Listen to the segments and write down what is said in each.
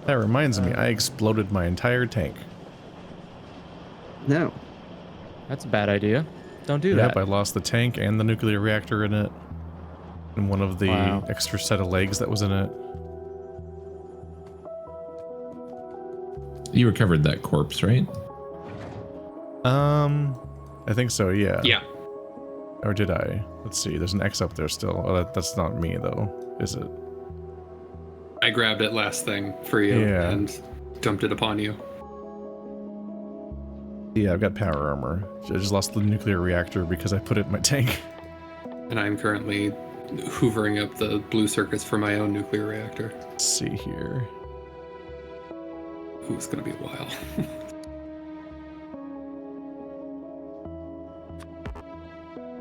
That reminds me, I exploded my entire tank. No. That's a bad idea. Don't do that. Yep, I lost the tank and the nuclear reactor in it. And one of the extra set of legs that was in it. You recovered that corpse, right? I think so, yeah. Yeah. Or did I? Let's see, there's an X up there still. Oh, that's not me, though, is it? I grabbed it last thing for you and dumped it upon you. Yeah, I've got power armor. I just lost the nuclear reactor because I put it in my tank. And I'm currently hoovering up the blue circuits for my own nuclear reactor. Let's see here. Ooh, it's gonna be a while.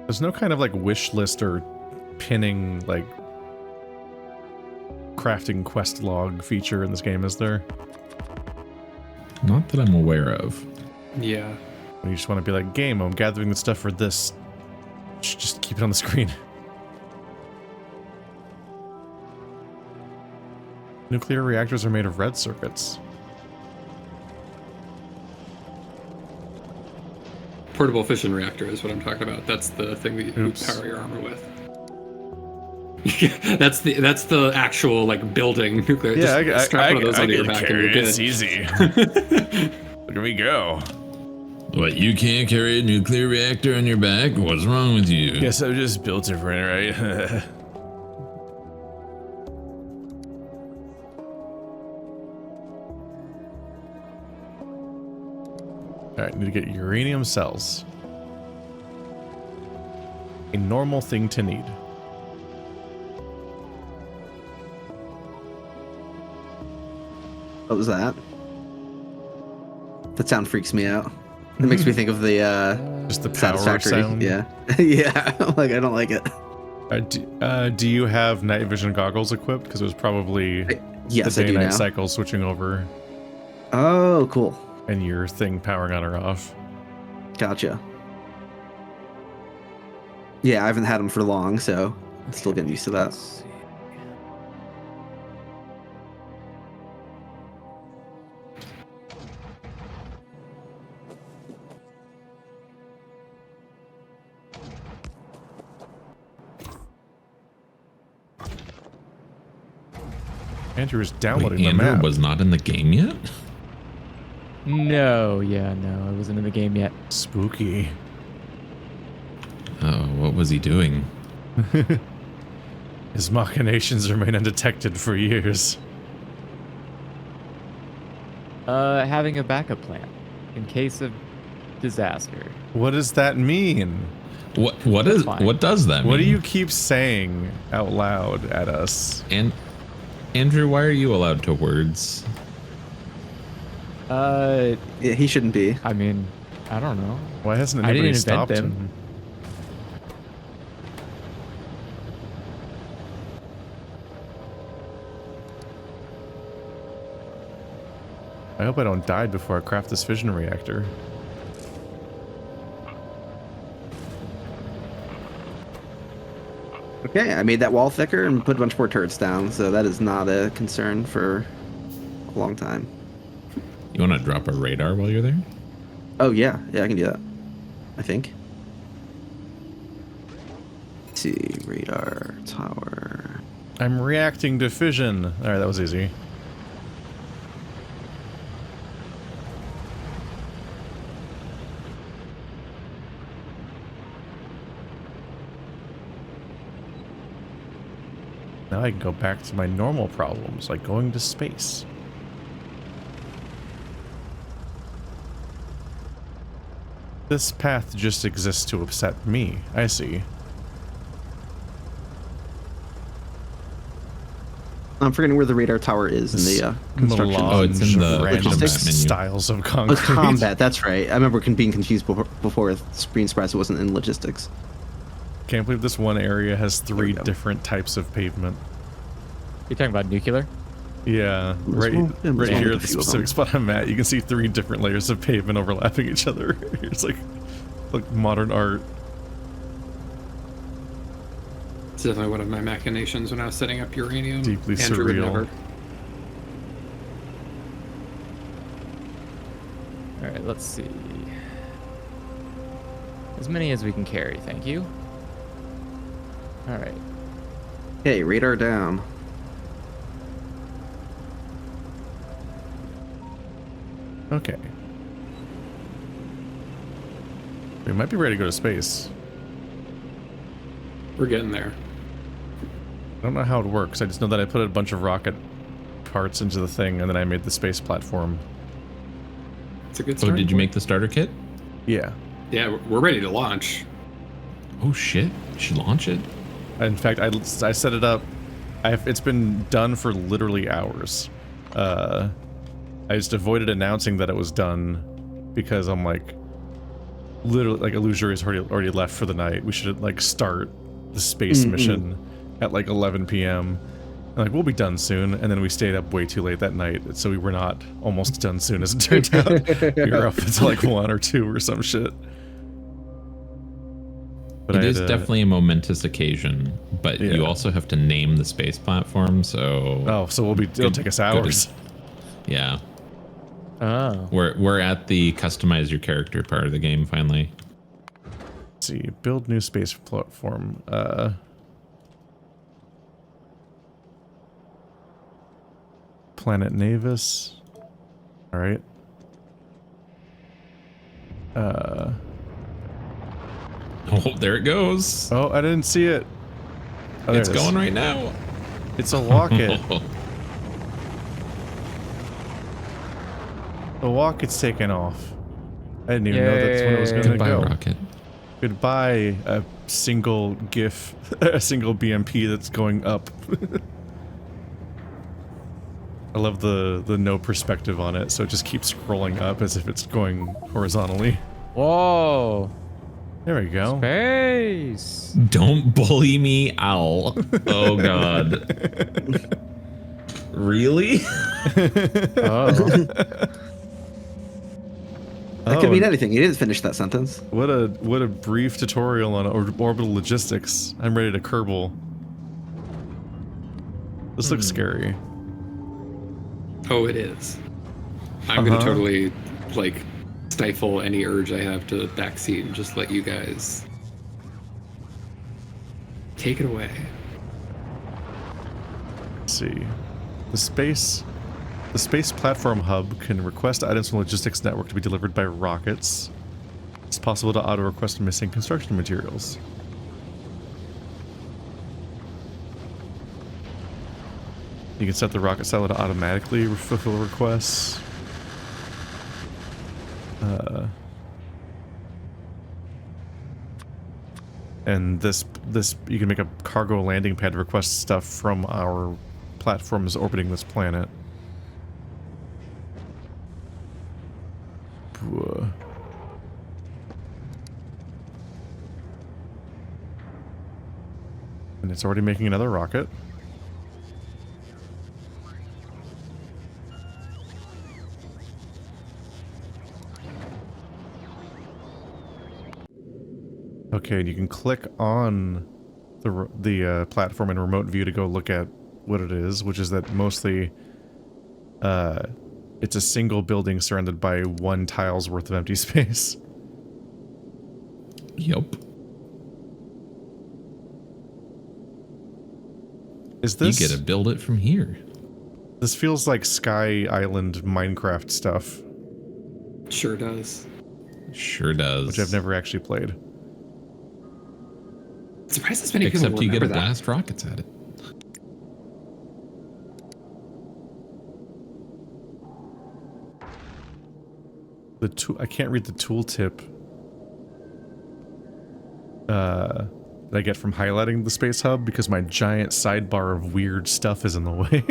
There's no kind of like wish list or pinning like crafting quest log feature in this game, is there? Not that I'm aware of. Yeah. You just want to be like, game, I'm gathering the stuff for this. Just keep it on the screen. Nuclear reactors are made of red circuits. Portable fission reactor is what I'm talking about. That's the thing that you power your armor with. that's the actual like building nuclear. Yeah, just strap one of those onto your back and you're good. It's easy. Look at me go. What, you can't carry a nuclear reactor on your back? What's wrong with you? Guess I just built it for it, right? Alright, need to get uranium cells. A normal thing to need. What was that? That sound freaks me out. It makes me think of the just the power Satisfactory sound. Yeah. Yeah. Like, I don't like it. Do you have night vision goggles equipped? Because it was probably Yes, the I do day-night now. cycle switching over Oh, cool. and your thing powering on or off. Gotcha. Yeah, I haven't had them for long, so I'm still getting used to that. Let's see. Andrew is downloading Wait, the Andrew map. was not in the game yet? No, I wasn't in the game yet. Spooky. Oh, what was he doing? His machinations remain undetected for years. Having a backup plan in case of disaster. What does that mean? What That's fine. what does that mean? What do you keep saying out loud at us? And Andrew, why are you allowed to words? Yeah, he shouldn't be. I mean, I don't know. Why hasn't I anybody didn't invent stopped them. him? I hope I don't die before I craft this fission reactor. Okay, I made that wall thicker and put a bunch more turrets down, so that is not a concern for a long time. You want to drop a radar while you're there? Oh, yeah. Yeah, I can do that. I think. Let's see, radar tower. I'm reacting to fission. Alright, that was easy. Now I can go back to my normal problems, like going to space. This path just exists to upset me. I see. I'm forgetting where the radar tower is in the construction. Oh, it's in the random logistics menu. styles of Oh, concrete. combat, that's right. I remember being confused before Screen Surprise it wasn't in logistics. Can't believe this one area has There 3 we go. different types of pavement. You're talking about nuclear? Yeah, right, there's right only here a at the few of specific spot I'm at, you can see 3 different layers of pavement overlapping each other. It's like modern art. It's definitely one of my machinations when I was setting up uranium. Deeply Andrew would surreal. never. All right, let's see. As many as we can carry, thank you. All right. Okay, radar down. Okay. We might be ready to go to space. We're getting there. I don't know how it works. I just know that I put a bunch of rocket parts into the thing, and then I made the space platform. It's a good Oh, start. did you make the starter kit? Yeah. Yeah, we're ready to launch. Oh shit! You should launch it. In fact, I set it up. It's been done for literally hours. I just avoided announcing that it was done because I'm like, literally, like Illusory's already left for the night. We should like start the space mission at like 11 p.m. And like, we'll be done soon. And then we stayed up way too late that night, so we were not almost done soon as it turned out. We were up until like 1 or 2 or some shit. But It is definitely a momentous occasion, but Yeah. you also have to name the space platform, so... Oh, so it'll take us hours. Yeah. Oh. We're at the customize your character part of the game, finally. Let's see, build new space platform. Planet Navis. All right. Oh, there it goes. Oh, I didn't see it. Oh, there It's it is. going right now. It's a rocket. The rocket's taken off. I didn't even know that's when it was going to Goodbye, go. rocket. Goodbye, a single GIF, a single BMP that's going up. I love the no perspective on it, so it just keeps scrolling up as if it's going horizontally. Whoa. There we go. Space. Don't bully me, owl. Oh god. Really? Oh. That could mean anything. You didn't finish that sentence. What a brief tutorial on orbital logistics. I'm ready to Kerbal. This looks scary. Oh, it is. I'm gonna totally like stifle any urge I have to backseat and just let you guys take it away. Let's see. The space platform hub can request items from the logistics network to be delivered by rockets. It's possible to auto-request missing construction materials. You can set the rocket silo to automatically fulfill requests. And this you can make a cargo landing pad to request stuff from our platforms orbiting this planet. And it's already making another rocket. Okay, and you can click on the platform in remote view to go look at what it is, which is that mostly it's a single building surrounded by 1 tile's worth of empty space. Yup. Is this? You get to build it from here. This feels like Sky Island Minecraft stuff, Sure does. Sure does. which I've never actually played. Surprised as many Except people you get to remember that. blast rockets at it. I can't read the tooltip that I get from highlighting the space hub because my giant sidebar of weird stuff is in the way.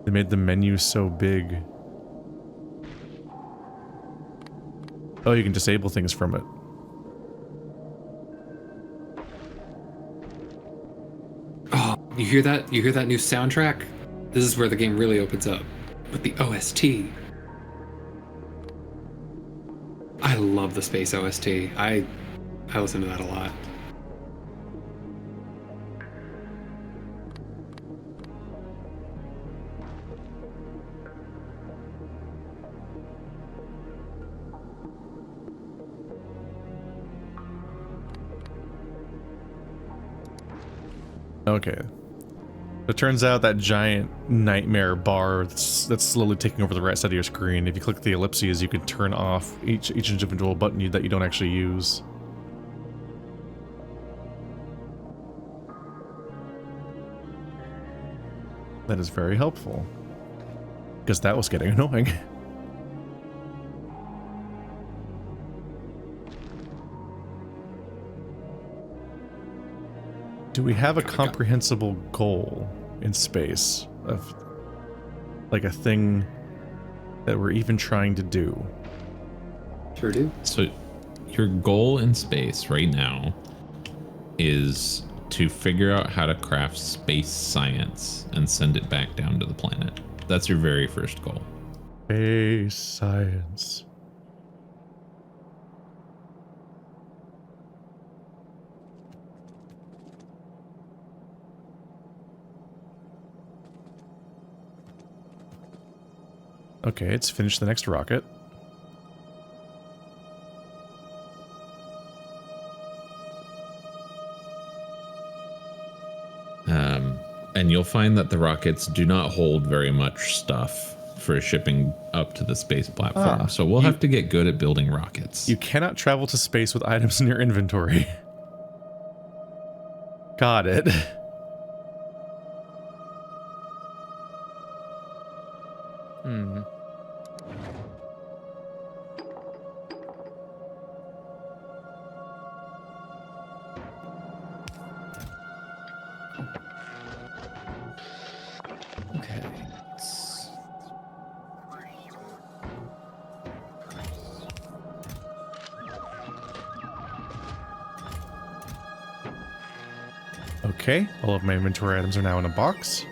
They made the menu so big. Oh, you can disable things from it. Oh, you hear that? You hear that new soundtrack? This is where the game really opens up with the OST. I love the space OST. I listen to that a lot. Okay. It turns out that giant nightmare bar that's slowly taking over the right side of your screen. If you click the ellipses, you can turn off each individual button that you don't actually use. That is very helpful. Because that was getting annoying. Do we have a comprehensible goal in space of like a thing that we're even trying to do? Sure do. So your goal in space right now is to figure out how to craft space science and send it back down to the planet. That's your very first goal. Space science. Okay, it's finished the next rocket. And you'll find that the rockets do not hold very much stuff for shipping up to the space platform. So we'll have to get good at building rockets. You cannot travel to space with items in your inventory. Got it. Hmm. Okay. Okay, all of my inventory items are now in a box.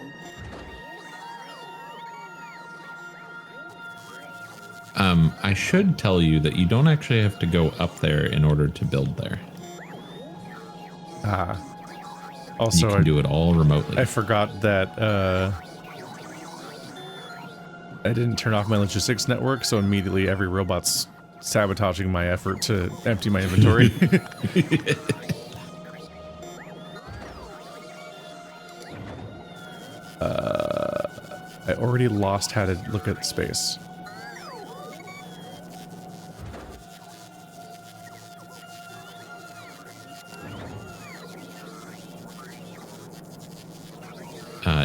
I should tell you that you don't actually have to go up there in order to build there. Also, You can do it all remotely. I forgot that I didn't turn off my logistics network, so immediately every robot's sabotaging my effort to empty my inventory. I already lost how to look at space.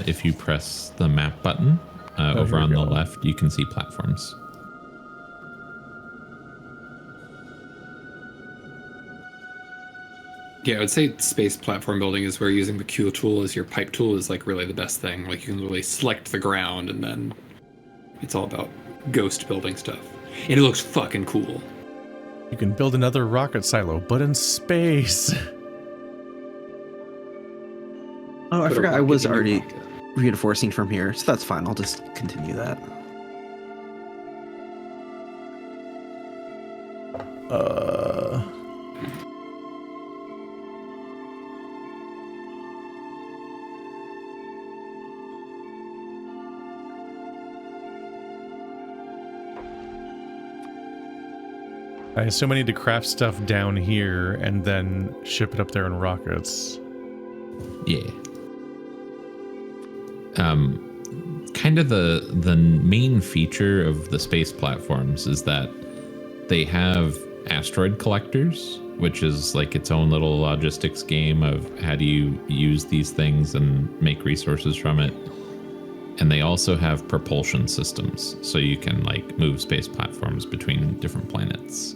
If you press the map button over here on we the go. left, you can see platforms. Yeah, I would say space platform building is where using the Q tool as your pipe tool is like really the best thing. Like you can really select the ground and then it's all about ghost building stuff. And it looks fucking cool. You can build another rocket silo, but in space. Oh, I Put a forgot I rocket was in your already rocket. reinforcing from here, so that's fine. I'll just continue that. I assume I need to craft stuff down here and then ship it up there in rockets. Yeah. Kind of the main feature of the space platforms is that they have asteroid collectors, which is like its own little logistics game of how do you use these things and make resources from it. And they also have propulsion systems, so you can like move space platforms between different planets.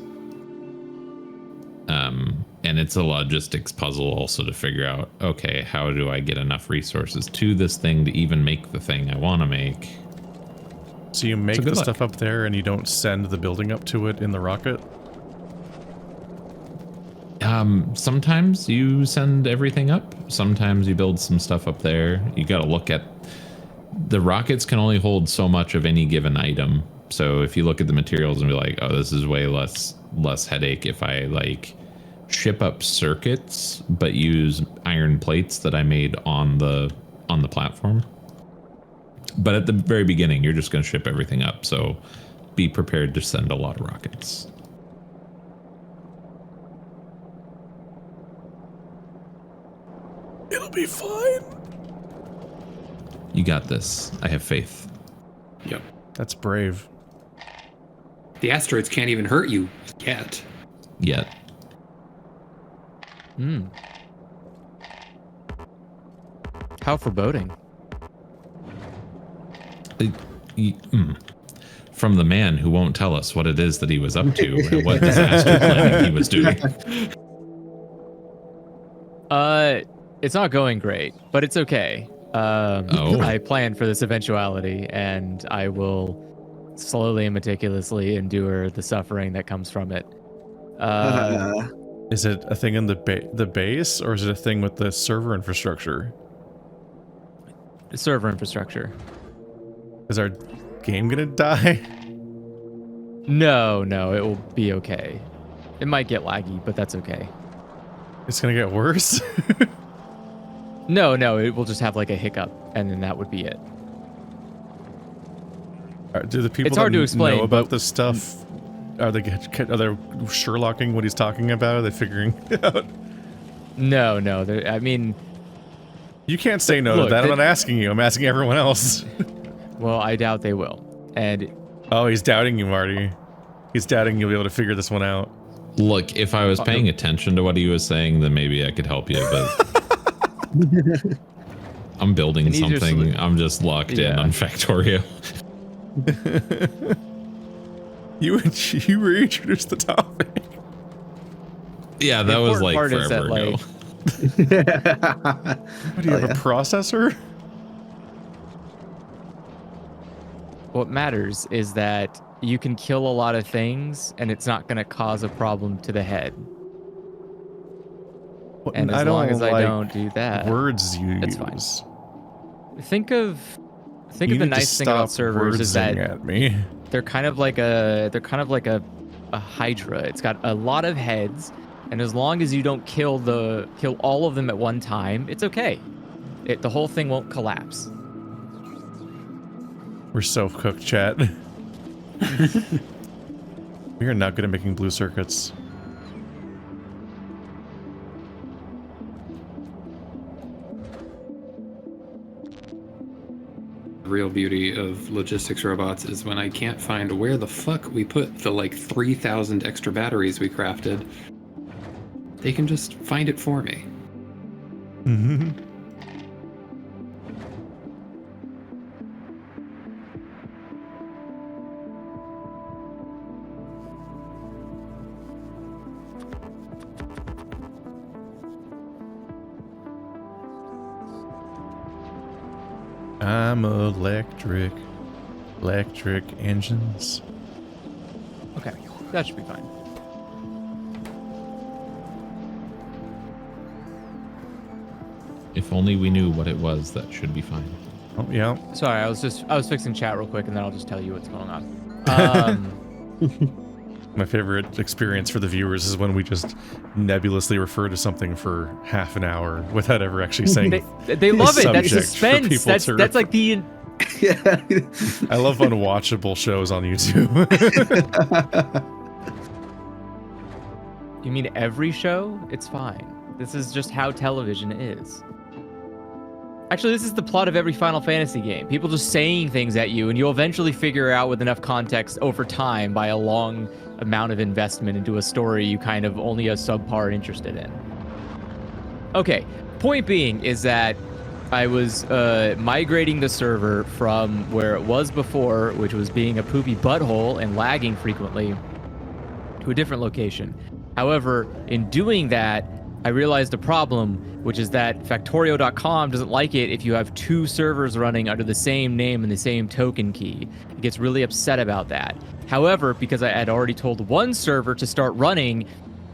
And it's a logistics puzzle also to figure out, okay, how do I get enough resources to this thing to even make the thing I want to make? So you make So good the luck. stuff up there and you don't send the building up to it in the rocket? Sometimes you send everything up. Sometimes you build some stuff up there. You got to look at the rockets can only hold so much of any given item. So if you look at the materials and be like, oh, this is way less headache if I like ship up circuits but use iron plates that I made on the platform. But at the very beginning, you're just going to ship everything up. So be prepared to send a lot of rockets. It'll It'll be fine. You got this. I have faith. Yep. That's brave. The asteroids can't even hurt you yet. Yet. Hmm. How foreboding. From the man who won't tell us what it is that he was up to and what disaster planning he was doing. It's not going great, but it's okay. I planned for this eventuality, and I will slowly and meticulously endure the suffering that comes from it. Is it a thing in the base, or is it a thing with the server infrastructure? Server infrastructure. Is our game gonna die? No, it will be okay. It might get laggy, but that's okay. It's gonna get worse? No, it will just have like a hiccup, and then that would be it. Do the people It's hard that to explain, know about but- this stuff, are they Sherlocking what he's talking about? Are they figuring it out? No, I mean, You can't say no Look, to that. I'm not asking you. I'm asking everyone else. well, I doubt they will. And Oh, he's doubting you, Marty. He's doubting you'll be able to figure this one out. Look, if I was paying attention to what he was saying, then maybe I could help you, but I'm building And he's just something. like- I'm just locked in Yeah. on Factorio. You reintroduced the topic. Yeah, that was important like part is forever that, ago. What, do you have a processor? what matters is that you can kill a lot of things, and it's not going to cause a problem to the head. And as long as I don't do that, words you it's use. fine. Think of the You need to nice thing about stop servers is that wordsing at me. they're kind of like a hydra. It's got a lot of heads, and as long as you don't kill all of them at one time, it's okay. The whole thing won't collapse. We're so cooked, chat. We are not good at making blue circuits. The real beauty of logistics robots is when I can't find where the fuck we put the like 3,000 extra batteries we crafted. They can just find it for me. Mm-hmm. I'm electric engines. Okay, that should be fine. If only we knew what it was, that should be fine. Oh, yeah. Sorry, I was fixing chat real quick, and then I'll just tell you what's going on. My favorite experience for the viewers is when we just nebulously refer to something for half an hour without ever actually saying they love it. That's subject for suspense. people to That's like the. Yeah. I love unwatchable shows on YouTube. You mean every show? It's fine. This is just how television is. Actually, this is the plot of every Final Fantasy game. People just saying things at you, and you'll eventually figure out with enough context over time by a long amount of investment into a story you kind of only a subpar interested in. Okay, point being is that I was migrating the server from where it was before, which was being a poopy butthole and lagging frequently, to a different location. However, in doing that, I realized a problem, which is that Factorio.com doesn't like it if you have two servers running under the same name and the same token key. It gets really upset about that. However, because I had already told one server to start running,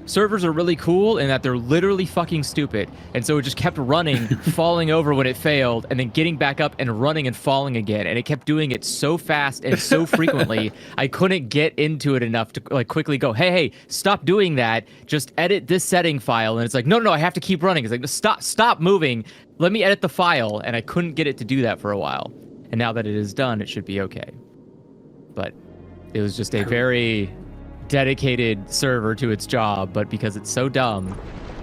servers are really cool in that they're literally fucking stupid. And so it just kept running, falling over when it failed, and then getting back up and running and falling again. And it kept doing it so fast and so frequently, I couldn't get into it enough to like quickly go, hey, stop doing that. Just edit this setting file. And it's like, no, I have to keep running. It's like, stop moving. Let me edit the file. And I couldn't get it to do that for a while. And now that it is done, it should be okay. But it was just a very dedicated server to its job, but because it's so dumb,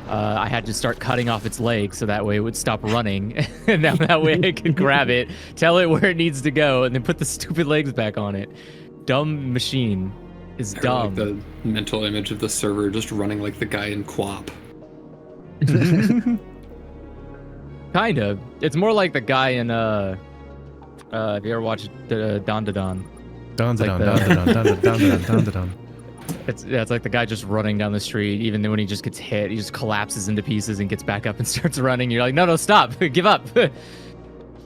I had to start cutting off its legs so that way it would stop running. And now that way I could grab it, tell it where it needs to go, and then put the stupid legs back on it. Dumb machine is dumb. Like the mental image of the server just running like the guy in Quap. Kind of. It's more like the guy in have you ever watched Don Da Don? Dun It's dun like dun dun dun dun dun dun dun dun. It's like the guy just running down the street. Even then when he just gets hit, he just collapses into pieces and gets back up and starts running. You're like, no, stop, give up.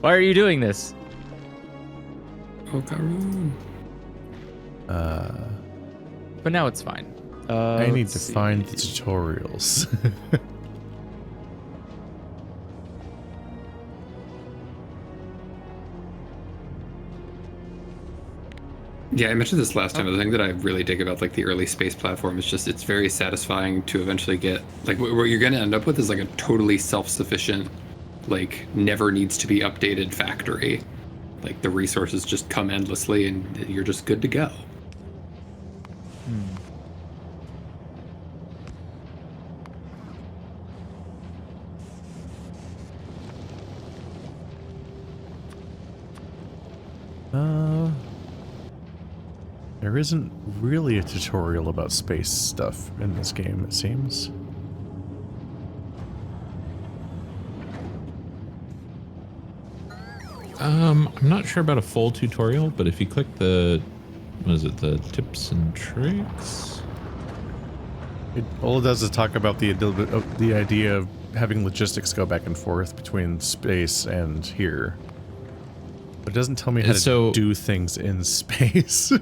Why are you doing this? Oh, Karun. But now it's fine. I need to let's find the see. tutorials. Yeah, I mentioned this last time. The thing that I really dig about like the early space platform is just it's very satisfying to eventually get like what you're going to end up with is like a totally self-sufficient, like never needs to be updated factory. Like the resources just come endlessly and you're just good to go. There isn't really a tutorial about space stuff in this game, it seems. I'm not sure about a full tutorial, but if you click the, what is it, the tips and tricks? All it does is talk about the idea of having logistics go back and forth between space and here. But it doesn't tell me how to do things in space.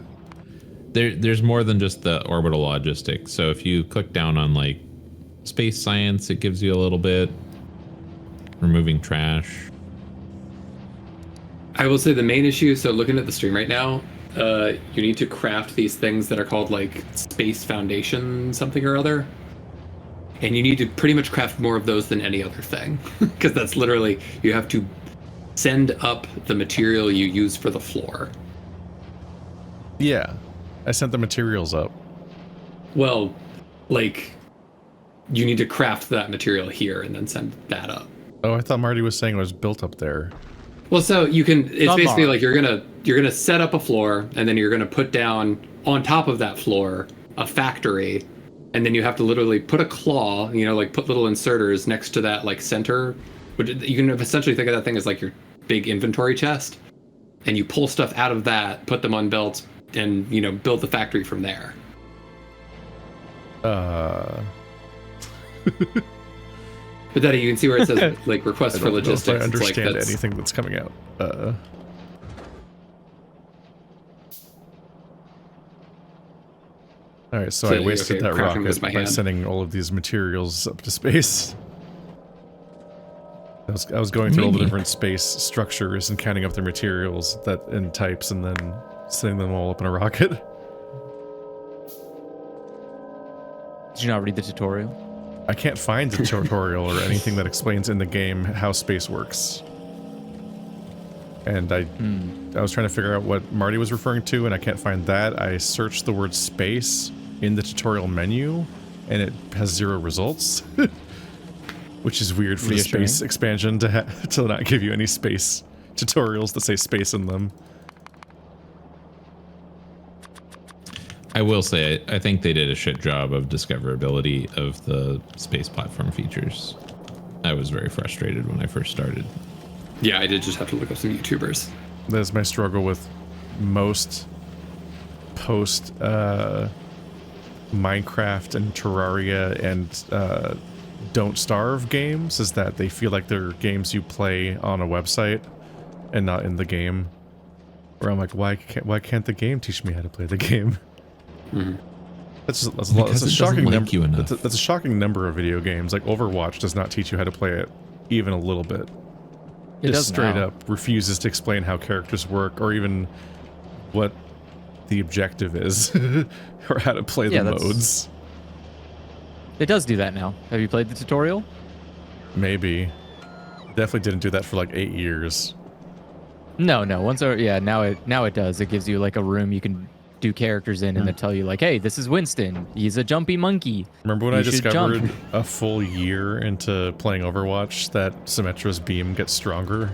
There's more than just the orbital logistics. So if you click down on like space science, it gives you a little bit. Removing trash. I will say the main issue, so looking at the stream right now, you need to craft these things that are called like space foundation something or other. And you need to pretty much craft more of those than any other thing. Because that's literally, you have to send up the material you use for the floor. Yeah, I sent the materials up. Well, like, you need to craft that material here and then send that up. Oh, I thought Marty was saying it was built up there. Well, so you can, it's Not basically Mars. like you're gonna set up a floor and then you're gonna put down on top of that floor a factory, and then you have to literally put a claw, you know, like put little inserters next to that like center. But you can essentially think of that thing as like your big inventory chest, and you pull stuff out of that, put them on belts, and you know build the factory from there. But then you can see where it says like request for logistics. I It's like understand that's, anything that's coming out. All right, so I wasted that crafting rocket with my by hand. sending all of these materials up to space. I was going through all the different space structures and counting up their materials and types, and then sending them all up in a rocket. Did you not read the tutorial? I can't find the tutorial or anything that explains in the game how space works. And I was trying to figure out what Marty was referring to, and I can't find that. I searched the word space in the tutorial menu, and it has 0 results. Which is weird for the space expansion to not give you any space tutorials that say space in them. I will say, I think they did a shit job of discoverability of the space platform features. I was very frustrated when I first started. yeah, I did just have to look up some YouTubers. That's my struggle with most post Minecraft and Terraria and Don't Starve games, is that they feel like they're games you play on a website and not in the game. Where I'm like, why can't the game teach me how to play the game? Mm-hmm. That's Because a it shocking doesn't like number. you enough. That's a shocking number of video games. Like Overwatch does not teach you how to play it even a little bit. It Just does straight now. up refuses to explain how characters work or even what the objective is or how to play the modes. It does do that now. Have you played the tutorial? Maybe. Definitely didn't do that for like 8 years. No. Now it does. It gives you like a room you can do characters in and they tell you like, hey, this is Winston. He's a jumpy monkey. Remember when You I should discovered jump. a full year into playing Overwatch that Symmetra's beam gets stronger?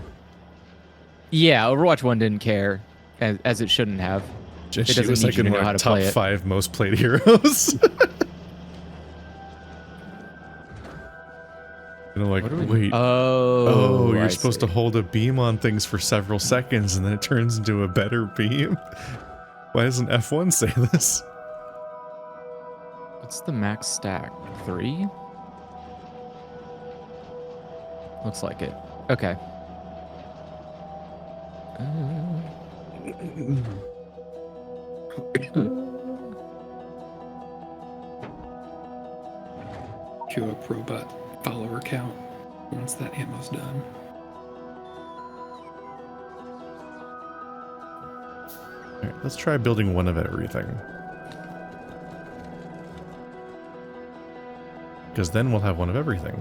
Yeah, Overwatch 1 didn't care, as it shouldn't have. She doesn't was need like you to in know how like to top play it. 5 most played heroes. And I'm like, wait. Oh, You're I supposed see. to hold a beam on things for several seconds and then it turns into a better beam? Why doesn't F1 say this? What's the max stack? 3? Looks like it. Okay. Queue up robot follower count once that ammo's done. Alright, let's try building one of everything. Because then we'll have one of everything.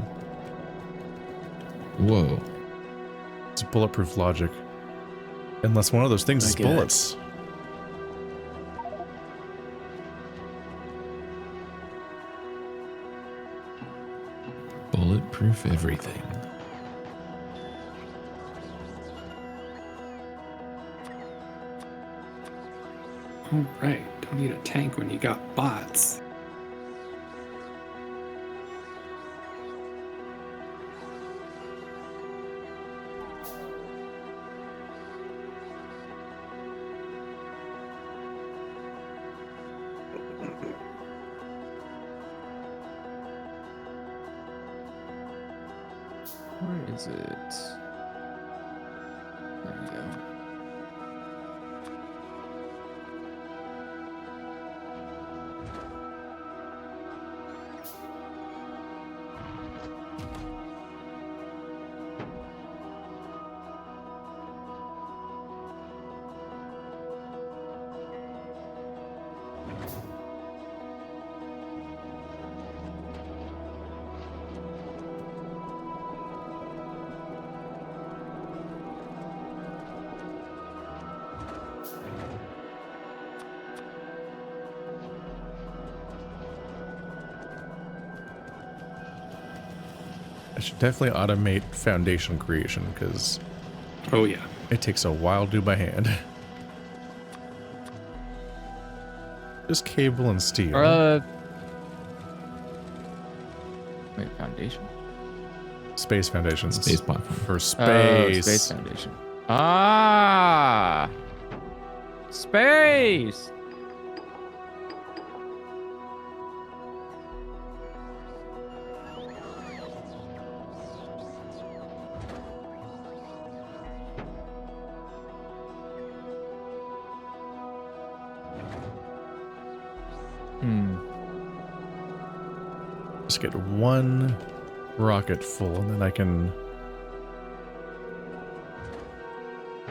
Whoa. It's bulletproof logic. Unless one of those things is get it. bullets. Bulletproof everything. Oh, right. Don't need a tank when you got bots. Where is it? There we go. I should definitely automate foundation creation because Oh, yeah. it takes a while to do by hand. Just cable and steel. Wait, foundation? Space foundations. Space platform. For Oh, space. space foundation. Ah! Space! Just get one rocket full and then I can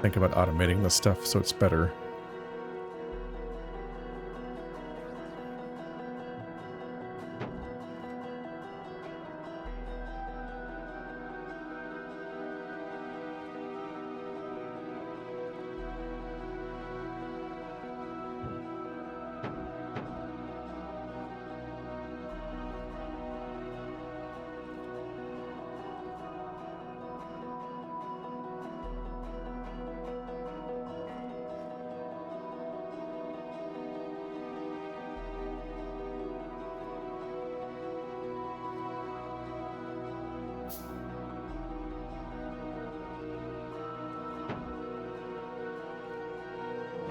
think about automating this stuff so it's better.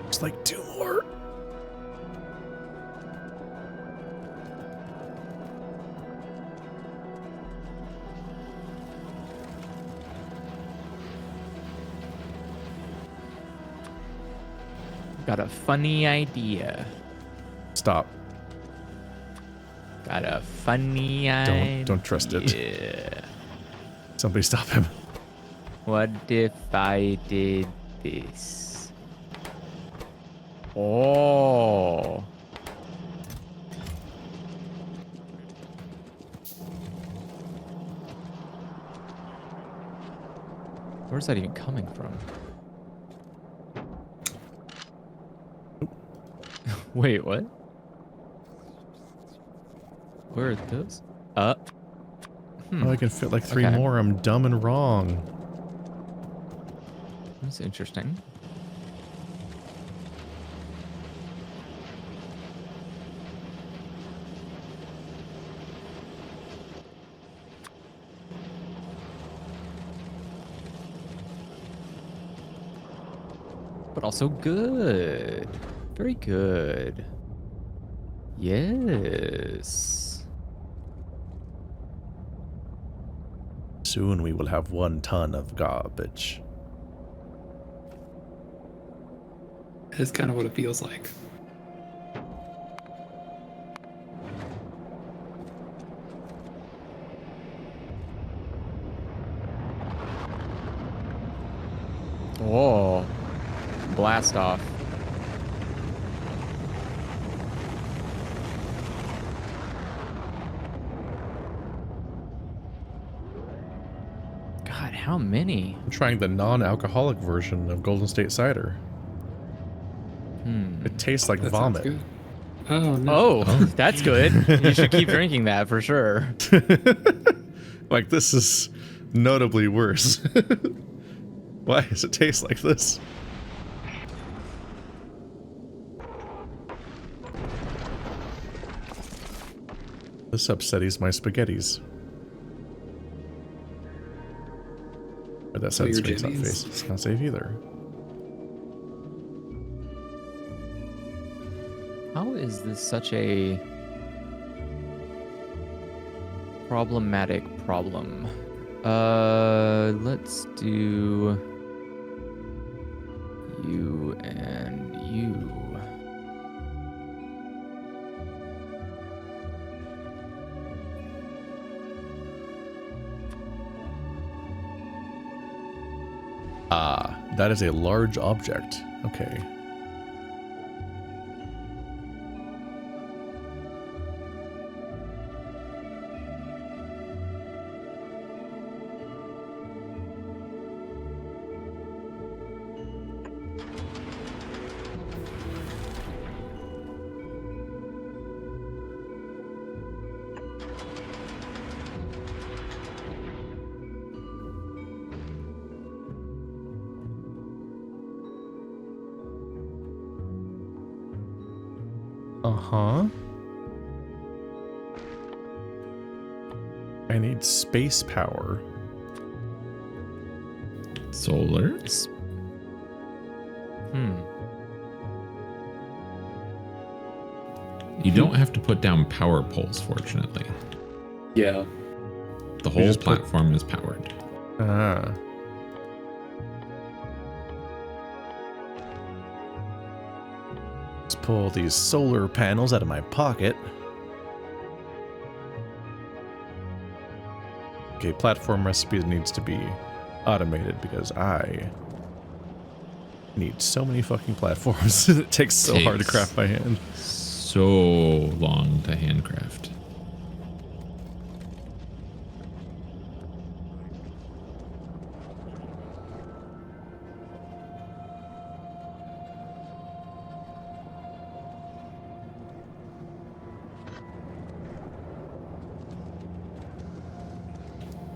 Just like 2 more. Got a funny idea. Stop. Got a funny idea. Don't trust it. Somebody stop him. What if I did this? Oh. Where's that even coming from? Wait, what? Where are those? Oh, I can fit like 3 Okay. more. I'm dumb and wrong. That's interesting. But also good. Very good. Yes. Soon we will have 1 ton of garbage. That's kind of what it feels like. Whoa. Blast off. God, how many? I'm trying the non-alcoholic version of Golden State Cider. It tastes like That vomit. sounds good. Oh, no. Oh, that's good. You should keep drinking that for sure. Like, this is notably worse. Why does it taste like this? This upsetties my spaghettis. Or that your sentence makes not jimmies? face. It's not safe either. How is this such a problematic problem? Let's do you and you. Ah, that is a large object. Okay. Uh-huh. I need space power. Solar? You don't have to put down power poles, fortunately. Yeah. The whole just put- platform is powered. Ah. Let's pull these solar panels out of my pocket. Okay, platform recipe needs to be automated because I need so many fucking platforms. It takes so hard to Takes- craft by hand. So long to handcraft.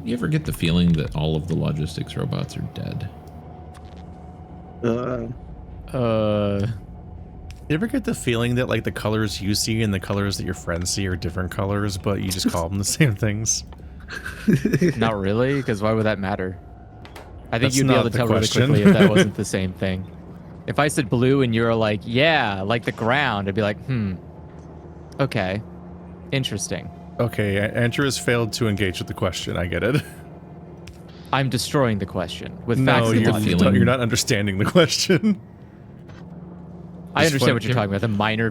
You ever get the feeling that all of the logistics robots are dead? You ever get the feeling that like the colors you see and the colors that your friends see are different colors, but you just call them the same things? Not really, because why would that matter? I think That's you'd be able not to the tell really question. quickly if that wasn't the same thing. If I said blue and you're like, yeah, like the ground, I'd be like, okay, interesting. Okay, Andrew has failed to engage with the question. I get it. I'm destroying the question with No, facts and you're, logic. feeling- you're not understanding the question. I It's understand fun- what you're talking about. The minor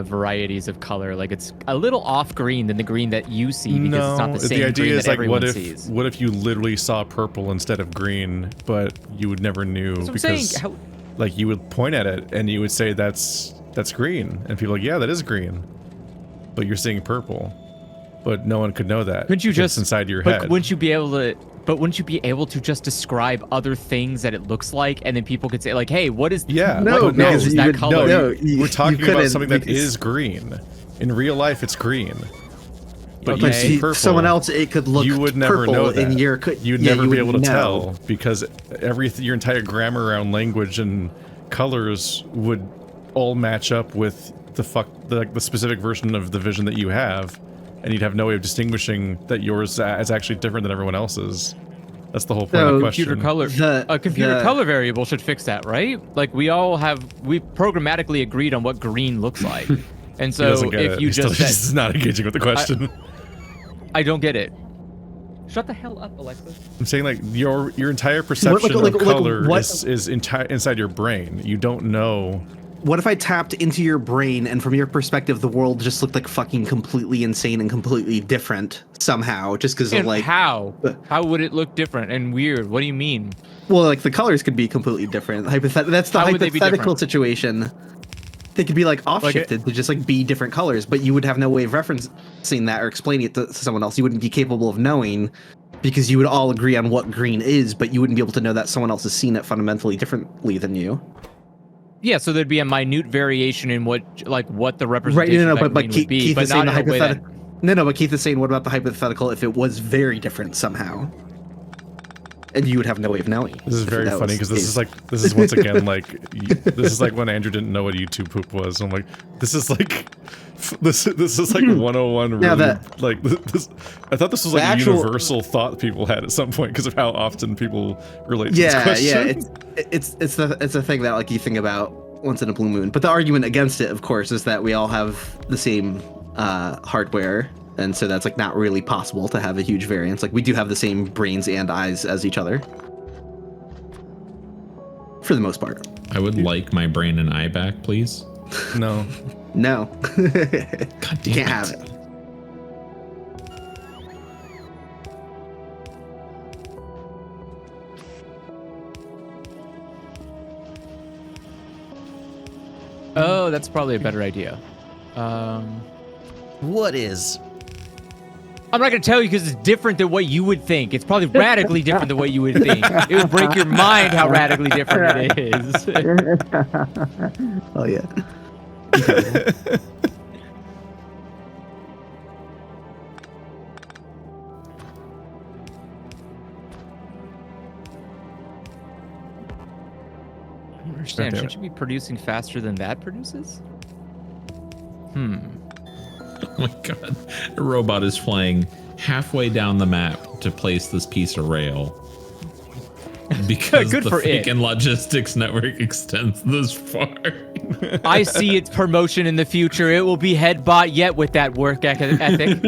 varieties of color. Like it's a little off green than the green that you see because it's not the same idea green is that like, everyone what if sees. what if you literally saw purple instead of green, but you would never knew That's what I'm because saying. like you would point at it and you would say that's green, and people are like, yeah, that is green, but you're seeing purple, but no one could know that. Couldn't you because just it's inside your but head? wouldn't you be able to? But wouldn't you be able to just describe other things that it looks like, and then people could say, like, hey, what is No, what because is you that would- color? no, We're talking about something that because- is green. In real life, it's green. But Okay. you see purple. Someone else, it could look You would never purple know that. in your. You'd yeah, never you be able to wouldn't know. tell because your entire grammar around language and colors would all match up with the specific version of the vision that you have, and you'd have no way of distinguishing that yours is actually different than everyone else's. That's the whole point of So, the question. Computer color. A computer color variable should fix that, right? Like we programmatically agreed on what green looks like, and He so doesn't get if it. you He's still just said, just not engaging with the question. I don't get it. Shut the hell up, Alexa. I'm saying like your entire perception like, of color what- is inside your brain. You don't know. What if I tapped into your brain and from your perspective, the world just looked like fucking completely insane and completely different somehow, just because of And like how would it look different and weird? What do you mean? well, like the colors could be completely different. That's the How would they be hypothetical different? situation. They could be like off-shifted to just like be different colors, but you would have no way of referencing that or explaining it to someone else. You wouldn't be capable of knowing because you would all agree on what green is, but you wouldn't be able to know that someone else has seen it fundamentally differently than you. Yeah, so there'd be a minute variation in what the representation Right? of that but green Keith, would be, Keith but is saying not the in a way that. hypothetical. No, but Keith is saying, what about the hypothetical if it was very different somehow, and you would have no way of knowing? This is if very that funny was because the this is once again like this is like when Andrew didn't know what YouTube poop was. I'm like, this is like 101 really. Now that- like this, I thought this was like The a actual- universal thought people had at some point because of how often people relate to yeah, this question. yeah. It's the thing that like you think about once in a blue moon. But the argument against it, of course, is that we all have the same hardware, and so that's like not really possible to have a huge variance. Like we do have the same brains and eyes as each other, for the most part. I would like my brain and eye back, please. No. No, God damn can't have it. Oh, that's probably a better idea. What is? I'm not going to tell you because it's different than what you would think. It's probably radically different than what you would think. It would break your mind how radically different it is. Oh yeah. I don't understand. God damn Should you be producing faster than that produces? Oh my god. A robot is flying halfway down the map to place this piece of rail. Because Good the for it. freaking logistics network extends this far. I see its promotion in the future. It will be head bot yet with that work ethic.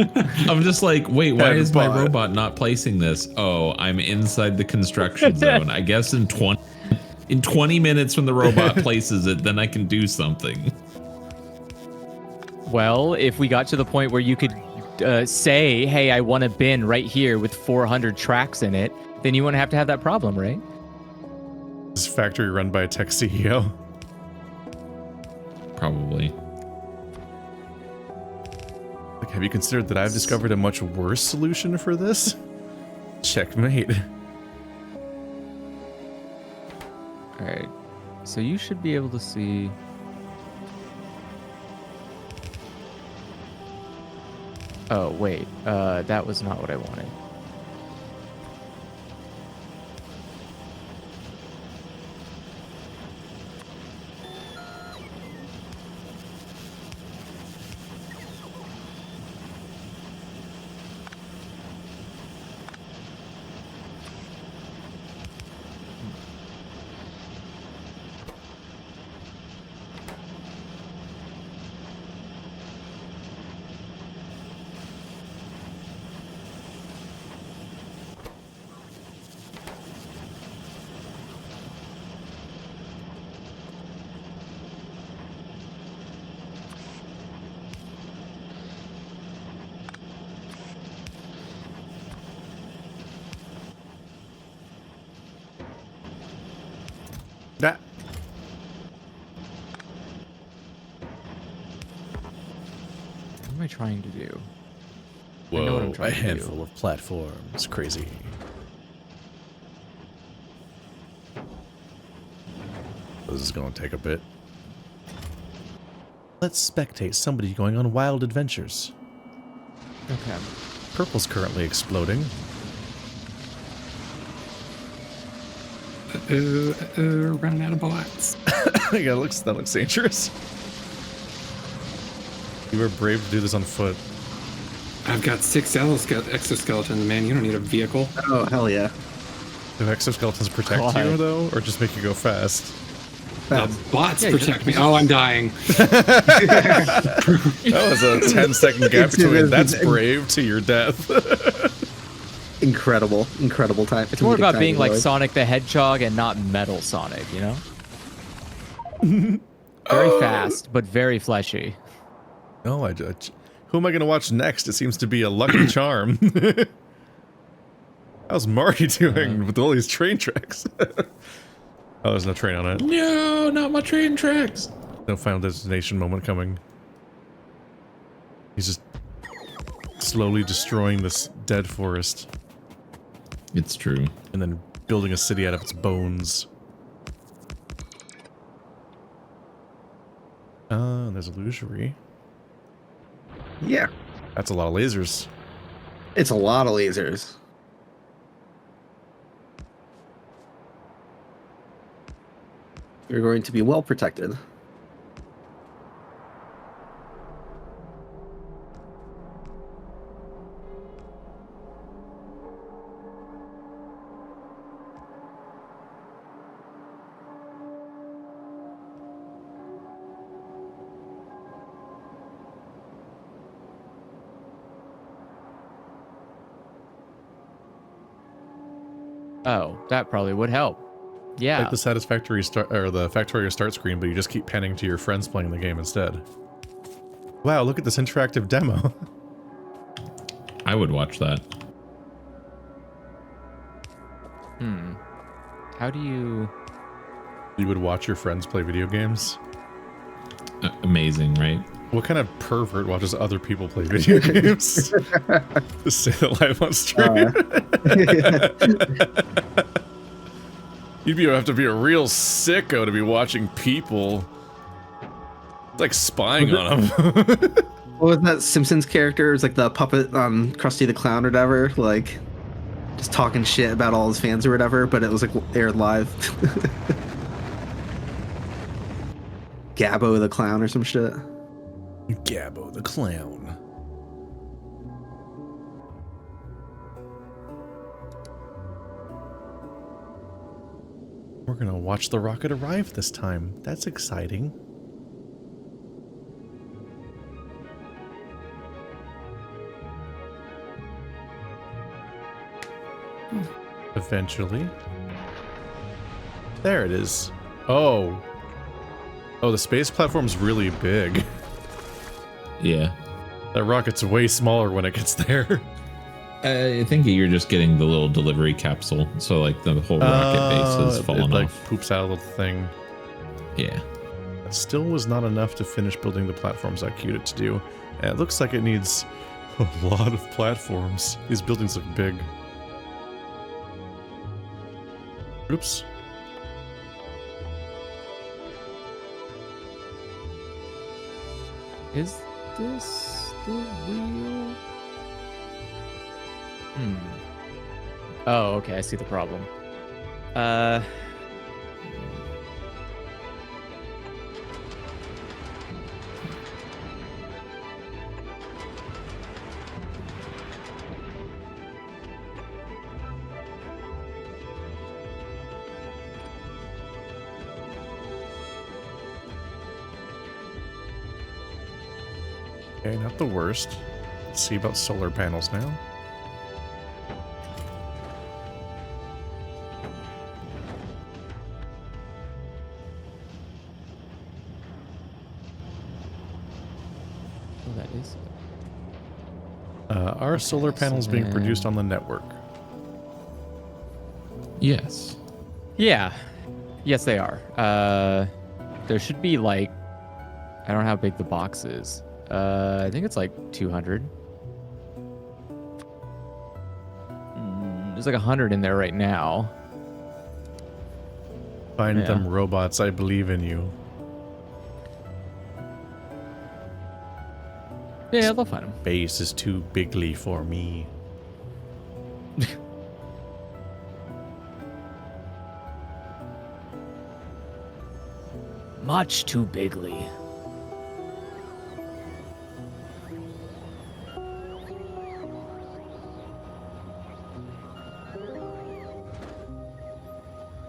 I'm just like, wait, why is my Headbot. robot not placing this? Oh, I'm inside the construction zone. I guess in 20 minutes when the robot places it, then I can do something. Well, if we got to the point where you could say, hey, I want a bin right here with 400 tracks in it, then you wouldn't have to have that problem, right? This factory run by a tech CEO. Probably. Like, have you considered that I've discovered a much worse solution for this? Checkmate. All right. So you should be able to see. Oh, wait. That was not what I wanted. That. What am I trying to do? I know what I'm Whoa, a trying to do. handful of platforms. Crazy. This is going to take a bit. Let's spectate somebody going on wild adventures. Okay. Purple's currently exploding. Running out of bullets. Yeah, that looks dangerous. You were brave to do this on foot. I've got 6 exoskeletons, man. You don't need a vehicle. Oh, hell yeah. Do exoskeletons protect Why? you, though, or just make you go fast? The bots protect me. Oh, I'm dying. That was a 10-second gap between that's brave to your death. Incredible time. It's more about being like Sonic the Hedgehog and not Metal Sonic, you know? Very fast, but very fleshy. No, who am I going to watch next? It seems to be a Lucky Charm. How's Marty doing with all these train tracks? Oh, there's no train on it. No, not my train tracks. No Final Destination moment coming. He's just slowly destroying this dead forest. It's true. And then building a city out of its bones. There's a illusory. Yeah. That's a lot of lasers. It's a lot of lasers. You're going to be well protected. Oh, that probably would help. Yeah. Like the satisfactory start or the Factorio start screen, but you just keep panning to your friends playing the game instead. Wow, look at this interactive demo. I would watch that. How do you... You would watch your friends play video games? Amazing, right? What kind of pervert watches other people play video games? To say that live on stream. You'd have to be a real sicko to be watching people. It's like spying on them. What was that Simpsons character? It was like the puppet on Krusty the Clown or whatever, like just talking shit about all his fans or whatever, but it was like aired live. Gabbo the Clown or some shit. Gabbo the Clown. We're gonna watch the rocket arrive this time. That's exciting. Eventually. There it is. Oh. Oh, the space platform's really big. Yeah. That rocket's way smaller when it gets there. I think you're just getting the little delivery capsule, so like the whole rocket base has fallen it, like, off. poops out a little thing. Yeah. That still was not enough to finish building the platforms I queued it to do. And it looks like it needs a lot of platforms. These buildings look big. Oops. Is this the real... Oh, okay, I see the problem. Okay, not the worst. Let's see about solar panels now. Oh, that is... Are solar panels being produced on the network? Yes. Yeah. Yes, they are. There should be like... I don't know how big the box is. I think it's like 200. There's like 100 in there right now. Find Yeah. them robots. I believe in you. Yeah, they'll find them. Base is too bigly for me. Much too bigly.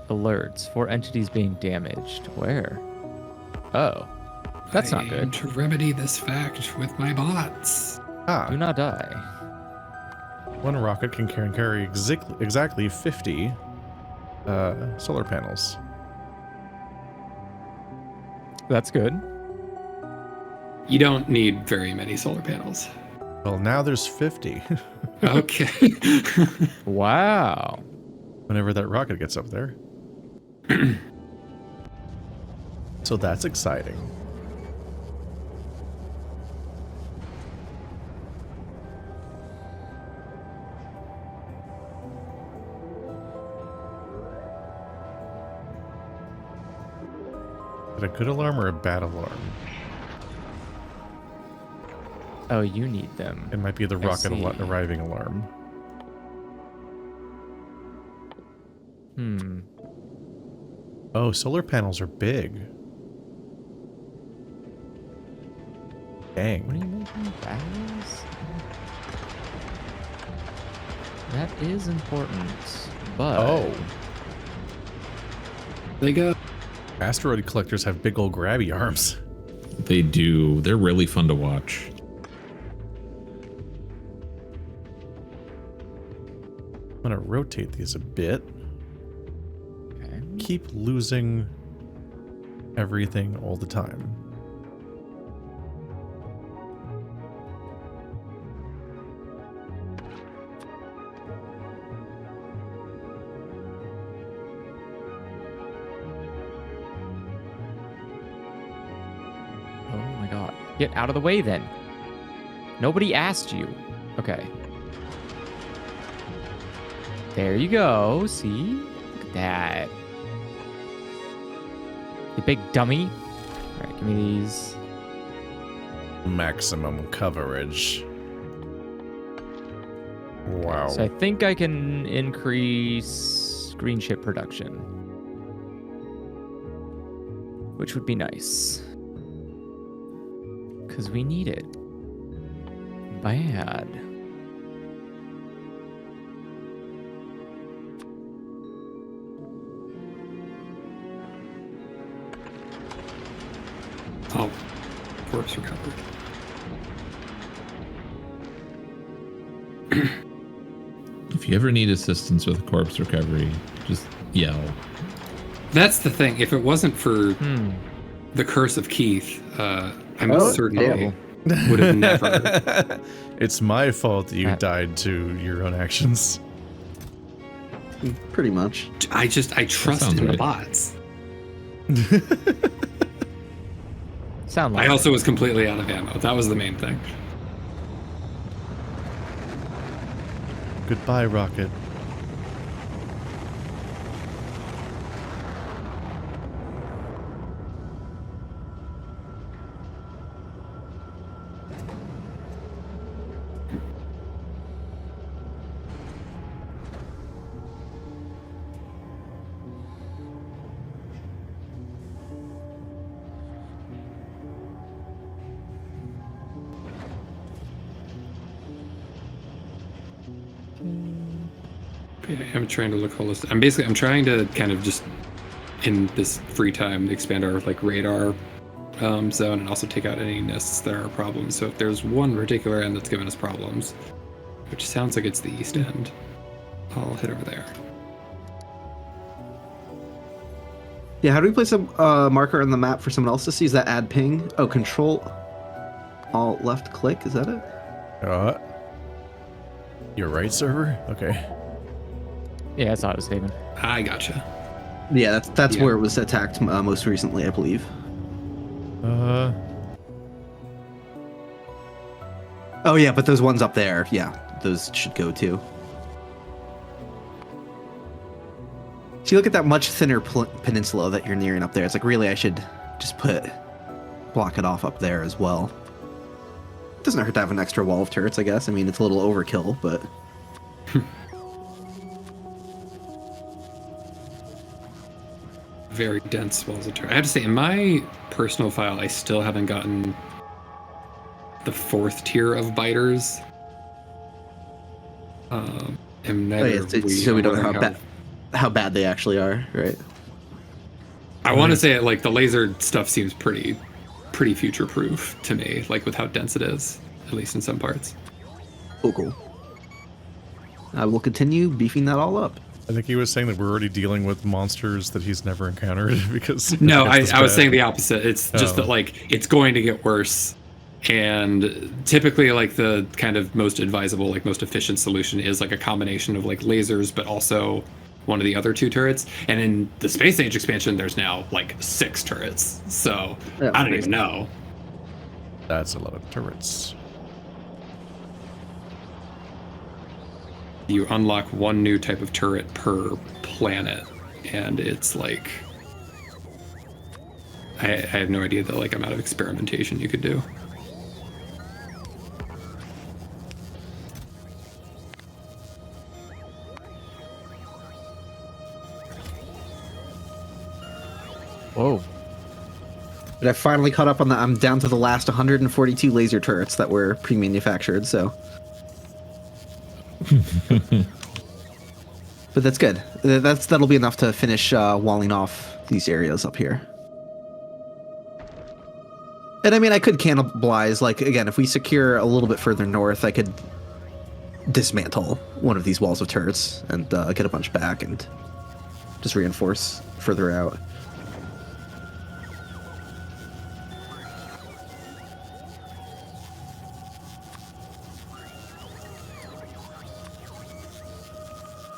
Alerts for entities being damaged. Where? Oh. That's not I good. aim to remedy this fact with my bots. Do not die. One rocket can carry exactly 50 solar panels. That's good. You don't need very many solar panels. Well, now there's 50. Okay. Wow. Whenever that rocket gets up there. So that's exciting. Is it a good alarm or a bad alarm? Oh, you need them. It might be the rocket see. arriving alarm. Hmm. Oh, solar panels are big. Dang. What are you making? Batteries? That is important, but... Oh. They go. Asteroid collectors have big old grabby arms. They do. They're really fun to watch. I'm gonna rotate these a bit. Okay. Keep losing everything all the time. Oh my god. Get out of the way then. Nobody asked you. Okay. There you go. See? Look at that. You big dummy. Alright, give me these. Maximum coverage. Wow. So I think I can increase green chip production. Which would be nice. Because we need it. Bad. Oh, corpse recovered. If you ever need assistance with corpse recovery, just yell. That's the thing. If it wasn't for Hmm. the curse of Keith, I'm Oh, certainly would have never. It's my fault that you That- died to your own actions. Pretty much. I trust sounds in the right. bots. Sound like I also it. was completely out of ammo. That was the main thing. Goodbye, rocket. Yeah, I'm trying to look holistic. I'm trying to kind of just in this free time expand our like radar zone and also take out any nests that are problems. So if there's one particular end that's giving us problems, which sounds like it's the east end, I'll hit over there. Yeah, how do we place a marker on the map for someone else to see? Is that add ping? Oh, control alt left click, is that it? You're right, server? Okay. Yeah, that's what I was thinking. I gotcha. Yeah, that's Yeah. where it was attacked most recently, I believe. Oh yeah, but those ones up there, yeah, those should go too. So you look at that much thinner peninsula that you're nearing up there. It's like, really, I should just block it off up there as well. Doesn't hurt to have an extra wall of turrets, I guess. I mean, it's a little overkill, but... Very dense walls of turret. I have to say, in my personal file, I still haven't gotten the 4th tier of biters. And neither so we don't know how bad they actually are, right? I want to say like the laser stuff seems pretty future-proof to me, like with how dense it is, at least in some parts. Oh, cool. I will continue beefing that all up. I think he was saying that we're already dealing with monsters that he's never encountered because... No, I was saying the opposite. It's just that like it's going to get worse. And typically like the kind of most advisable, like most efficient solution is like a combination of like lasers, but also one of the other 2 turrets. And in the Space Age expansion, there's now like 6 turrets. So yeah, I don't even know. That's a lot of turrets. You unlock 1 new type of turret per planet, and it's like I have no idea the like amount of experimentation you could do. Whoa. But I finally caught up on that. I'm down to the last 142 laser turrets that were pre-manufactured, so... But that's good. That'll be enough to finish walling off these areas up here. And I mean, I could cannibalize, like, again, if we secure a little bit further north, I could dismantle one of these walls of turrets and get a bunch back and just reinforce further out.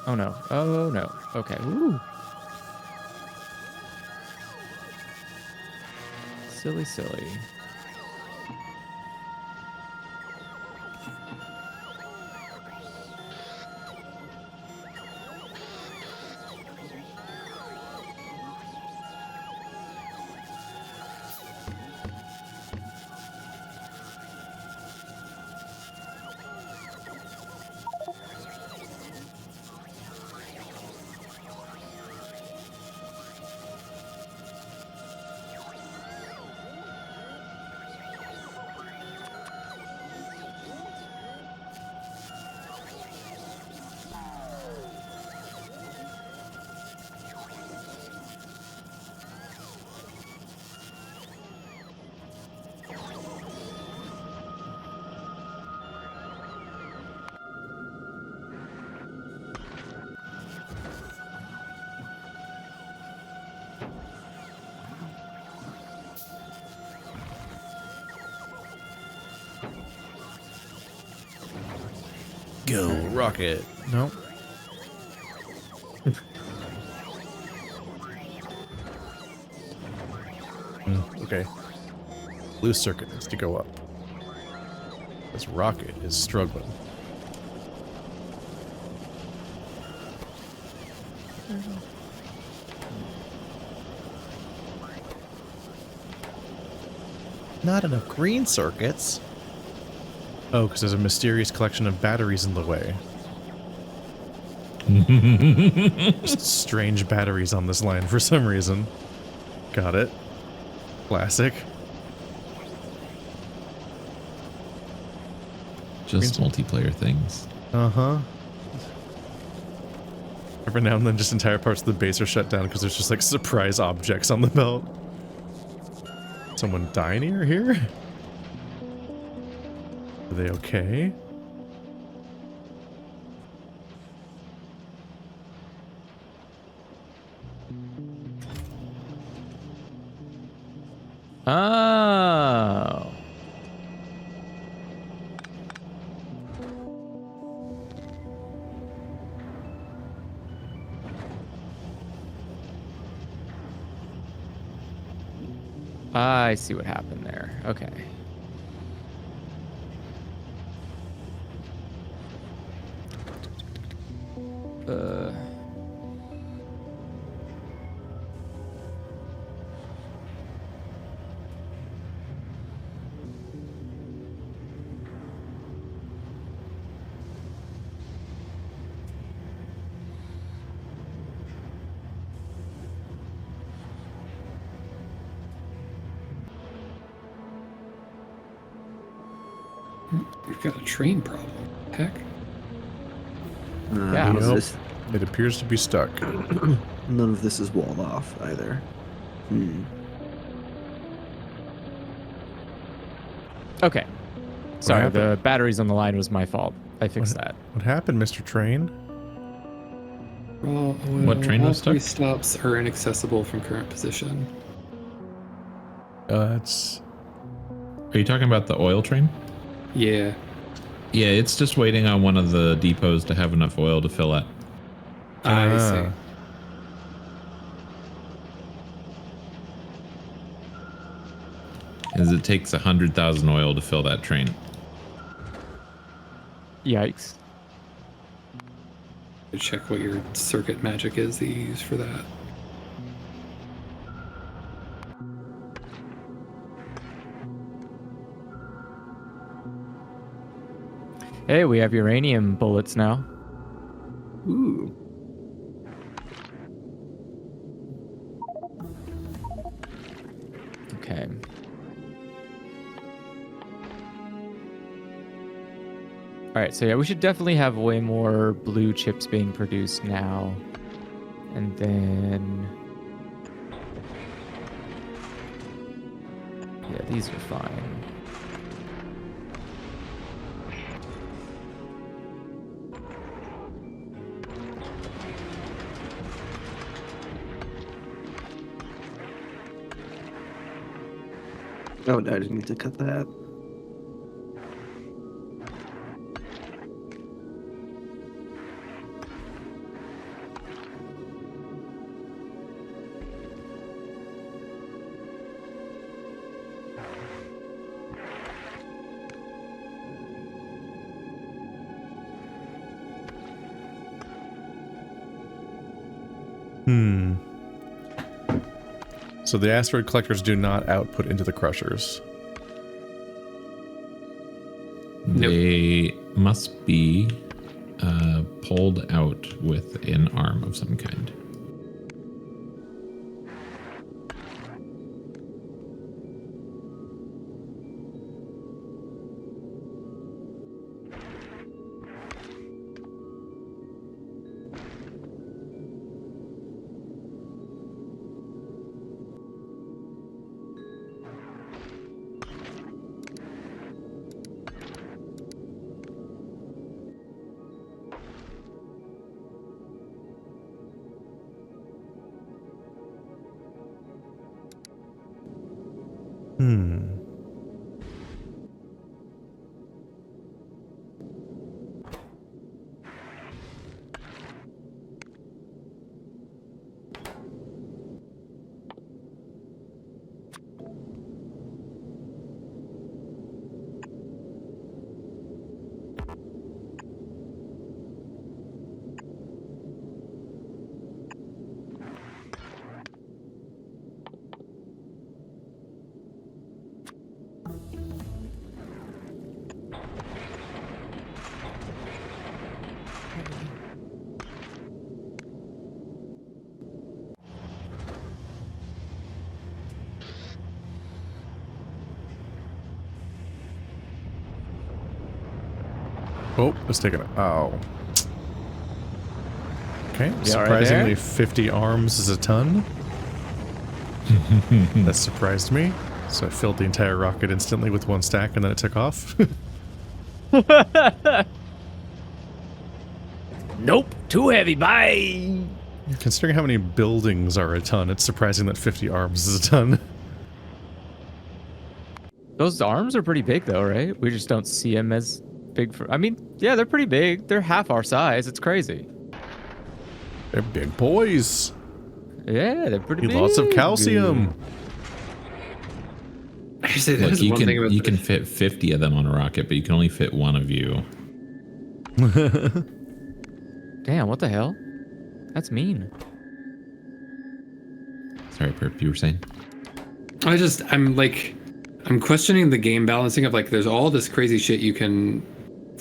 Oh no. Oh no. Okay. Woo. Silly, silly. Go, rocket. No. Okay. Blue circuit needs to go up. This rocket is struggling. Not enough green circuits. Oh, because there's a mysterious collection of batteries in the way. Just strange batteries on this line for some reason. Got it. Classic. Just multiplayer things. Uh-huh. Every now and then just entire parts of the base are shut down because there's just like surprise objects on the belt. Someone die near here? Are they okay? Oh. I see what happened there. Okay. We've got a train problem. Heck. Yeah. None of Nope. this- It appears to be stuck. None of this is walled off either. Okay. Sorry, happened? the batteries on the line was my fault. I fixed that. What happened, Mr. Train? Well, What train all was three stuck? stops are inaccessible from current position. It's Are you talking about the oil train? Yeah. Yeah, it's just waiting on one of the depots to have enough oil to fill it. I see. Ah. As it takes 100,000 oil to fill that train. Yikes. Check what your circuit magic is that you use for that. Hey, we have uranium bullets now. Ooh. Okay. Alright, so yeah, we should definitely have way more blue chips being produced now. And then... yeah, these are fine. Oh, no, I didn't need to cut that. So the asteroid collectors do not output into the crushers. Nope. They must be pulled out with an arm of some kind. Oh, let's take it. Oh. Okay, You all right surprisingly, there? 50 arms is a ton. That surprised me. So I filled the entire rocket instantly with one stack, and then it took off. Nope, too heavy, bye! Considering how many buildings are a ton, it's surprising that 50 arms is a ton. Those arms are pretty big though, right? We just don't see them as big for... I mean, yeah, they're pretty big. They're half our size. It's crazy. They're big boys. Yeah, they're pretty Need big. lots of calcium. Actually, Look, there's one thing about you can fit 50 of them on a rocket, but you can only fit one of you. Damn, what the hell? That's mean. Sorry, Perp, you were saying? I'm questioning the game balancing of like, there's all this crazy shit you can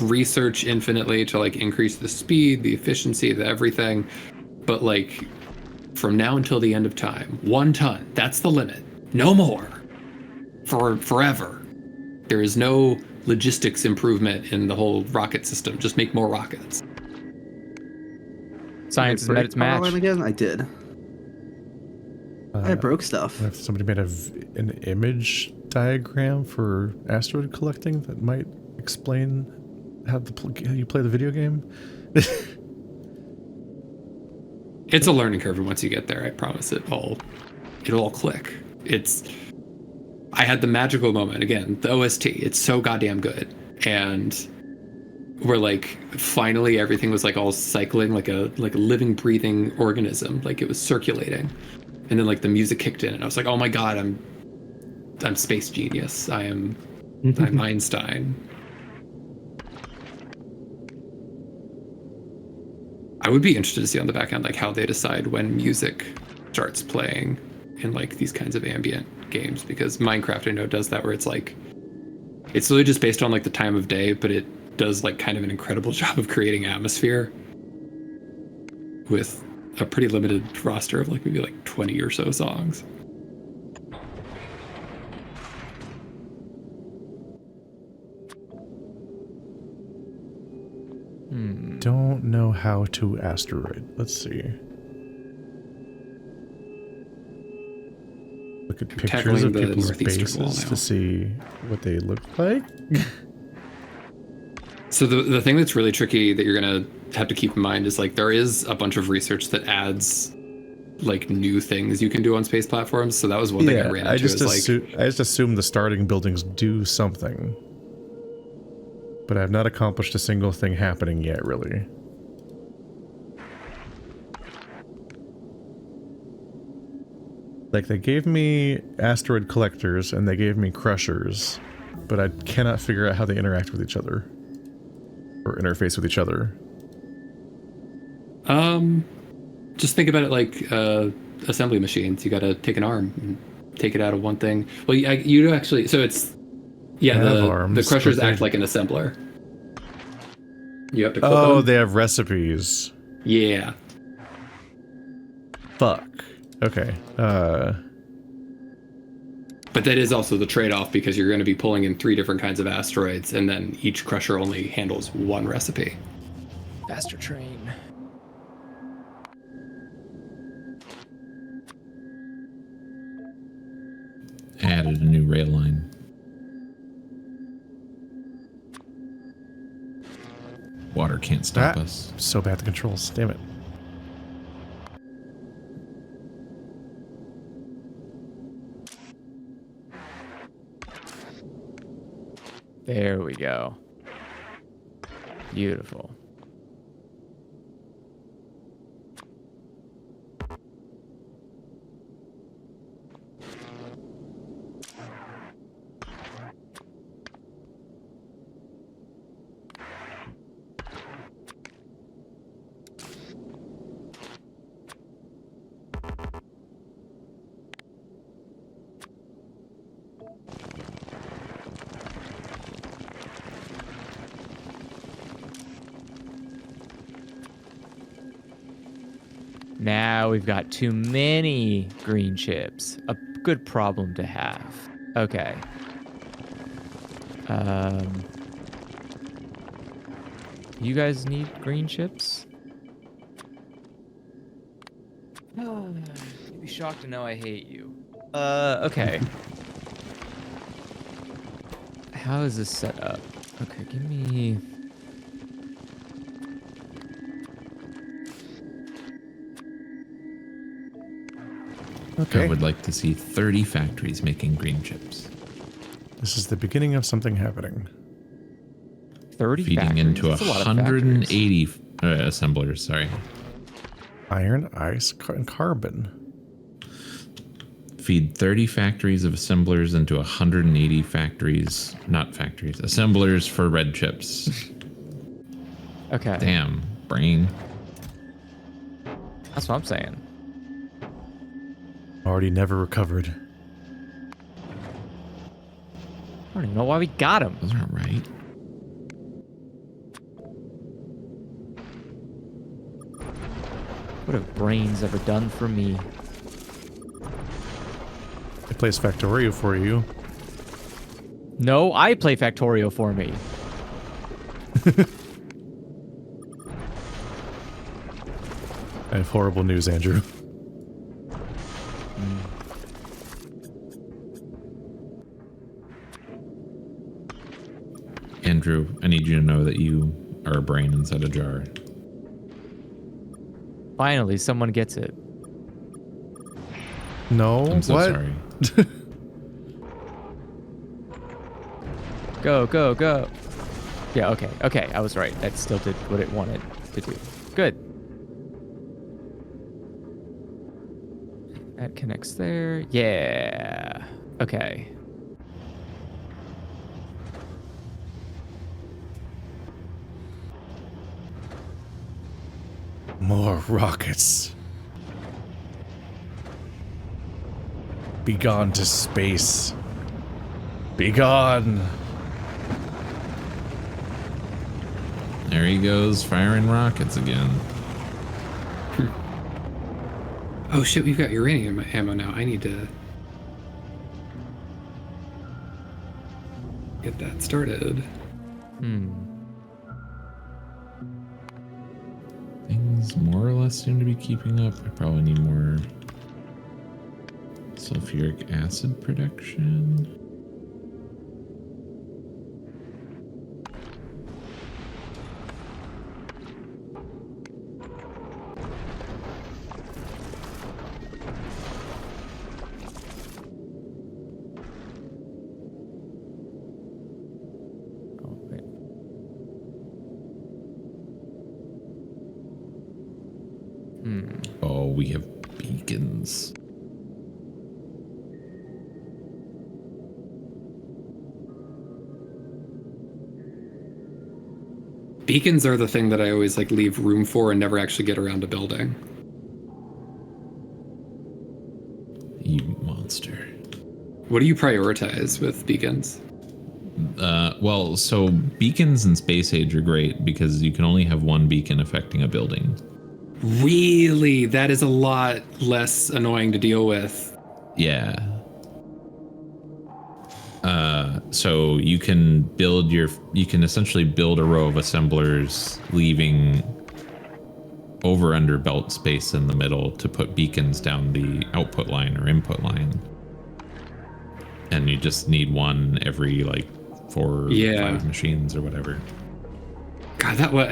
research infinitely to like increase the speed, the efficiency, the everything. But like, from now until the end of time, 1 ton, that's the limit. No more. For forever. There is no logistics improvement in the whole rocket system. Just make more rockets. Science has met its Power match. line again? I did. I broke stuff. If somebody made an image diagram for asteroid collecting that might explain how you play the video game. It's a learning curve, and once you get there, I promise it'll all click. I had the magical moment again. The OST, it's so goddamn good, and we're like, finally everything was like all cycling like a living, breathing organism, like it was circulating, and then like the music kicked in, and I was like, oh my god, I'm space genius. I'm Einstein. I would be interested to see on the back end like how they decide when music starts playing in like these kinds of ambient games, because Minecraft I know does that, where it's like it's really just based on like the time of day, but it does like kind of an incredible job of creating atmosphere with a pretty limited roster of like maybe like 20 or so songs. Don't know how to asteroid. Let's see. Look at pictures tackling of the people's northeastern wall bases now. to see what they look like. So the thing that's really tricky that you're gonna have to keep in mind is like there is a bunch of research that adds like new things you can do on space platforms. So that was one thing I ran into. I just assume the starting buildings do something, but I have not accomplished a single thing happening yet, really. Like, they gave me asteroid collectors and they gave me crushers, but I cannot figure out how they interact with each other. Or interface with each other. Just think about it like assembly machines. You gotta take an arm and take it out of one thing. Well, you actually, so it's, yeah, the crushers act like an assembler. You have to clip them. They have recipes. Yeah. Fuck. Okay. But that is also the trade-off, because you're going to be pulling in 3 different kinds of asteroids, and then each crusher only handles one recipe. Faster train. Added a new rail line. Water can't stop us. So bad at the controls. Damn it. There we go. Beautiful. Now we've got too many green chips. A good problem to have. Okay. You guys need green chips? You'd be shocked to know I hate you. Okay. How is this set up? Okay, give me... Okay. I would like to see 30 factories making green chips. This is the beginning of something happening. 30 Feeding factories? into That's a lot of factories. 180 assemblers, sorry. Iron, ice, and carbon. Feed 30 factories of assemblers into 180 factories, not factories, assemblers for red chips. Okay. Damn, brain. That's what I'm saying. Already never recovered. I don't even know why we got him. Those aren't right. What have brains ever done for me? I plays Factorio for you. No, I play Factorio for me. I have horrible news, Andrew. Andrew, I need you to know that you are a brain inside a jar. Finally, someone gets it. No, I'm so what? sorry. Go, go, go. Yeah, okay, okay, I was right. That still did what it wanted to do. Good. That connects there. Yeah. Okay. More rockets. Begone to space. Begone. There he goes, firing rockets again. Oh shit, we've got uranium ammo now. I need to get that started. Things more or less seem to be keeping up. I probably need more sulfuric acid production. Oh, wait. Oh, we have beacons. Beacons are the thing that I always like leave room for and never actually get around to building. You monster. What do you prioritize with beacons? Well, so beacons in Space Age are great because you can only have one beacon affecting a building. Really? That is a lot less annoying to deal with. Yeah. So you can essentially build a row of assemblers, leaving over under belt space in the middle to put beacons down the output line or input line. And you just need one every like 4 or 5 machines or whatever. God, that what?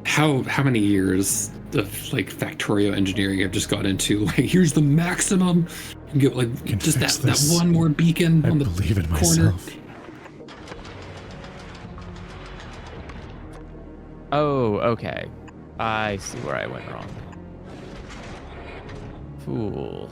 How many years of like Factorio engineering I've just got into? Like, here's the maximum. You get like just that one more beacon on the believe in corner. myself. Oh, okay. I see where I went wrong. Fool.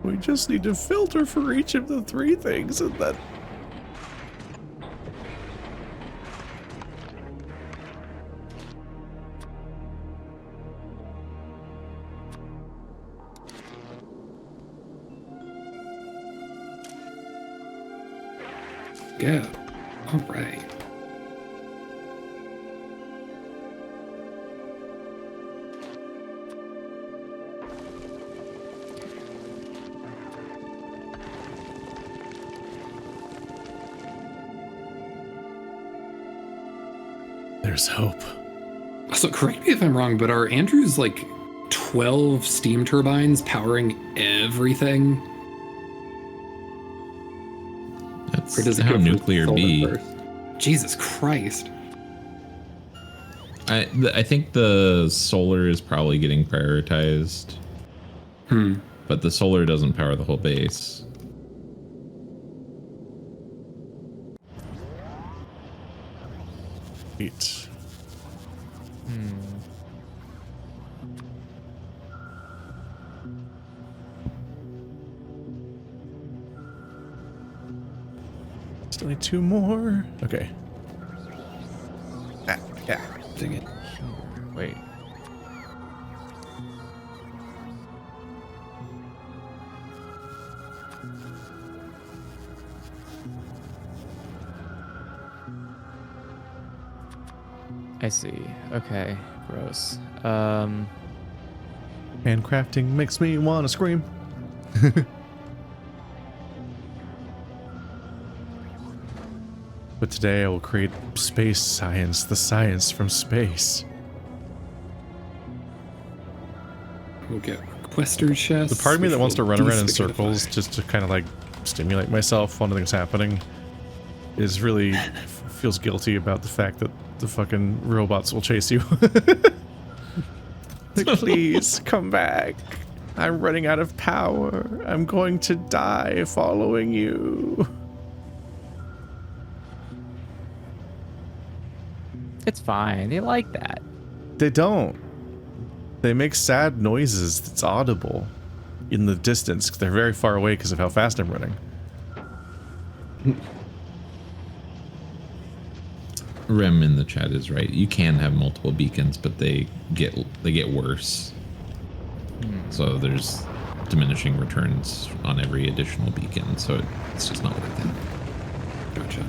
We just need to filter for each of the 3 things and then... Go. All right. There's hope. So correct me if I'm wrong, but are Andrew's like 12 steam turbines powering everything? That's Or does it how go for nuclear solar be. first? Jesus Christ. I think the solar is probably getting prioritized. But the solar doesn't power the whole base. Eat. Still need 2 more. Okay. Yeah. Dang it. Wait. I see. Okay. Gross. Handcrafting makes me want to scream. But today I will create space science, the science from space. We'll get requester chests. The part of me that wants to run around in Destickify. circles just to kind of like stimulate myself while nothing's happening is really feels guilty about the fact that the fucking robots will chase you. Like, please come back. I'm running out of power. I'm going to die following you. It's fine. They like that. They don't. They make sad noises that's audible in the distance. They're very far away because of how fast I'm running. Rem in the chat is right. You can have multiple beacons, but they get worse. So there's diminishing returns on every additional beacon, so it's just not worth it. Gotcha.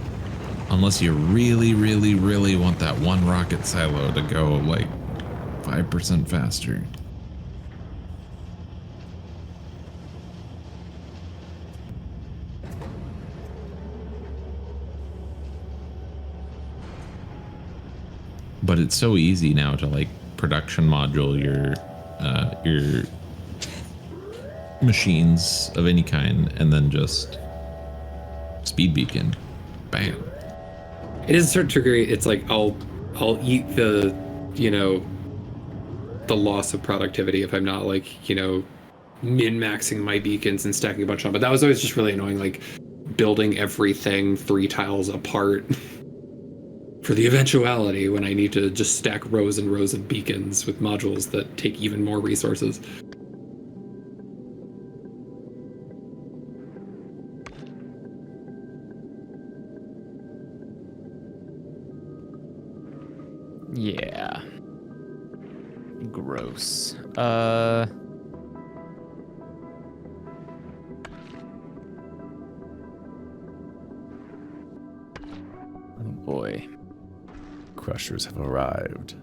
Unless you really, really, really want that one rocket silo to go like 5% faster. But it's so easy now to like production module your machines of any kind and then just speed beacon. Bam. It is a certain degree. It's like I'll eat the, you know, the loss of productivity if I'm not like, you know, min-maxing my beacons and stacking a bunch on. But that was always just really annoying, like building everything 3 tiles apart for the eventuality when I need to just stack rows and rows of beacons with modules that take even more resources. Yeah. Gross. Oh boy. Crushers have arrived.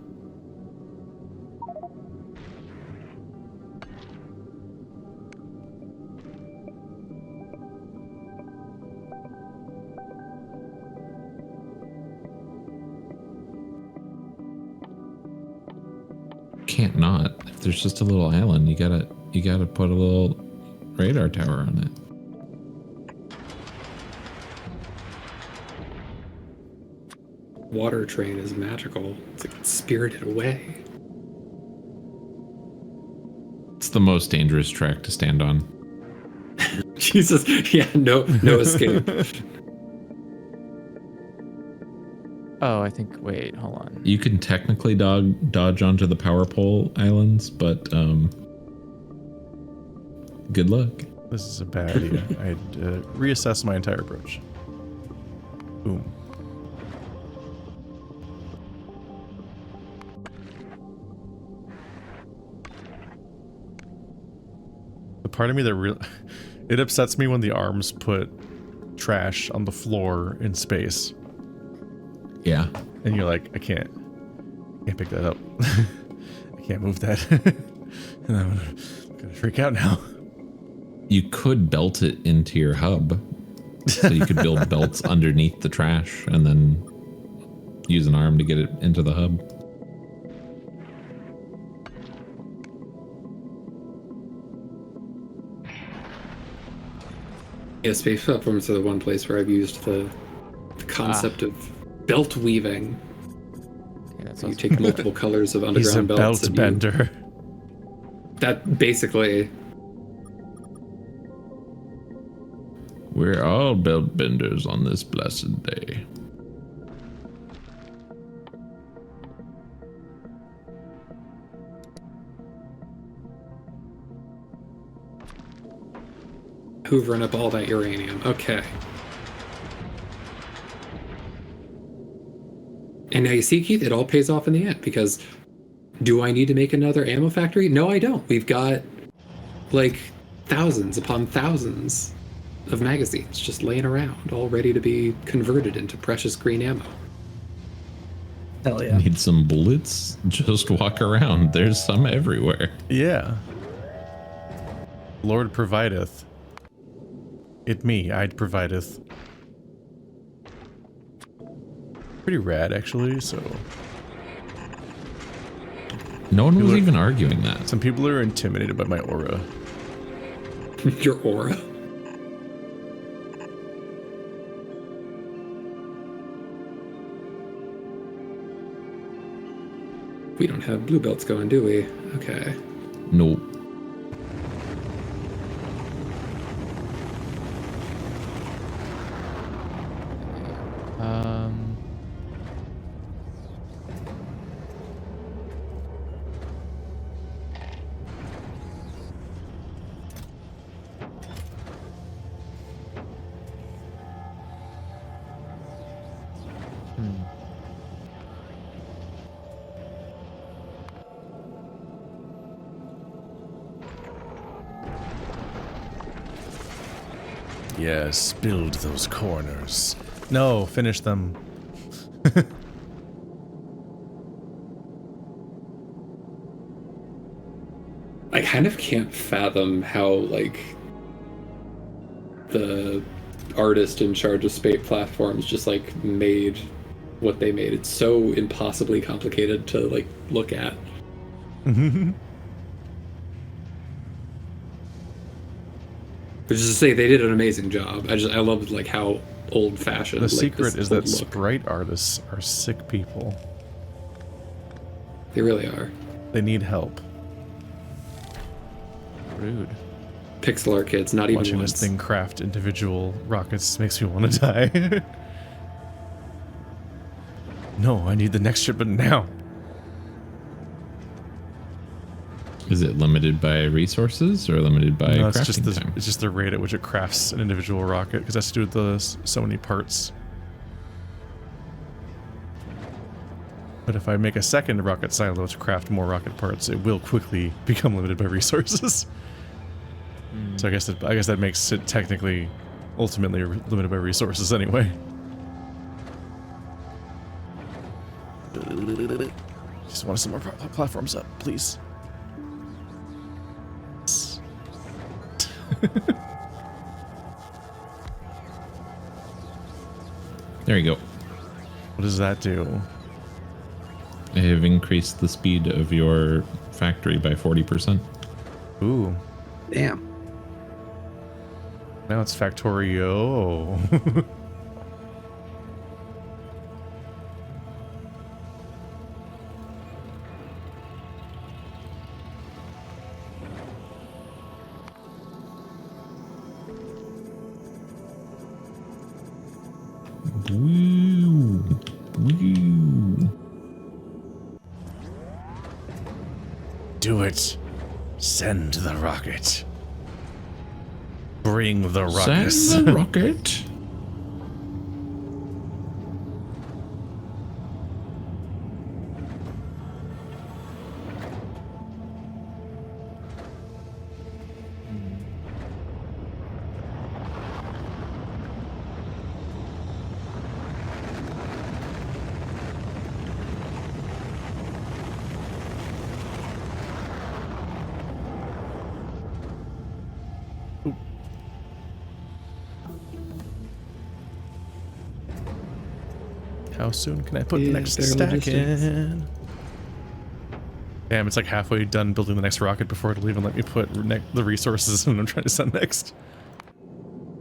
Can't not. If there's just a little island, you gotta put a little radar tower on it. Water train is magical. It's like it's spirited away. It's the most dangerous track to stand on. Jesus, yeah, no escape. Oh, I think. Wait, hold on. You can technically dodge onto the power pole islands, but good luck. This is a bad idea. I'd reassess my entire approach. Boom. The part of me that it upsets me when the arms put trash on the floor in space. Yeah. And you're like, I can't pick that up. I can't move that. And I'm gonna freak out now. You could belt it into your hub. So you could build belts underneath the trash and then use an arm to get it into the hub. Yeah, space platforms are the one place where I've used the concept of belt weaving. Yeah, that's You awesome. take multiple colors of He's a underground belts. belt and bender. that basically. We're all belt benders on this blessed day. Hoovering up all that uranium. Okay. And now you see, Keith, it all pays off in the end, because do I need to make another ammo factory? No, I don't. We've got like thousands upon thousands of magazines just laying around, all ready to be converted into precious green ammo. Hell yeah. Need some bullets? Just walk around. There's some everywhere. Yeah. Lord provideth. It me, I'd provideth. Pretty rad, actually, so... No one was even arguing that. Some people are intimidated by my aura. Your aura? We don't have blue belts going, do we? Okay. Nope. Yes, build those corners. No, finish them. I kind of can't fathom how, like, the artist in charge of space platforms just, like, made what they made. It's so impossibly complicated to, like, look at. Which is to say, they did an amazing job. I loved, like, how old-fashioned. The like, secret is that look. sprite artists are sick people. They really are. They need help. Rude. Pixel art kids, not even Watching once. this thing craft individual rockets makes me want to die. No, I need the next shipment now. Is it limited by resources or limited by No, crafting time? it's just the rate at which it crafts an individual rocket, because it has to do with the so many parts. But if I make a second rocket silo to craft more rocket parts, it will quickly become limited by resources. So I guess that makes it technically, ultimately limited by resources anyway. Just want some more platforms up, please. There you go. What does that do? I have increased the speed of your factory by 40%. Ooh. Damn. Now it's Factorio. Woo! Woo! Do it. Send the rocket. Bring the ruckus. Send the rocket. How soon can I put the Yeah, next fair stack logistics. in? Damn, it's like halfway done building the next rocket before it'll even let me put the resources when I'm trying to send next.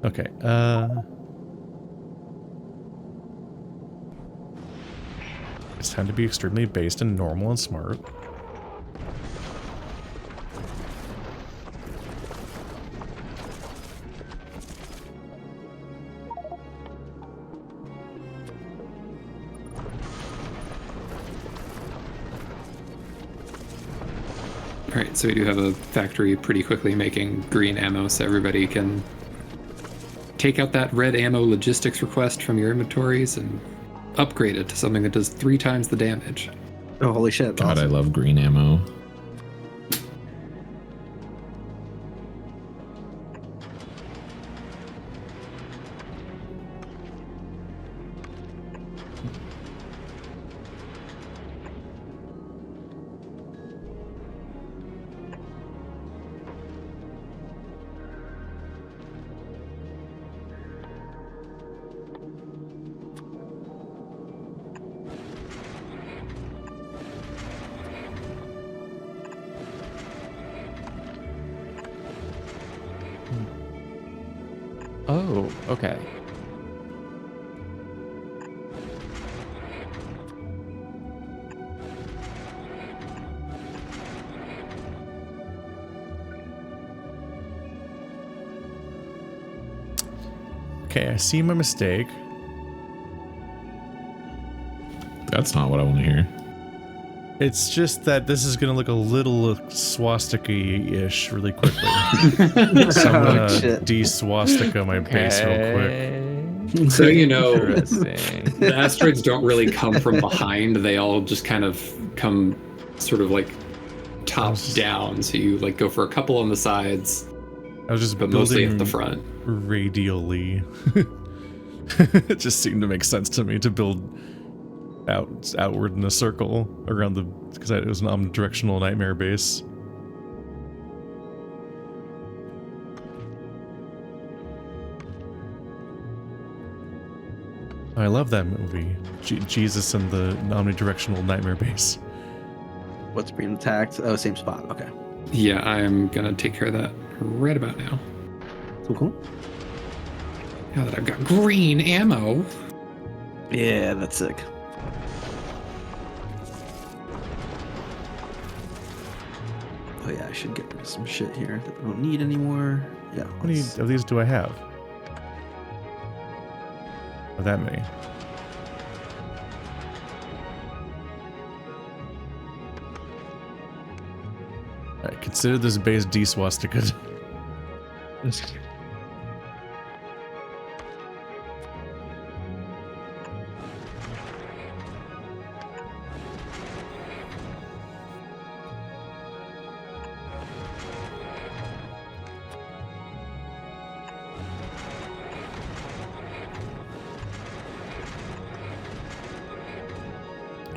Okay, it's time to be extremely based and normal and smart. Alright, so we do have a factory pretty quickly making green ammo, so everybody can take out that red ammo logistics request from your inventories and upgraded to something that does 3 times the damage. Oh, holy shit. God, I awesome. love green ammo. Oh, okay. Okay, I see my mistake. That's not what I want to hear. It's just that this is gonna look a little swastika-ish really quickly. So I'm gonna shit. de-swastika my base real quick. Okay. So you know, Interesting. the asteroids don't really come from behind. They all just kind of come sort of like top down. So you like go for a couple on the sides, I was just but mostly building at the front. radially. It just seemed to make sense to me to build outward in a circle around the, because it was an omnidirectional nightmare base. I love that movie, Jesus and the omnidirectional nightmare base. What's being attacked? Oh, same spot. Okay. Yeah, I am gonna take care of that right about now. Cool. Now that I've got green ammo. Yeah, that's sick. Oh yeah, I should get rid of some shit here that I don't need anymore. Yeah. How many of these do I have? Oh, that many. Alright, consider this base de-swastika.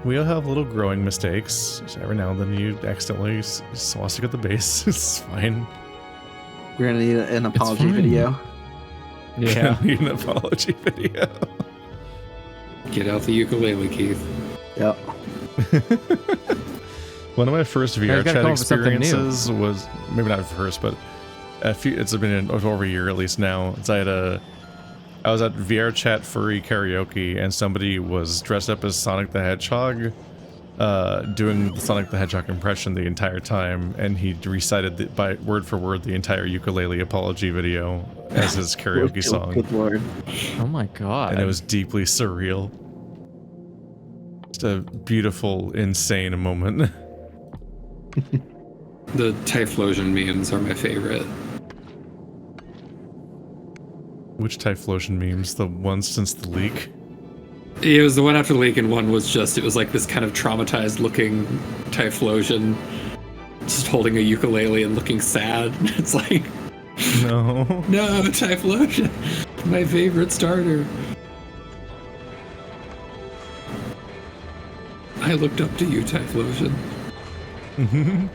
We all have little growing mistakes. So every now and then you accidentally swastika the base. It's fine. We're gonna need an apology fine. video. Yeah. Need an apology video. Get out the ukulele, Keith. Yep. One of my first VR gotta chat come up with something new. experiences was, maybe not first, but it's been over a year at least now. I was at VR chat furry karaoke and somebody was dressed up as Sonic the Hedgehog, doing the Sonic the Hedgehog impression the entire time, and he recited by word for word the entire ukulele apology video as his karaoke song. Good lord. Oh my god. And it was deeply surreal. Just a beautiful, insane moment. The Typhlosion memes are my favorite. Which Typhlosion memes? The ones since the leak? It was the one after the leak, and one was just, it was like this kind of traumatized looking Typhlosion just holding a ukulele and looking sad. It's like, No. no, Typhlosion, my favorite starter. I looked up to you, Typhlosion. I'm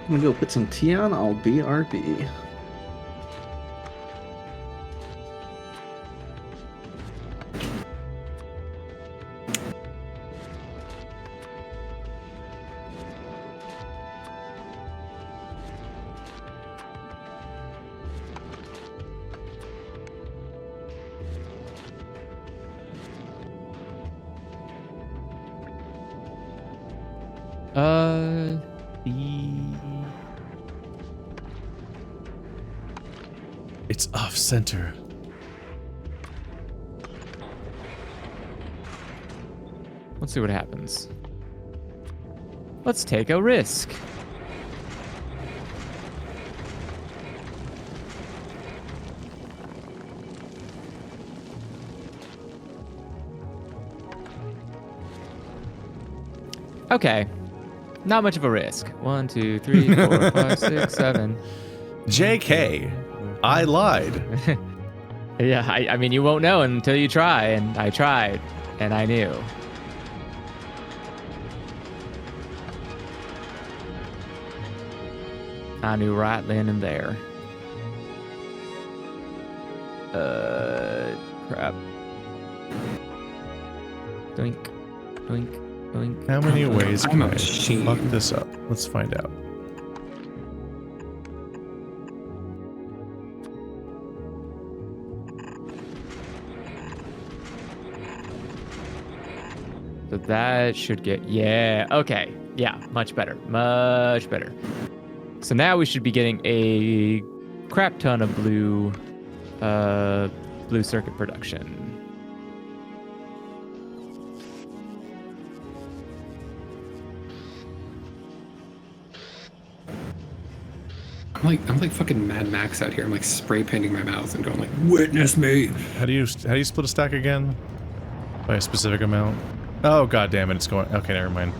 gonna go put some tea on. I'll BRB. It's off center. Let's see what happens. Let's take a risk. Okay. Not much of a risk. 1, 2, 3, 4, 5, 6, 7. JK, I lied. Yeah, I mean, you won't know until you try, and I tried, and I knew. I knew right then and there. Crap. Doink, doink, doink. How many ways I'm can a I machine. fuck this up? Let's find out. So that should get, yeah, okay. Yeah, much better, much better. So now we should be getting a crap ton of blue circuit production. I'm like fucking Mad Max out here. I'm like spray painting my mouth and going like, witness me. How do you split a stack again? By a specific amount? Oh god damn it! It's going. Okay, never mind.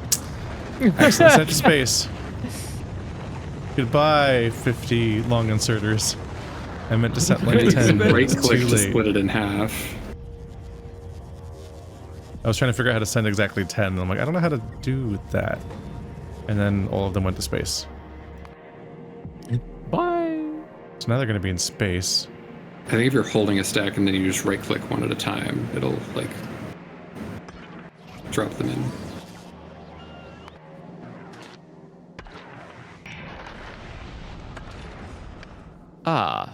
Excellent. Sent to space. Goodbye, 50 long inserters. I meant to set like 10. but Right it's click too to late. split it in half. I was trying to figure out how to send exactly 10, and I'm like, I don't know how to do that. And then all of them went to space. Bye. So now they're going to be in space. I think if you're holding a stack and then you just right click one at a time, it'll like drop them in. Ah.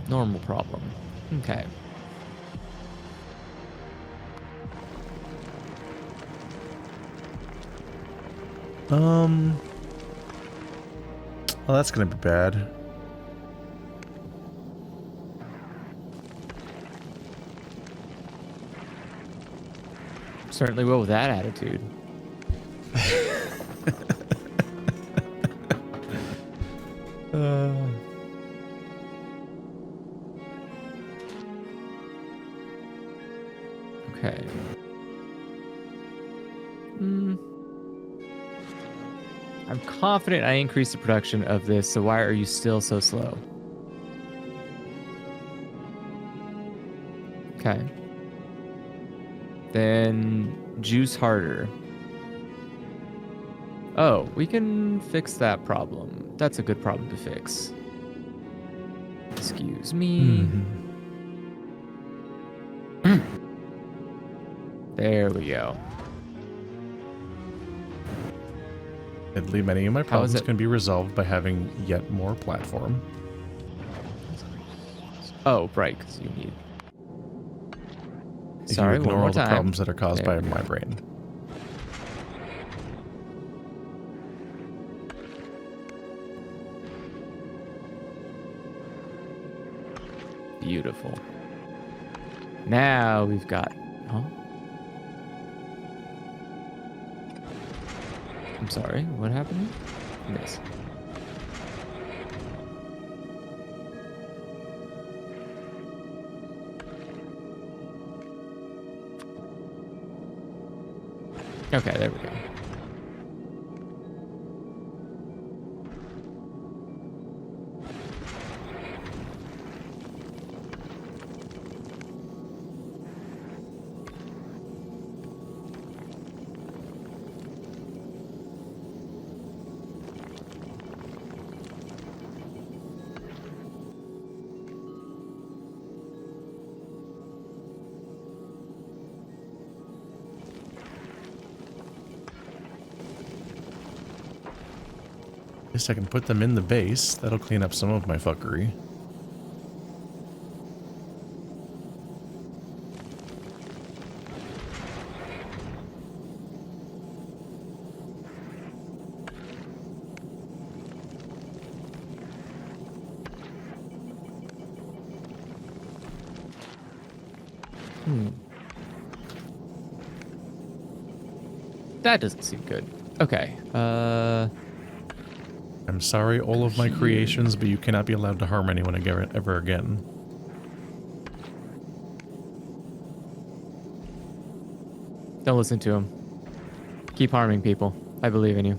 Normal problem. Okay. Well, that's gonna be bad. Certainly will with that attitude. Okay. I'm confident I increased the production of this, so why are you still so slow? Okay. Then juice harder. Oh, we can fix that problem. That's a good problem to fix. Excuse me. There we go. Admittedly, many of my problems it? can be resolved by having yet more platform. Oh, right, because you need... If Sorry, you one ignore more all the time. problems that are caused There by we my go. brain. Beautiful. Now we've got... Huh? I'm sorry, what happened? This. Okay, there we go. Guess I can put them in the base. That'll clean up some of my fuckery. That doesn't seem good. Okay, I'm sorry, all of my creations, but you cannot be allowed to harm anyone ever again. don't listen to him. Keep harming people. I believe in you.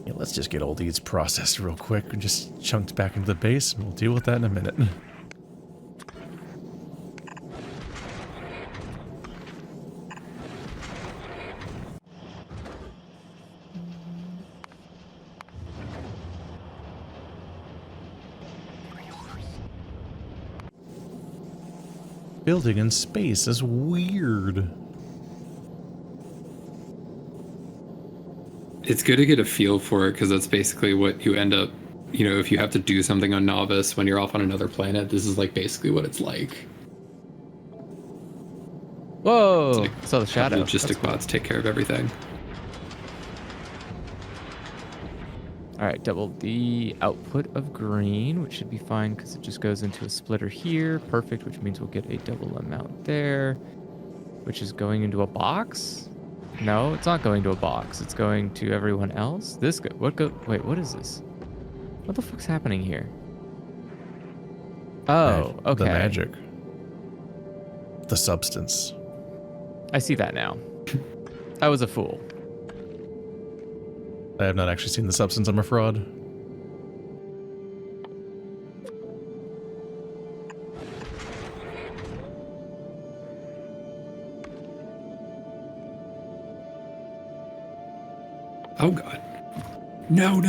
Yeah, let's just get all these processed real quick and just chunked back into the base, and we'll deal with that in a minute. Building in space is weird. It's good to get a feel for it because that's basically what you end up, you know, if you have to do something on Novice when you're off on another planet, this is like basically what it's like. Whoa! It's like, I saw the shadow. Logistic bots take care of everything. All right, double the output of green, which should be fine because it just goes into a splitter here. Perfect, which means we'll get a double amount there, which is going into a box. No, it's not going to a box. It's going to everyone else. This go. Wait, what is this? What the fuck's happening here? Oh, okay. The magic. The substance. I see that now. I was a fool. I have not actually seen the substance. I'm a fraud. Oh god. No.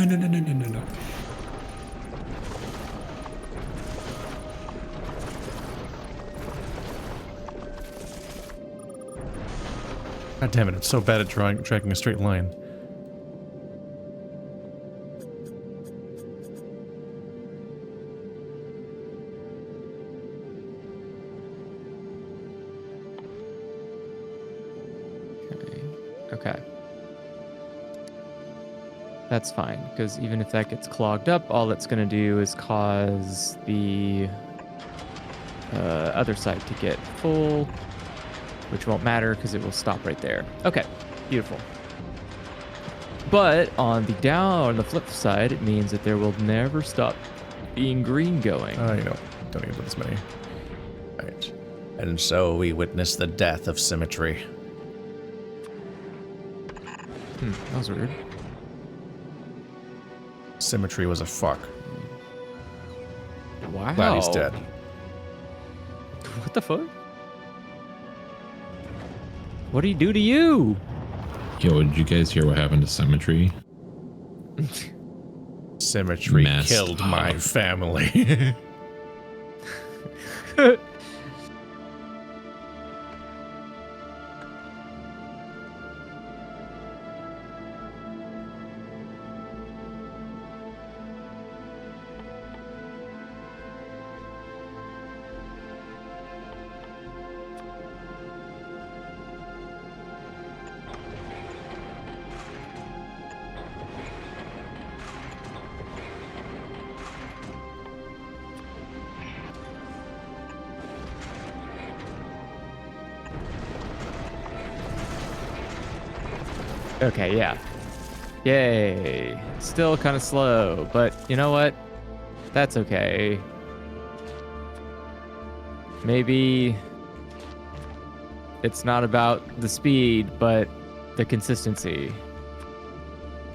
God damn it, I'm so bad at tracking a straight line. Okay. That's fine, because even if that gets clogged up, all it's going to do is cause the other side to get full, which won't matter because it will stop right there. Okay, beautiful. But on the flip side, it means that there will never stop being green going. Oh, you know, don't even put this many. Right. And so we witness the death of symmetry. That was weird. Symmetry was a fuck. Wow. Glad he's dead. What the fuck? What did he do to you? Yo, did you guys hear what happened to Symmetry? Symmetry Messed killed up. my family. Okay, yeah. Yay. Still kind of slow, but you know what? That's okay. Maybe it's not about the speed, but the consistency.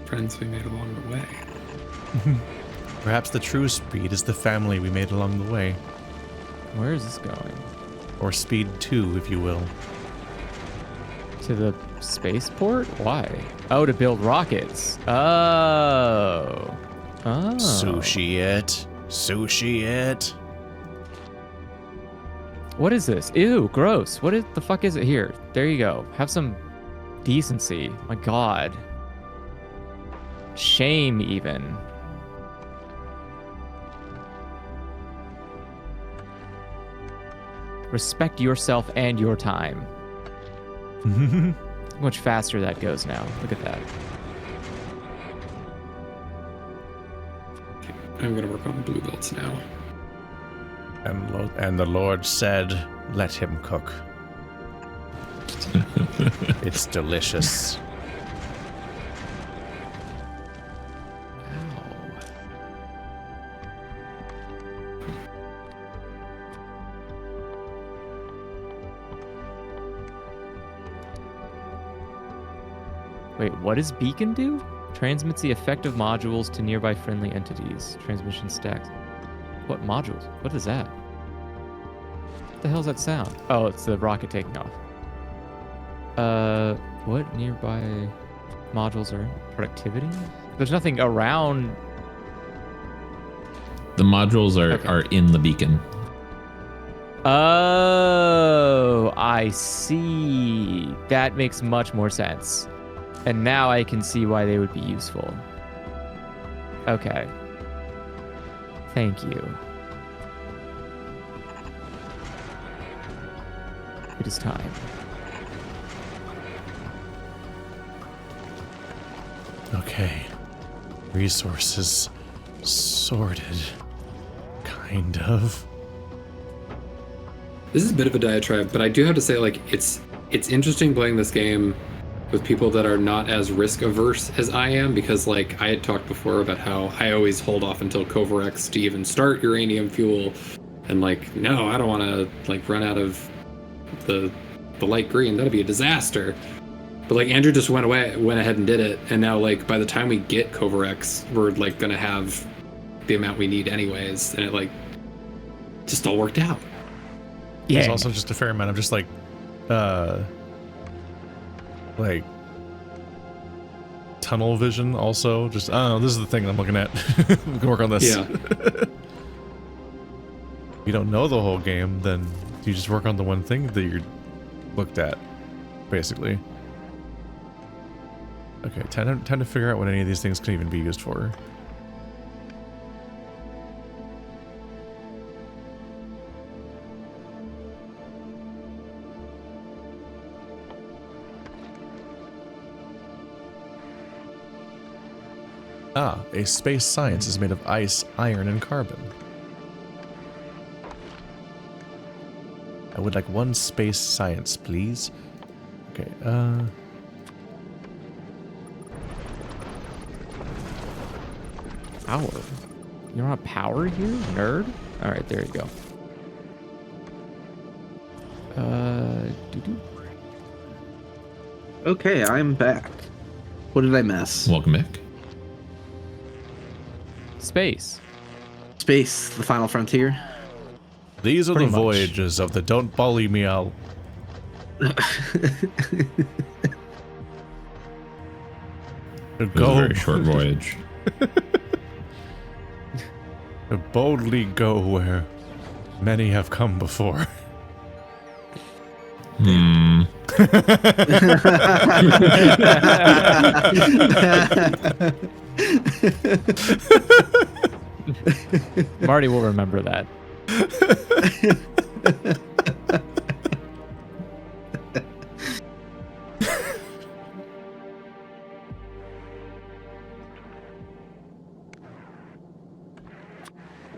Friends we made along the way. Perhaps the true speed is the family we made along the way. Where is this going? Or speed 2, if you will. To the spaceport? Why? Oh, to build rockets. Oh. Oh. Sushi it. Sushi it. What is this? Ew, gross. What the fuck is it here? There you go. Have some decency. My god. Shame, even. Respect yourself and your time. Much faster that goes now. Look at that. I'm gonna work on blue belts now. And the Lord said, let him cook. It's delicious. Wait, what does beacon do? Transmits the effect of modules to nearby friendly entities. Transmission stacks. What modules? What is that? What the hell's that sound? Oh, it's the rocket taking off. What nearby modules are productivity? There's nothing around. The modules are in the beacon. Oh, I see. That makes much more sense. And now I can see why they would be useful. Okay. Thank you. It is time. Okay. Resources sorted. Kind of. This is a bit of a diatribe, but I do have to say, like, it's interesting playing this game with people that are not as risk averse as I am, because, like, I had talked before about how I always hold off until Kovarex to even start uranium fuel, and like, no, I don't want to like run out of the light green. That'd be a disaster. But like Andrew just went ahead and did it, and now like by the time we get Kovarex, we're like gonna have the amount we need anyways, and it like just all worked out. Yeah. There's also just a fair amount of just like tunnel vision also. Just, oh, this is the thing I'm looking at. We can work on this. Yeah. If you don't know the whole game, then you just work on the one thing that you're looked at, basically. Okay, time to figure out what any of these things can even be used for. Ah, a space science is made of ice, iron, and carbon. I would like one space science, please. Okay, Power. You don't have power here, nerd? Alright, there you go. Doo-doo. Okay, I'm back. What did I miss? Welcome back. Space. Space, the final frontier. These are Pretty the much. voyages of the Don't Bully Me Out. It was a very short voyage. To boldly go where many have come before. Hmm. Marty will remember that.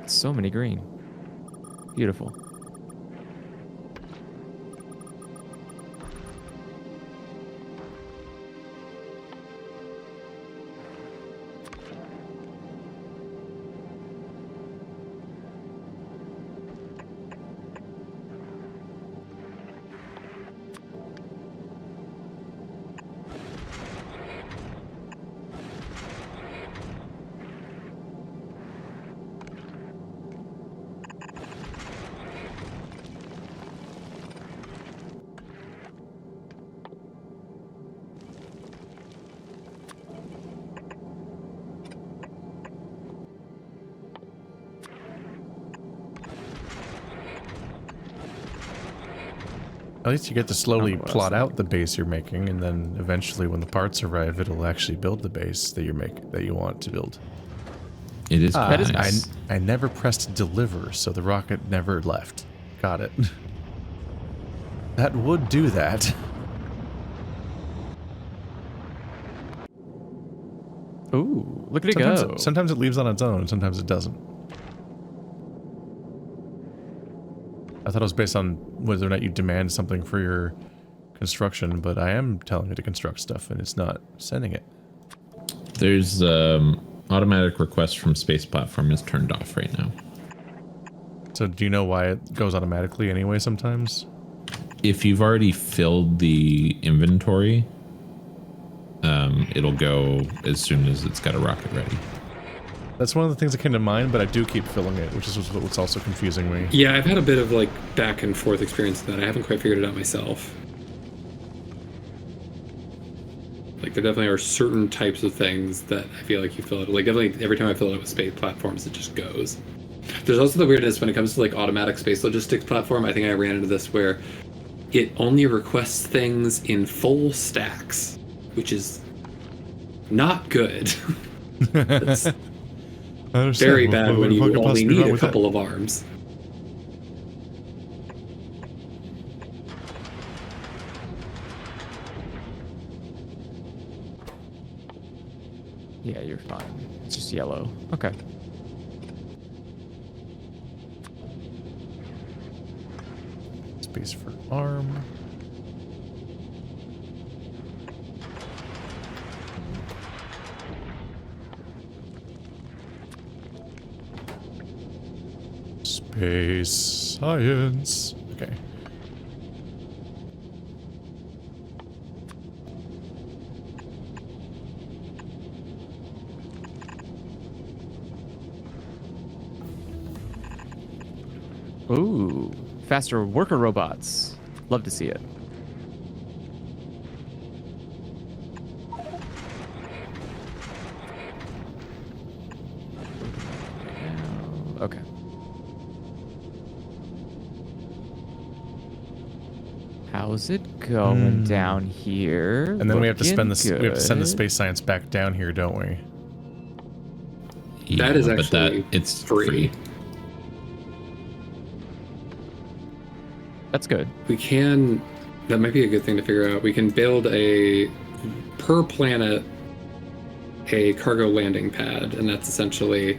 So many green. Beautiful. At least you get to slowly what plot else? out the base you're making, and then eventually, when the parts arrive, it'll actually build the base that you want to build. It is That is nice. I never pressed deliver, so the rocket never left. Got it. That would do that. Ooh, look at it go. Sometimes it leaves on its own, sometimes it doesn't. I thought it was based on whether or not you demand something for your construction, but I am telling it to construct stuff, and it's not sending it. There's automatic request from space platform is turned off right now. So do you know why it goes automatically anyway sometimes? If you've already filled the inventory, it'll go as soon as it's got a rocket ready. That's one of the things that came to mind, but I do keep filling it, which is what's also confusing me. Yeah, I've had a bit of like back and forth experience with that. I haven't quite figured it out myself. Like there definitely are certain types of things that I feel like you fill it. Like definitely every time I fill it up with space platforms, it just goes. There's also the weirdness when it comes to like automatic space logistics platform. I think I ran into this where it only requests things in full stacks, which is not good. It's very bad when you only need a couple of arms. Yeah, you're fine. It's just yellow. Okay. Space for arm. Space science. Okay. Ooh, faster worker robots. Love to see it. Okay. How's it going down here? And then we have to spend this. Looking We have to send the good. space science back down here, don't we? That is but actually it's free. That's good. We can, that might be a good thing to figure out. We can build a, per planet, a cargo landing pad. And that's essentially,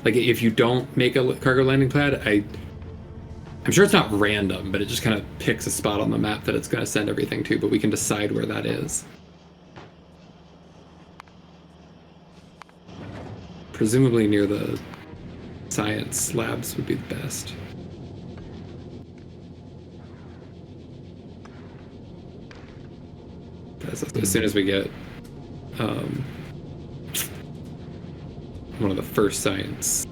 like if you don't make a cargo landing pad, I'm sure it's not random, but it just kind of picks a spot on the map that it's going to send everything to, but we can decide where that is. Presumably near the science labs would be the best. As soon as we get one of the first science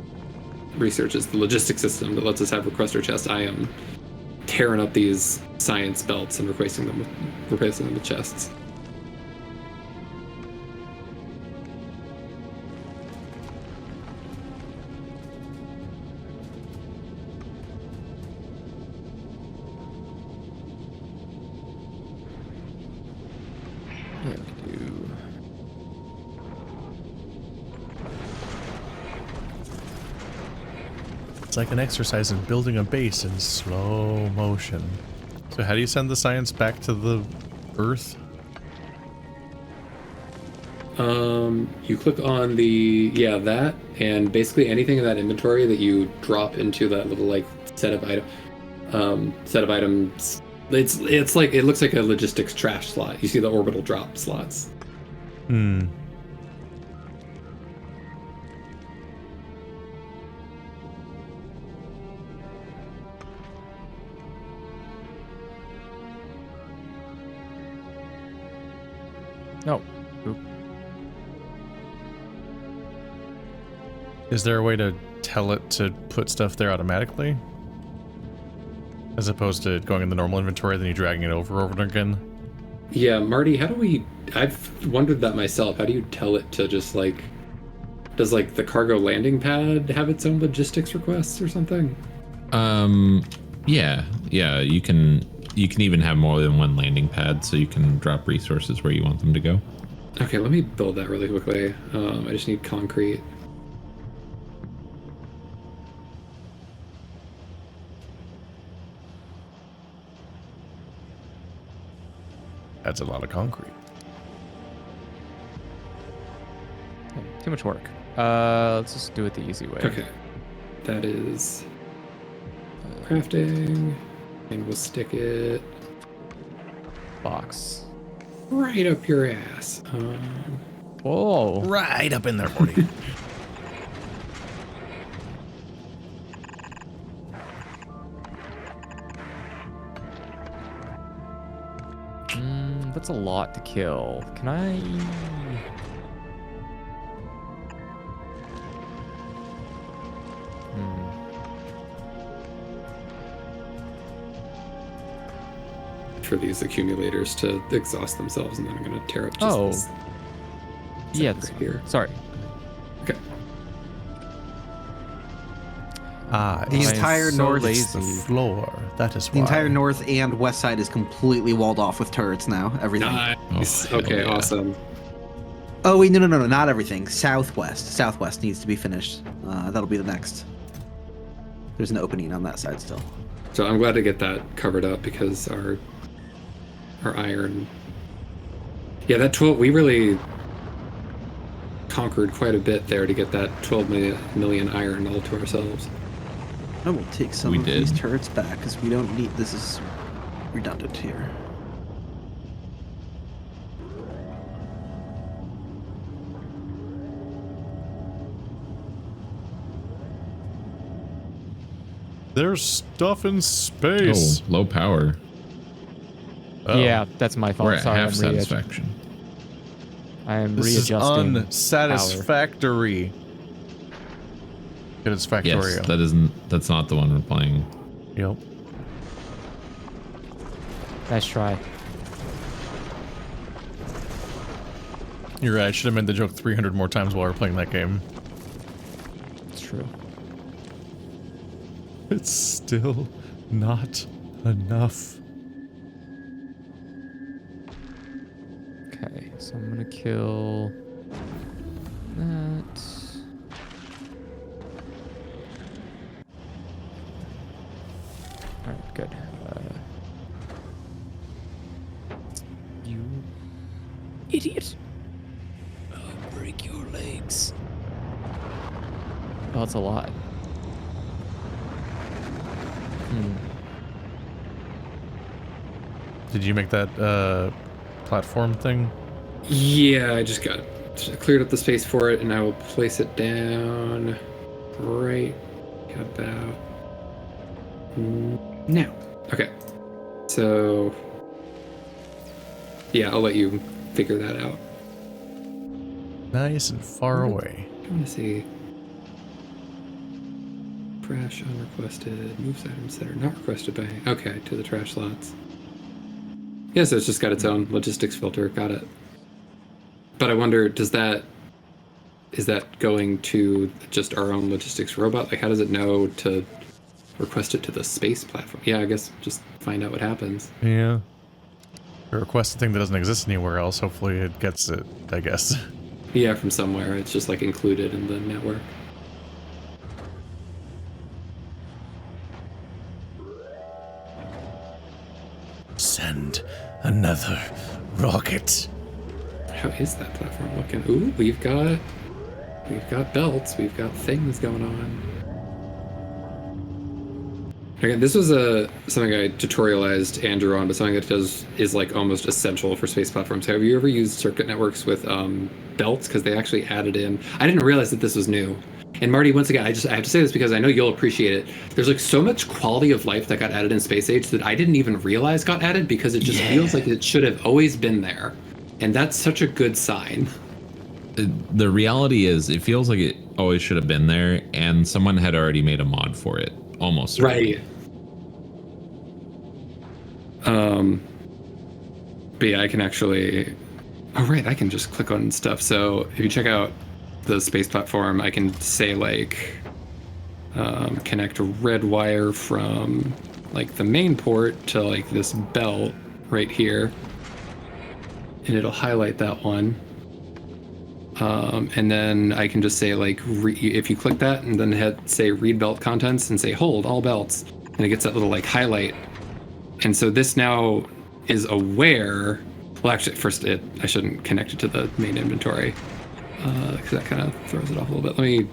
researches, the logistics system that lets us have requester chests, I am tearing up these science belts and replacing them with chests. Yeah, we do. It's like an exercise in building a base in slow motion. So how do you send the science back to the Earth? You click on that, and basically anything in that inventory that you drop into that little like set of items. It's like, it looks like a logistics trash slot. You see the orbital drop slots. Hmm. No. Oop. Is there a way to tell it to put stuff there automatically? As opposed to going in the normal inventory, then you dragging it over and again? Yeah, Marty, I've wondered that myself. How do you tell it to just like, does like the cargo landing pad have its own logistics requests or something? Yeah, you can even have more than one landing pad, so you can drop resources where you want them to go. Okay, let me build that really quickly. I just need concrete. That's a lot of concrete. Too much work. Let's just do it the easy way. Okay, that is crafting, and we'll stick it Box. right up your ass. Whoa. Right up in there, Morty. That's a lot to kill. Can I? For these accumulators to exhaust themselves, and then I'm going to tear up just Oh. this Yeah. right here. Sorry. Okay. The It's entire so north, lazy. the floor. That is the why. entire north and west side is completely walled off with turrets now. Everything. Nice. Oh, hell Okay, yeah. awesome. Oh wait, no, not everything. Southwest needs to be finished. That'll be the next. There's an opening on that side still. So I'm glad to get that covered up because our iron. Yeah, that 12. We really conquered quite a bit there to get that 12 million iron all to ourselves. I will take some We of did. these turrets back because we don't need. This is redundant here. There's stuff in space. Oh, low power. Oh. Yeah, that's my fault. We're at Sorry, half I'm readjusting. satisfaction. I am This is readjusting. unsatisfactory. It is Factorio. Yes, that's not the one we're playing. Yep. Nice try. You're right. I should have made the joke 300 more times while we were playing that game. It's true. It's still not enough. Okay, so I'm gonna kill that. Alright, good. You idiot! I'll break your legs. Oh, that's a lot. Did you make that platform thing? Yeah, I just cleared up the space for it, and I will place it down right about now. Okay. So, yeah, I'll let you figure that out. Nice and far away. I want to see. Trash unrequested. Moves items that are not requested by. Okay, to the trash slots. Yeah, so it's just got its own logistics filter. Got it. But I wonder, is that going to just our own logistics robot? Like, how does it know to request it to the space platform? Yeah, I guess just find out what happens. Yeah. Request a thing that doesn't exist anywhere else. Hopefully it gets it, I guess. Yeah, from somewhere. It's just like included in the network. Send another rocket. How is that platform looking? Ooh, we've got belts. We've got things going on. Okay, this was something I tutorialized Andrew on, but something that is like almost essential for space platforms. Have you ever used circuit networks with belts? Because they actually added in. I didn't realize that this was new. And Marty, once again, I have to say this because I know you'll appreciate it. There's like so much quality of life that got added in Space Age that I didn't even realize got added because it just feels like it should have always been there. And that's such a good sign. The reality is, it feels like it always should have been there, and someone had already made a mod for it. Almost. Right. But yeah, I can actually. Oh, right. I can just click on stuff. So if you check out the space platform, I can say like connect a red wire from like the main port to like this belt right here, and it'll highlight that one. And then I can just say like if you click that and then say read belt contents and say hold all belts, and it gets that little like highlight. And so this now is aware. Well, actually, first I shouldn't connect it to the main inventory because that kind of throws it off a little bit. Let me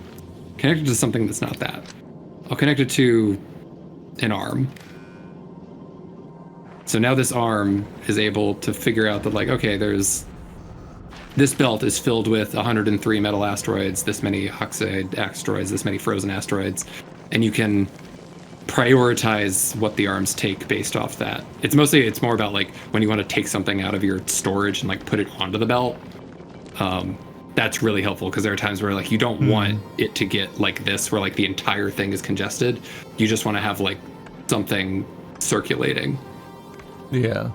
connect it to something that's not that. I'll connect it to an arm. So now this arm is able to figure out that like, okay, this belt is filled with 103 metal asteroids, this many oxide asteroids, this many frozen asteroids, and you can prioritize what the arms take based off that. It's more about like when you want to take something out of your storage and like put it onto the belt. That's really helpful because there are times where like you don't want it to get like this where like the entire thing is congested. You just want to have like something circulating. Yeah.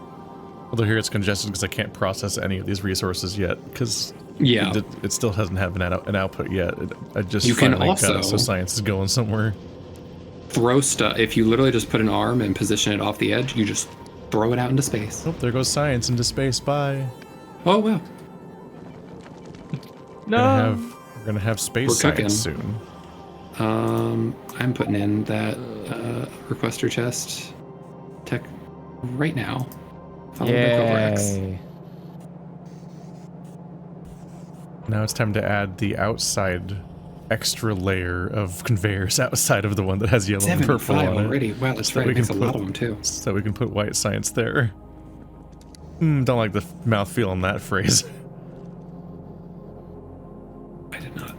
Although here it's congested because I can't process any of these resources yet because it still doesn't have an output yet. I just you can finally also got it, so science is going somewhere. Throw stuff. If you literally just put an arm and position it off the edge, you just throw it out into space. Oh, there goes science into space. Bye. Oh wow. No. We're gonna have space We're science cooking. soon. I'm putting in that requester chest tech right now. Followed by Cobra X. Yay. Now it's time to add the outside extra layer of conveyors outside of the one that has yellow and purple 75 on it. already. Wow, that's So right. we It makes can a lot put- of them too. So we can put white science there. Don't like the mouthfeel on that phrase. I did not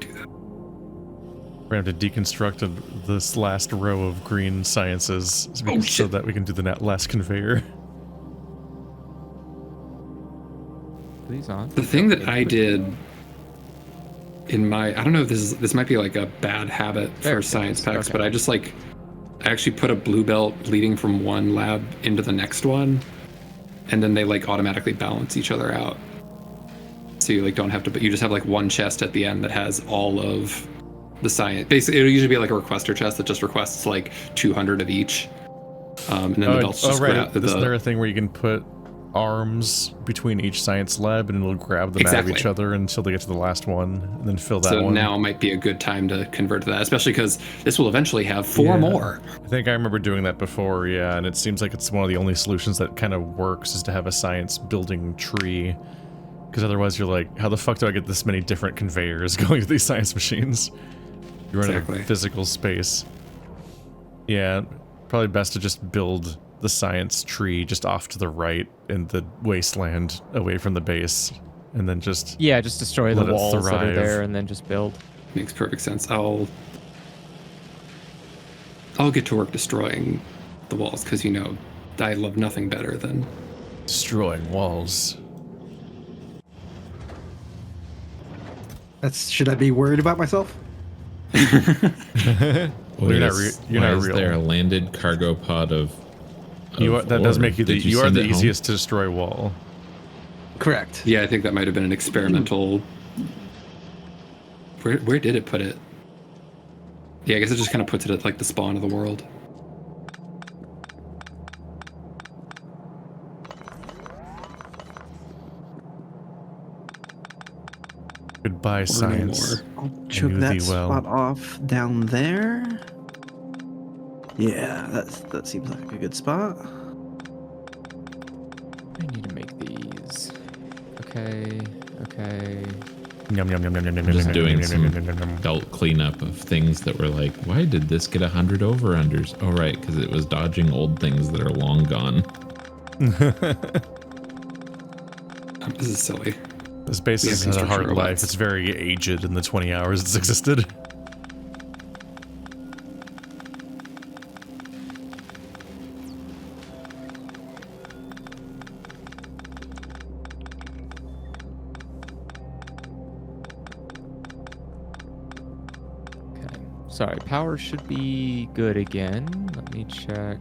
do that. We're gonna have to deconstruct this last row of green sciences so shit. that we can do the last conveyor. Please on. The thing that I did in my, I don't know if this might be like a bad habit There for it science goes. packs, Okay. but I actually put a blue belt leading from one lab into the next one, and then they like automatically balance each other out. So you like don't have to, but you just have like one chest at the end that has all of the science. Basically, it'll usually be like a requester chest that just requests like 200 of each, and then the belts just grab Isn't there a thing where you can put arms between each science lab and it'll grab them out of each Exactly. other until they get to the last one and then fill that So one? now might be a good time to convert to that, especially because this will eventually have 4 more. I think I remember doing that before, yeah, and it seems like it's one of the only solutions that kind of works is to have a science building tree. Because otherwise you're like, how the fuck do I get this many different conveyors going to these science machines? You're in Exactly. a physical space. Yeah, probably best to just build the science tree just off to the right in the wasteland away from the base. And then just... Yeah, just destroy the Let it walls that are thrive. there and then just build. Makes perfect sense. I'll get to work destroying the walls because I love nothing better than destroying walls. Should I be worried about myself? Well, you're not Is there a real. landed cargo pod of That does ore? make you Did you are send the it home? easiest to destroy wall. Correct. Yeah, I think that might have been an experimental. Where did it put it? Yeah, I guess it just kind of puts it at like the spawn of the world. Goodbye, Or no science. more. I'll choke knew that thee well. spot off down there. Yeah, that seems like a good spot. I need to make these. Okay. Yum, yum, yum, yum, yum, yum, Just yum, doing yum, some yum, yum, yum, yum. belt cleanup of things that were like, why did this get 100 over-unders? Oh, right, because it was dodging old things that are long gone. This is silly. This base We has have had a hard construction life. robots. It's very aged in the 20 hours it's existed. Okay. Sorry, power should be good again. Let me check.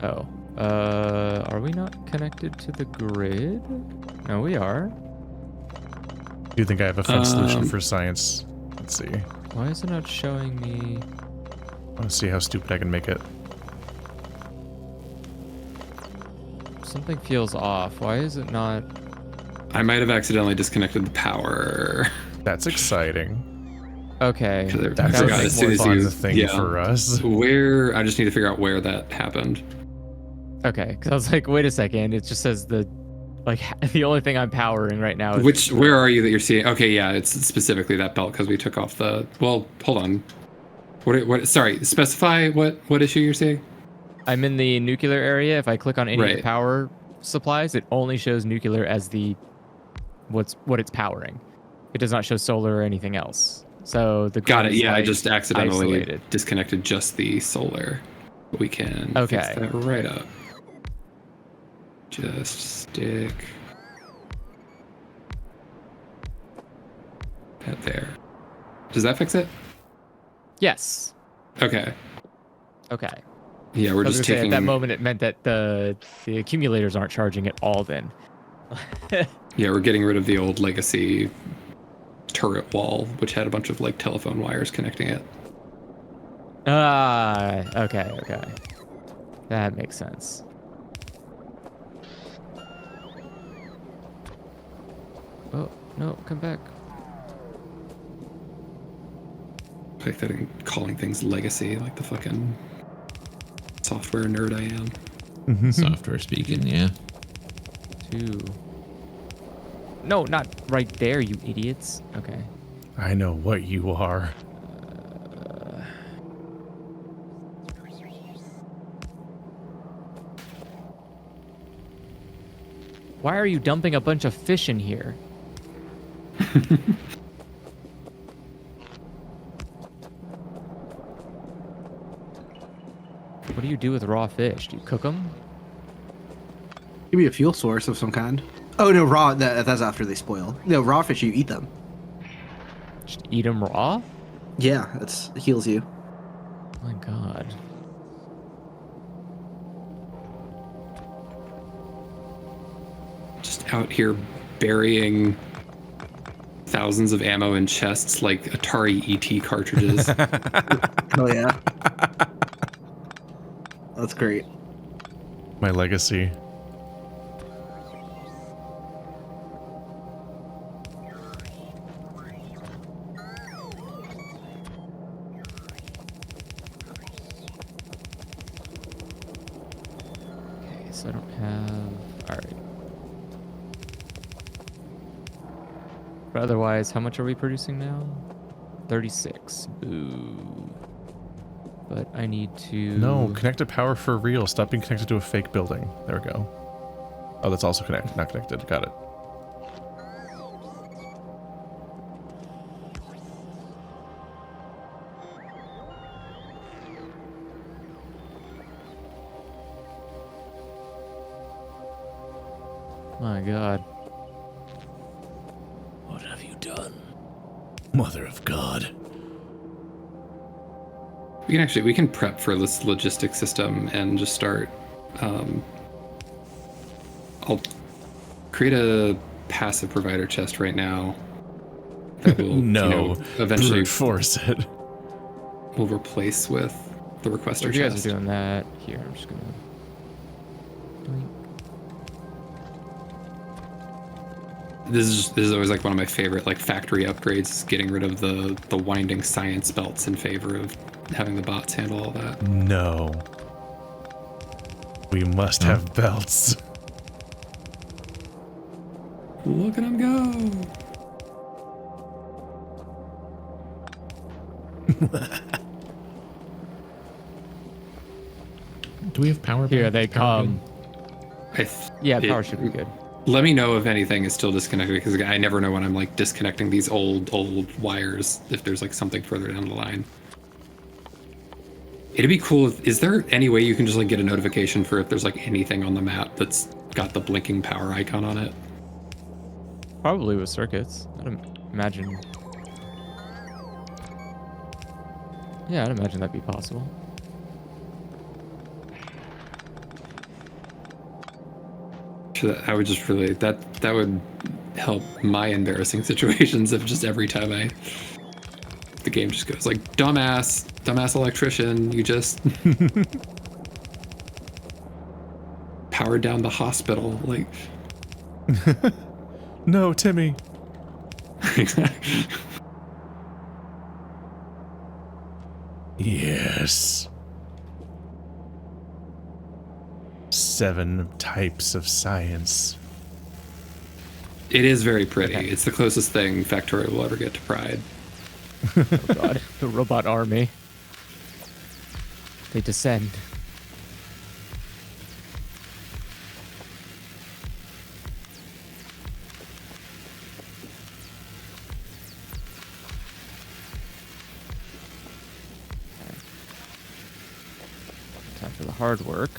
Oh. Are we not connected to the grid? No, we are. Do you think I have a fun solution for science? Let's see. I Why is it not showing me? want to see how stupid I can make it. Something feels off. Why is it not? I might have accidentally disconnected the power. That's exciting. Okay. I That's forgot a as soon as fun you- thing yeah. for us. Where I just need to figure out where that happened. Okay, because I was like, wait a second. It just says the the only thing I'm powering right now is Where are you that you're seeing? Okay, yeah, it's specifically that belt because we took off the. Well, hold on. What? Sorry, specify what issue you're seeing. I'm in the nuclear area. If I click on any of the Right. power supplies, it only shows nuclear as the what it's powering. It does not show solar or anything else. So the Got it. grid is, Yeah, I like, just accidentally isolated. disconnected just the solar. We can fix Okay. that right up. Just stick that there. Does that fix it? Yes. Okay. Okay. Yeah, we're I was just gonna say, taking. at that moment, it meant that the accumulators aren't charging at all. Then. Yeah, we're getting rid of the old legacy turret wall, which had a bunch of like telephone wires connecting it. Ah. Okay. Okay. That makes sense. Oh no! Come back. Like that, calling things legacy, like the fucking software nerd I am. Software speaking, yeah. 2. No, not right there, you idiots. Okay. I know what you are. Why are you dumping a bunch of fish in here? What do you do with raw fish? Do you cook them? Give me a fuel source of some kind. Oh no, raw. That's after they spoil. No, raw fish. You eat them. Just eat them raw? Yeah, it heals you. Oh my god. Just out here burying thousands of ammo in chests like Atari ET cartridges. Oh yeah. That's great. My legacy. Okay, so I don't have... Alright. But otherwise, how much are we producing now? 36. Boo. But I need to... No, connected power for real. Stop being connected to a fake building. There we go. Oh, that's also not connected. Got it. My god. What have you done? Mother of God. We can prep for this logistic system and just start. I'll create a passive provider chest right now. That will, No. eventually Brute force it. we'll replace with the So requester if you guys chest. are doing that, here, I'm just gonna... Doink. This is always like one of my favorite like factory upgrades, is getting rid of the winding science belts in favor of having the bots handle all that. No. We must have belts. Look at him go! Do we have power? Here back? they Power come. good? Yeah, power should be good. Let me know if anything is still disconnected, because I never know when I'm like disconnecting these old wires, if there's like something further down the line. It'd be cool is there any way you can just like get a notification for if there's like anything on the map that's got the blinking power icon on it? Probably with circuits. I'd imagine. Yeah, I'd imagine that'd be possible. I would just really that would help my embarrassing situations if just every time the game just goes like dumbass electrician, you just powered down the hospital, like No, Timmy. Yes. 7 types of science. It is very pretty. It's the closest thing Factorio will ever get to Pride. Oh god, the robot army. They descend. hard work.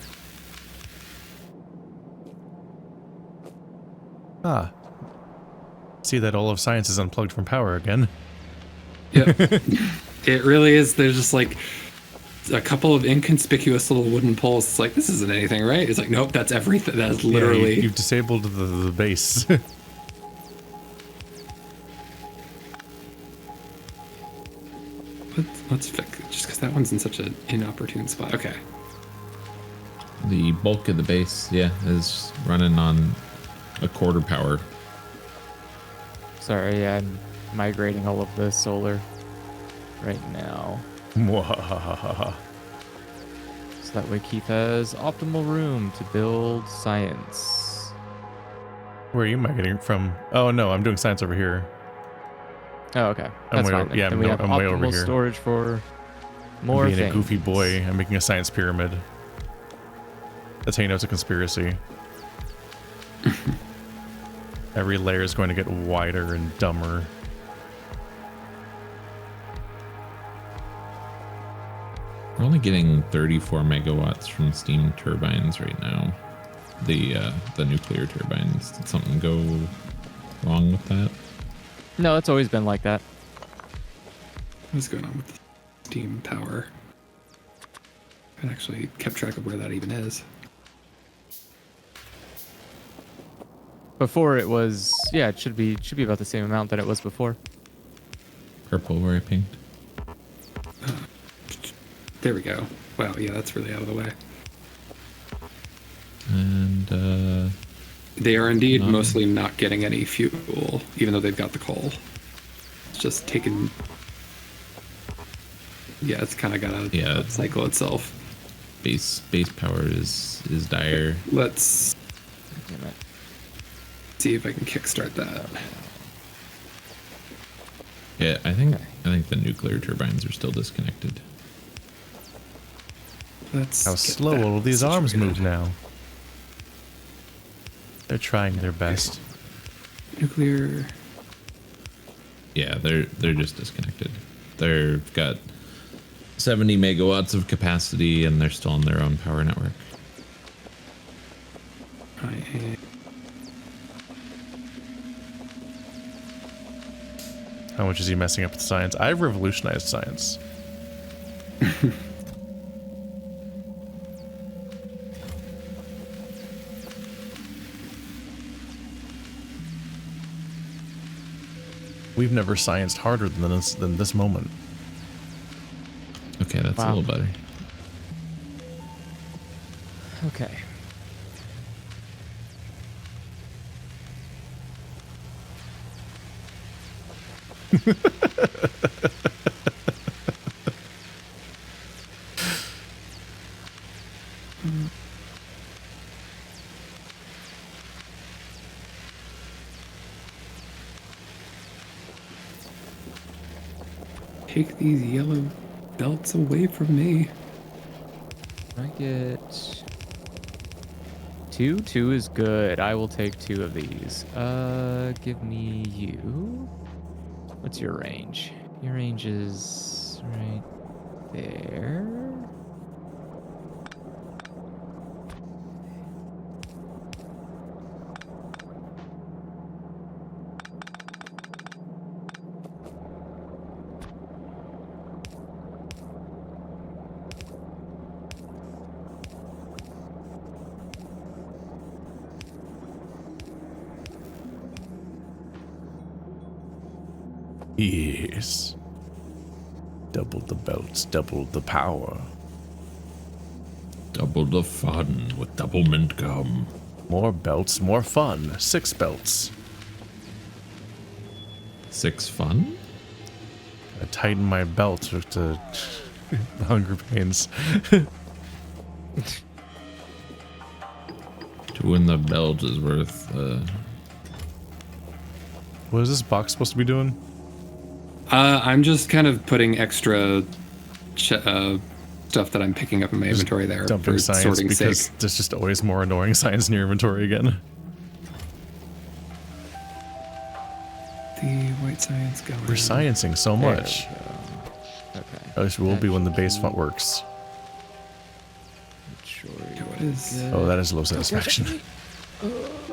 Ah. See that all of science is unplugged from power again. Yep. It really is. There's just like a couple of inconspicuous little wooden poles. It's like, this isn't anything, right? It's like, nope, that's everything. That's literally... Yeah, you've disabled the base. Let's fix it, just because that one's in such an inopportune spot. Okay. The bulk of the base, yeah, is running on a quarter power. Sorry, I'm migrating all of the solar right now. Mwahahaha. So that way Keith has optimal room to build science. Where are you migrating from? Oh no, I'm doing science over here. Oh, okay. I'm That's way fine. over- yeah, then we have I'm way over optimal here. storage for more Being things. a goofy boy, I'm making a science pyramid. That's how you know it's a conspiracy. Every layer is going to get wider and dumber. We're only getting 34 megawatts from steam turbines right now. The nuclear turbines. Did something go wrong with that? No, it's always been like that. What's going on with the steam power? I haven't actually kept track of where that even is. Before it was, yeah, it should be about the same amount that it was before. Purple where I pinged. There we go. Wow, yeah, that's really out of the way. And They are indeed mostly not getting any fuel, even though they've got the coal. It's just taken... Yeah, it's kind of got to cycle itself. base power is dire. Let's Damn it. see if I can kickstart that. Yeah, I think the nuclear turbines are still disconnected. Let's How get slow that all of these arms situated. move now. They're trying their best. Nuclear. Yeah, they're just disconnected. They've got 70 megawatts of capacity and they're still on their own power network. How much is he messing up with science? I've revolutionized science. We've never scienced harder than this moment. Okay, that's Wow. a little better. Okay. Take these yellow belts away from me. I get 2? 2 is good. I will take 2 of these. Give me you. What's your range? Your range is right there. Yes. Double the belts, double the power. Double the fun with doublemint gum. More belts, more fun. 6 belts. 6 fun? I tighten my belt to hunger pains. To win the belt is worth What is this box supposed to be doing? I'm just kind of putting extra stuff that I'm picking up in my inventory there Dumping for science sorting because sake. there's just always more annoying science in your inventory again. The white science going. We're sciencing so There much. we go. Okay. At least we will be when the base font works. What is? Oh, that is low satisfaction.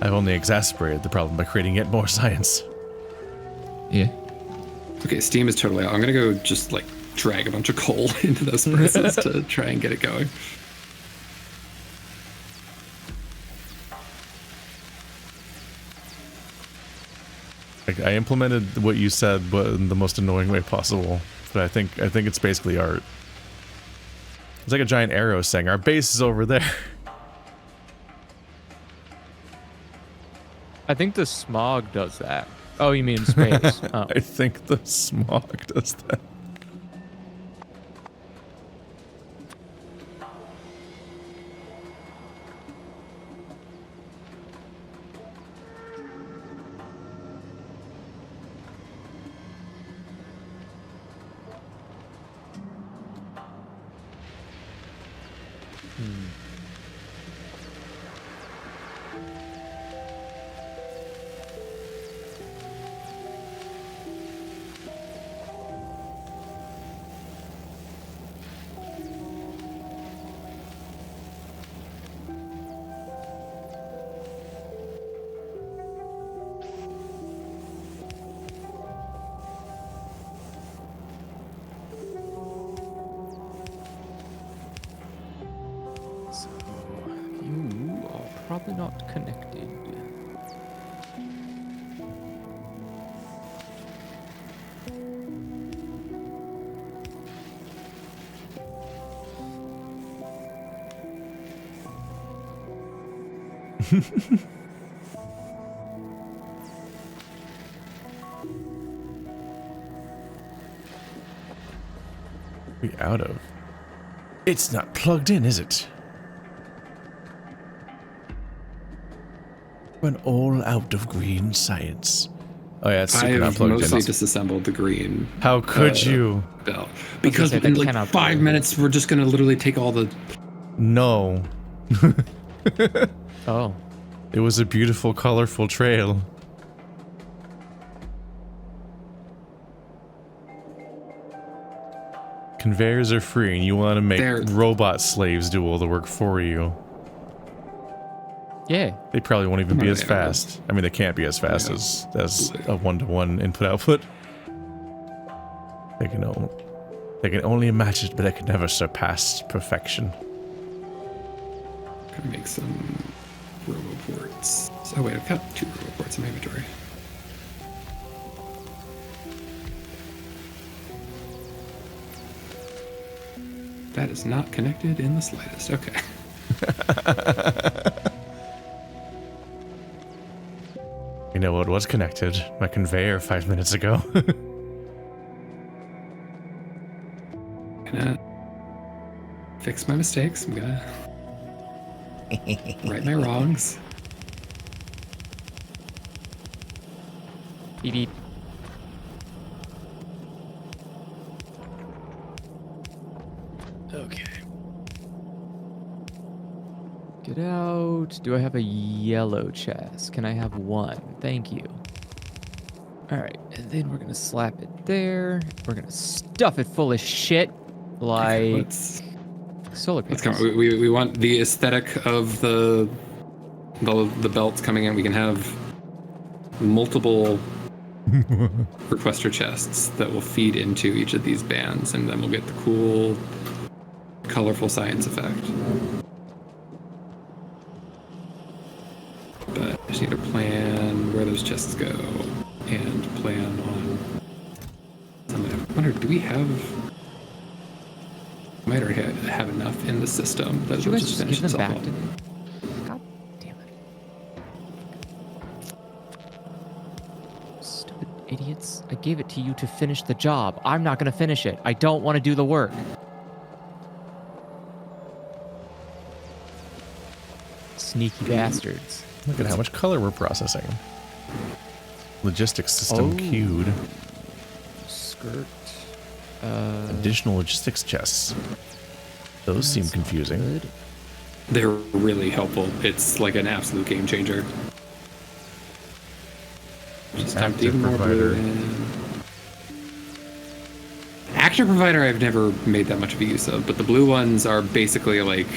I've only exacerbated the problem by creating yet more science. Yeah. Okay, steam is totally out. I'm gonna go just like drag a bunch of coal into those presses to try and get it going. Like, I implemented what you said, but in the most annoying way possible. But I think it's basically art. It's like a giant arrow saying, "Our base is over there." I think the smog does that. Oh, you mean in space? Oh. I think the smog does that. You are probably not connected. We out of. It's not plugged in, is it? We're all out of green science. Oh yeah, it's I super not have plugged mostly in. disassembled the green How could you? belt because say, in that like cannot 5 be. minutes we're just gonna literally take all the. No. Oh. It was a beautiful, colorful trail. Conveyors are free, and you want to make They're- robot slaves do all the work for you. Yeah. They probably won't even be No, as they are. fast. I mean, they can't be as fast Yeah. as a one-to-one input-output. They can only imagine, but they can never surpass perfection. Gonna make some roboports. Oh wait, I've got 2 roboports in my inventory. That is not connected in the slightest. Okay. You know what was connected? My conveyor 5 minutes ago. Gonna fix my mistakes. I'm gonna right my wrongs. Beep beep. Okay. Get out. Do I have a yellow chest? Can I have one? Thank you. Alright, and then we're gonna slap it there. We're gonna stuff it full of shit. Like Let's solar come. panels. We want the aesthetic of the belts coming in. We can have multiple requester chests that will feed into each of these bands, and then we'll get the cool, colorful science effect. But I just need to plan where those chests go and plan on some of them. I wonder, do we have? We might already have enough in the system that Did you will guys just just finish give them itself back to off. me? God damn it. Stupid idiots. I gave it to you to finish the job. I'm not gonna finish it. I don't want to do the work. Sneaky bastards. Look at how much color we're processing. Logistics system Oh. queued. Skirt. Additional logistics chests. Those seem confusing. Good. They're really helpful. It's like an absolute game changer. Just time to Active even more provider. blue in. Actor provider I've never made that much of a use of, but the blue ones are basically like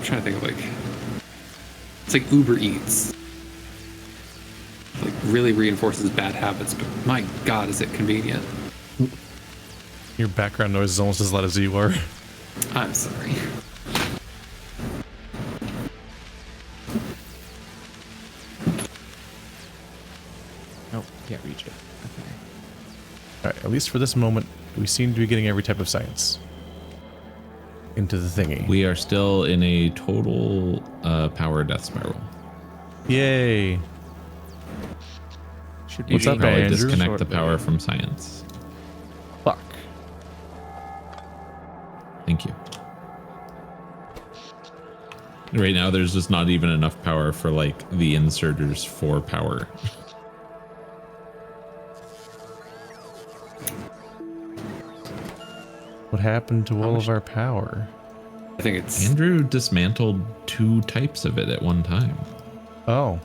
I'm trying to think of like, it's like Uber Eats. Like really reinforces bad habits, but my God, is it convenient? Your background noise is almost as loud as you are. I'm sorry. Nope, can't reach it. Okay. Alright, at least for this moment, we seem to be getting every type of science into the thingy. We are still in a total power death spiral. Yay! Should You What's should up, probably Andrew? disconnect the Shortly. power from science. Fuck. Thank you. Right now, there's just not even enough power for like the inserters for power. What happened to all of our power? I think it's Andrew dismantled 2 types of it at one time. Oh.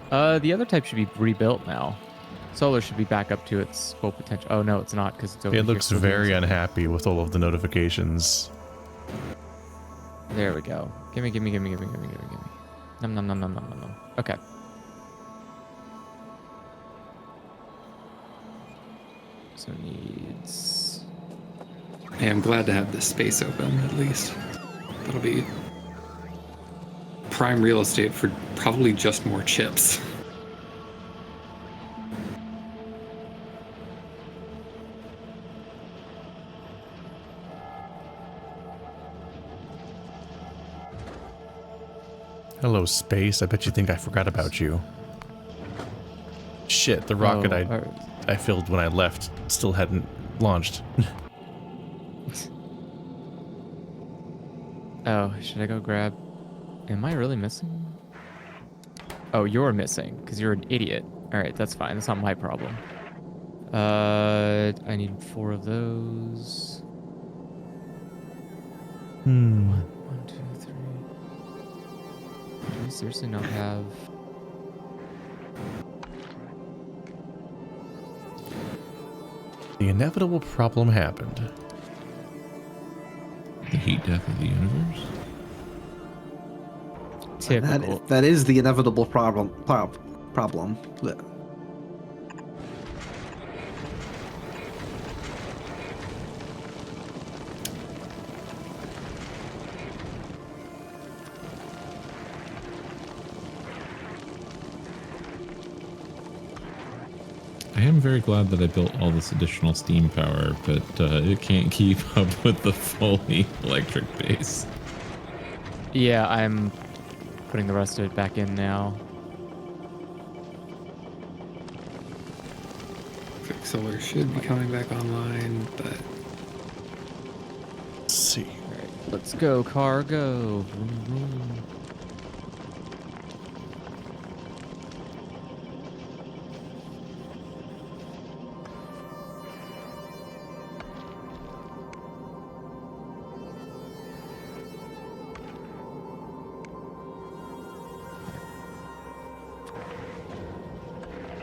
The other type should be rebuilt now. Solar should be back up to its full potential. Oh no, it's not because it's over It here looks still very doing unhappy with all of the notifications. something. There we go. Gimme. Nom nom nom nom nom nom nom. Okay. So needs. Hey, I'm glad to have this space open, at least. That'll be prime real estate for probably just more chips. Hello, space. I bet you think I forgot about you. Shit, the rocket I filled when I left still hadn't launched. Oh, should I go grab? Am I really missing? Oh, you're missing because you're an idiot. All right, that's fine. That's not my problem. I need 4 of those. Hmm. 1, 2, 3. Do we seriously not have? The inevitable problem happened. The heat death of the universe. Typical. That is the inevitable problem. I am very glad that I built all this additional steam power, but it can't keep up with the fully electric base. Yeah, I'm putting the rest of it back in now. Quick solar should be coming back online, but Let's see. All right, let's go, cargo. Vroom, vroom.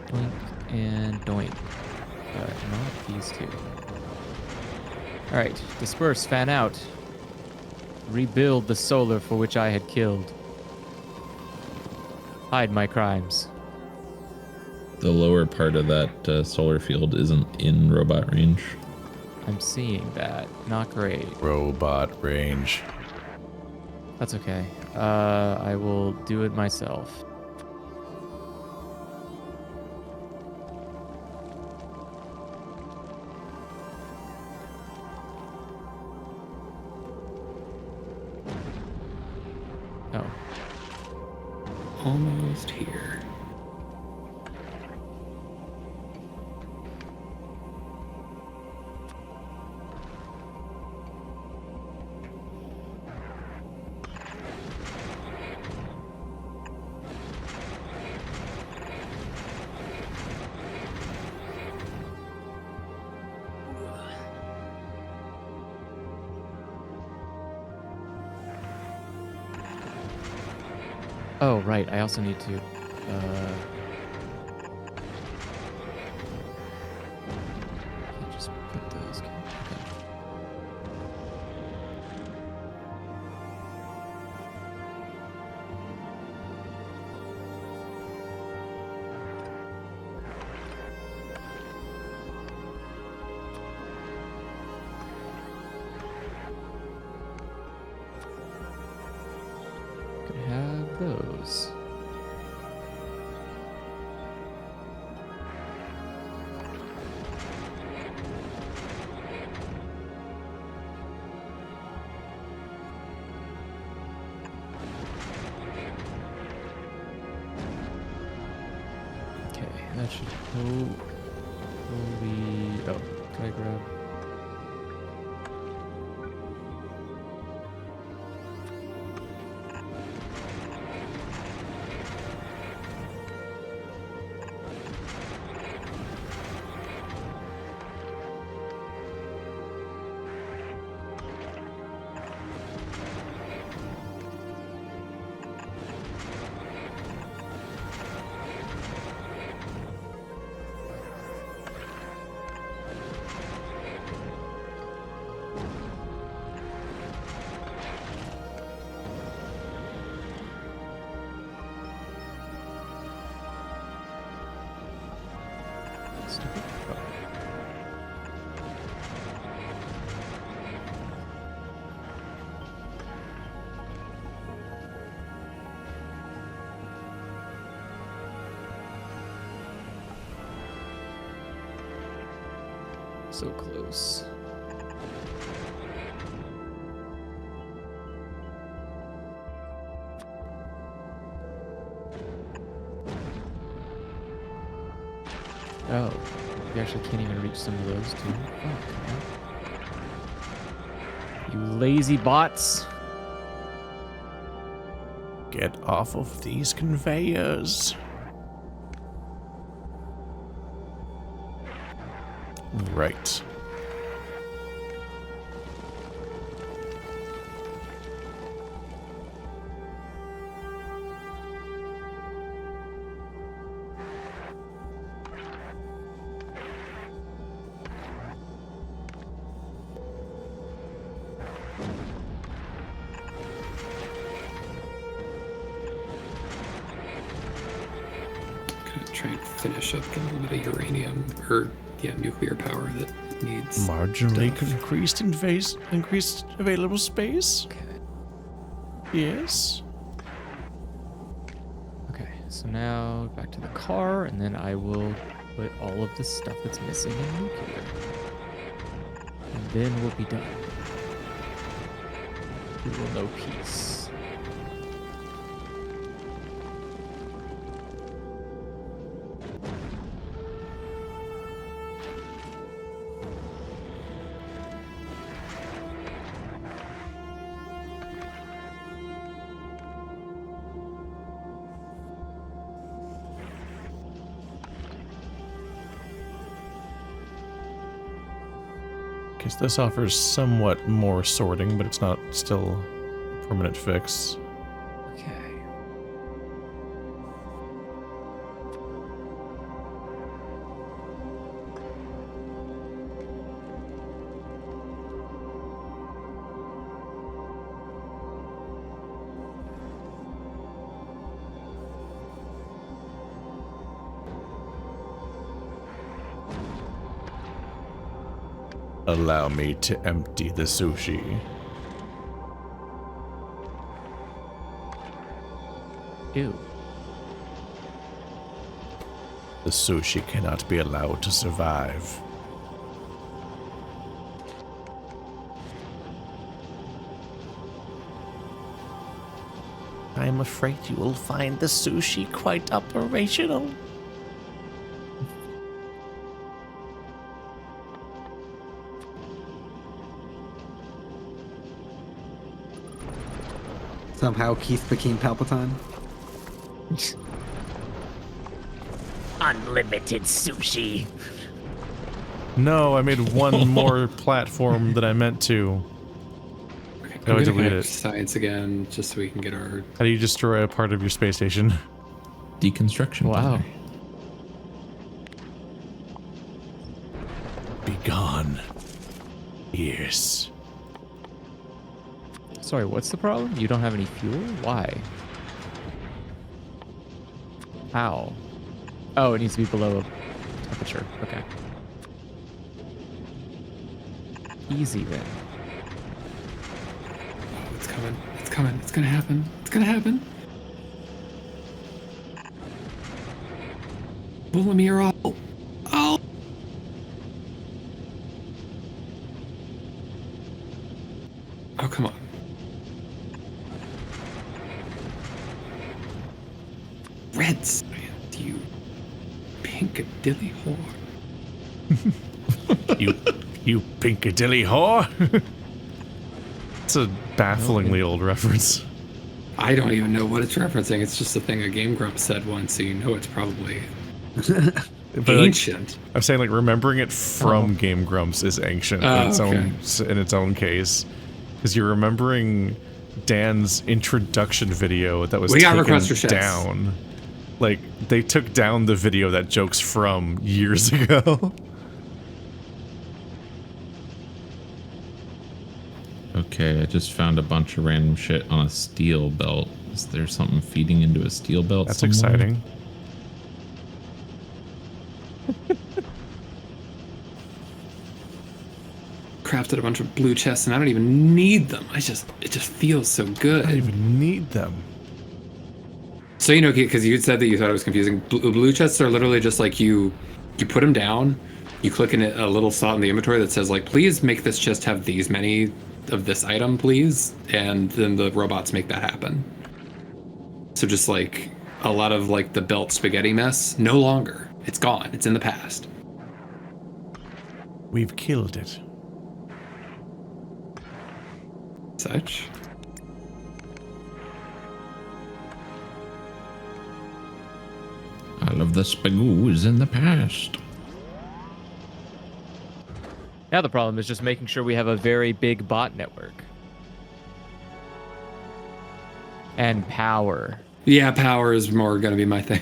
Doink and doink. But not these 2. Alright, disperse, fan out. Rebuild the solar for which I had killed. Hide my crimes. The lower part of that solar field isn't in robot range. I'm seeing that. Not great. Robot range. That's okay. I will do it myself. Oh. almost here. Oh, right. I also need to. Just put those. Okay. those. Okay, that should hopefully... Oh, can I grab... So close. Oh, you actually can't even reach some of those too. Fuck, man. You lazy bots. Get off of these conveyors. Right. Gonna try and finish up a little bit of uranium, or yeah, nuclear power that needs Marginally stuff. increased available space. Okay. Yes. Okay, so now back to the car, and then I will put all of the stuff that's missing in nuclear. And then we'll be done. We will know peace. Guess this offers somewhat more sorting, but it's not still a permanent fix. Okay. Allow me to empty the sushi. Ew. The sushi cannot be allowed to survive. I am afraid you will find the sushi quite operational. Somehow Keith became Palpatine. Unlimited sushi. No, I made one more platform than I meant to. Okay, No, I'm I gonna delete connect it. science again, just so we can get our. How do you destroy a part of your space station? Deconstruction. Wow. planner. Be gone. Yes. Sorry, what's the problem? You don't have any fuel? Why? How? Oh, it needs to be below a temperature. Okay. Easy then. Oh, it's coming. It's coming. It's gonna happen. It's gonna happen. pulling me all. Oh. Oh, come on. Reds, you Pinkadilly whore. You Pinkadilly whore. It's a bafflingly old reference. I don't even know what it's referencing. It's just a thing a Game Grump said once, so you know it's probably But ancient. I'm saying, like, remembering it from Game Grumps is ancient in its own case, because you're remembering Dan's introduction video that was taken down. Like, they took down the video that joke's from years ago. Okay, I just found a bunch of random shit on a steel belt. Is there something feeding into a steel belt? That's somewhere? exciting. Crafted a bunch of blue chests, and I don't even need them. It just feels so good. I don't even need them. So, you know, because you said that you thought it was confusing. Blue chests are literally just like you put them down, you click in a little slot in the inventory that says, like, please make this chest have these many of this item, please. And then the robots make that happen. So just like a lot of like the belt spaghetti mess, no longer. It's gone. It's in the past. We've killed it. Such. All of the spagoo is in the past. Now the problem is just making sure we have a very big bot network. And power. Yeah, power is more going to be my thing.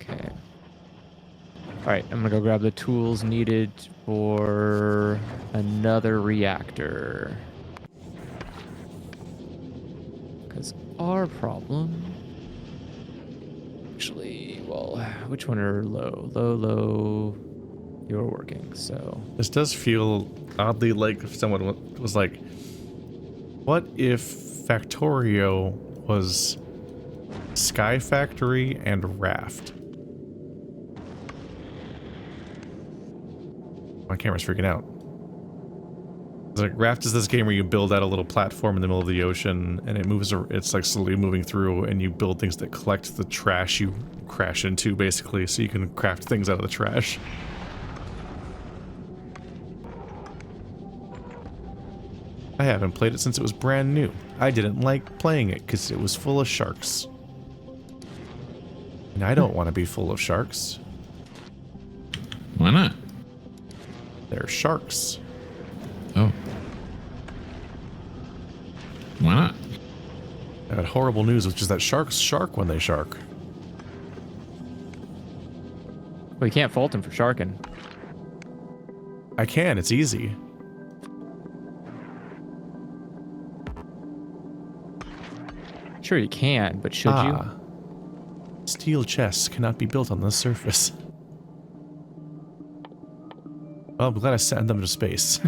Okay. Alright, I'm gonna go grab the tools needed for another reactor. Because our problem... Actually, well, which one are low? Low, low... You're working, so... This does feel oddly like if someone was like, what if Factorio was Sky Factory and Raft? My camera's freaking out. It's like Raft is this game where you build out a little platform in the middle of the ocean and it moves, it's like slowly moving through, and you build things that collect the trash you crash into, basically, so you can craft things out of the trash. I haven't played it since it was brand new. I didn't like playing it because it was full of sharks. And I don't want to be full of sharks. Why not? They're sharks. Oh. Why not? I had horrible news, which is that sharks shark when they shark. Well, you can't fault him for sharking. I can, it's easy. Sure you can, but should you? Steel chests cannot be built on the surface. Well, I'm glad I sent them to space.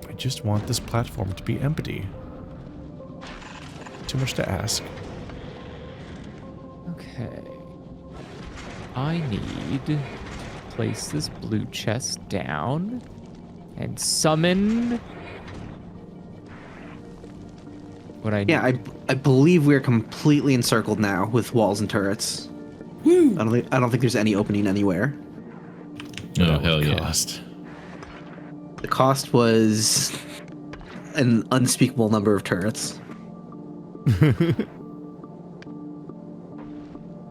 I just want this platform to be empty. Too much to ask. Okay. I need to place this blue chest down and summon what I need. Yeah, I believe we're completely encircled now with walls and turrets. Woo! I don't think there's any opening anywhere. Oh, hell yeah. Cost. The cost was an unspeakable number of turrets.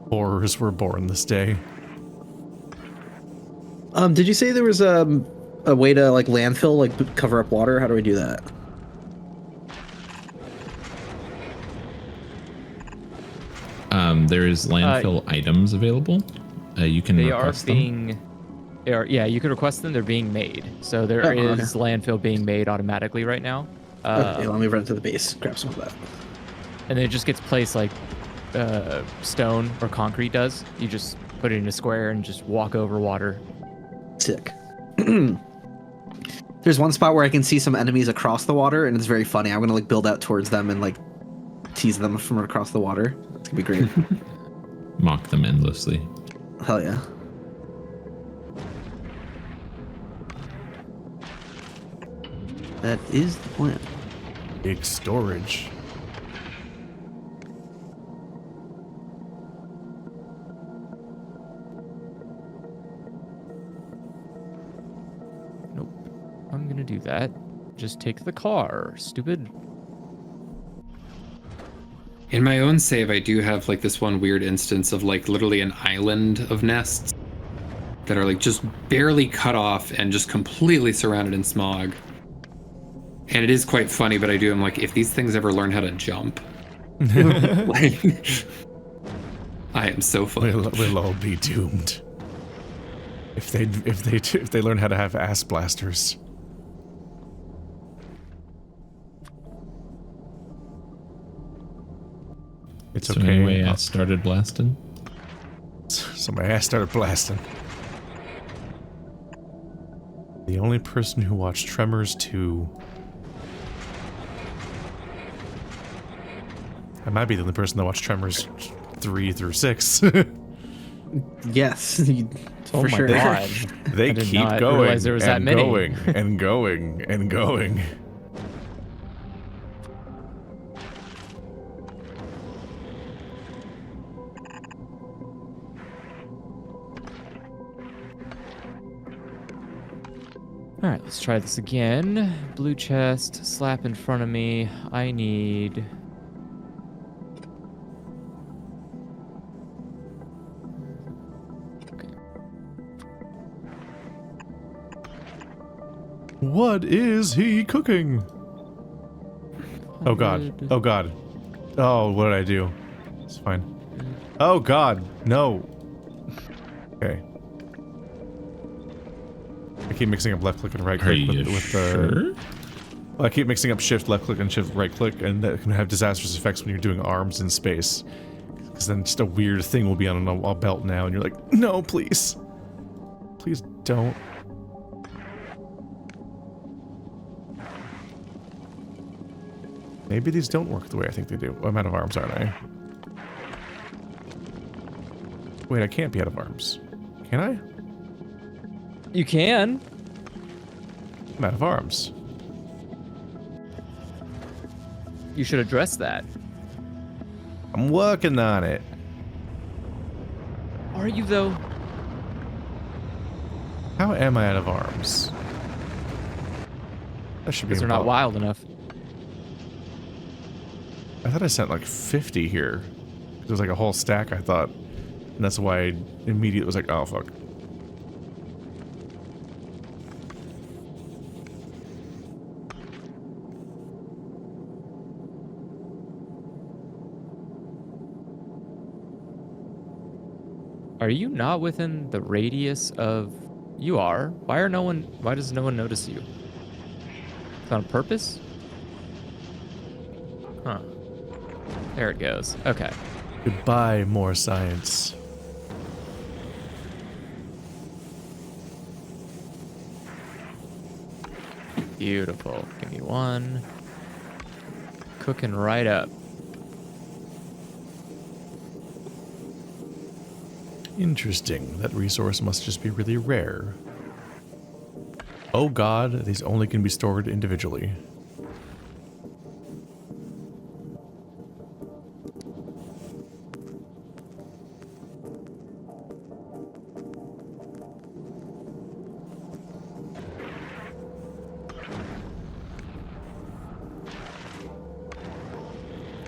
Horrors were born this day. Did you say there was a way to like landfill, like cover up water? How do we do that? There is landfill items available. You can request them. Yeah, you can request them. They're being made. So there is landfill being made automatically right now. Okay, let me run to the base, grab some of that. And then it just gets placed like stone or concrete does. You just put it in a square and just walk over water. Sick. There's one spot where I can see some enemies across the water, and it's very funny. I'm gonna like build out towards them and like tease them from across the water. It's gonna be great. Mock them endlessly. Hell yeah. That is the plan. Big storage. Nope. I'm gonna do that. Just take the car, stupid. In my own save, I do have like this one weird instance of like literally an island of nests that are like just barely cut off and just completely surrounded in smog. And it is quite funny, but I am like, if these things ever learn how to jump, like, I am so fucked. We'll all be doomed. If they learn how to have ass blasters. It's So okay. anyway, I started blasting. So my ass started blasting. The only person who watched Tremors 2. I might be the only person that watched Tremors 3 through 6. Yes. Oh For my sure. god. They I did keep not going realize there was that and many. going and going and going. All right, let's try this again. Blue chest, slap in front of me. I need... What is he cooking? Oh god. Oh god. Oh, what did I do? It's fine. Oh god. No. Okay. I keep mixing up left click and right Are click you with the... sure? Well, I keep mixing up shift left click and shift right click, and that can have disastrous effects when you're doing arms in space. Because then just a weird thing will be on a belt now, and you're like, no, please. Please don't. Maybe these don't work the way I think they do. I'm out of arms, aren't I? Wait, I can't be out of arms. Can I? You can. I'm out of arms. You should address that. I'm working on it. Are you, though? How am I out of arms? That should be Because they're not impossible. wild enough. I thought I sent like 50 here. There was like a whole stack, I thought. And that's why I immediately was like, oh, fuck. Are you not within the radius of... You are. Why does no one notice you? Is that on purpose? Huh. There it goes. Okay. Goodbye, more science. Beautiful. Give me one. Cooking right up. Interesting. That resource must just be really rare. Oh god, these only can be stored individually.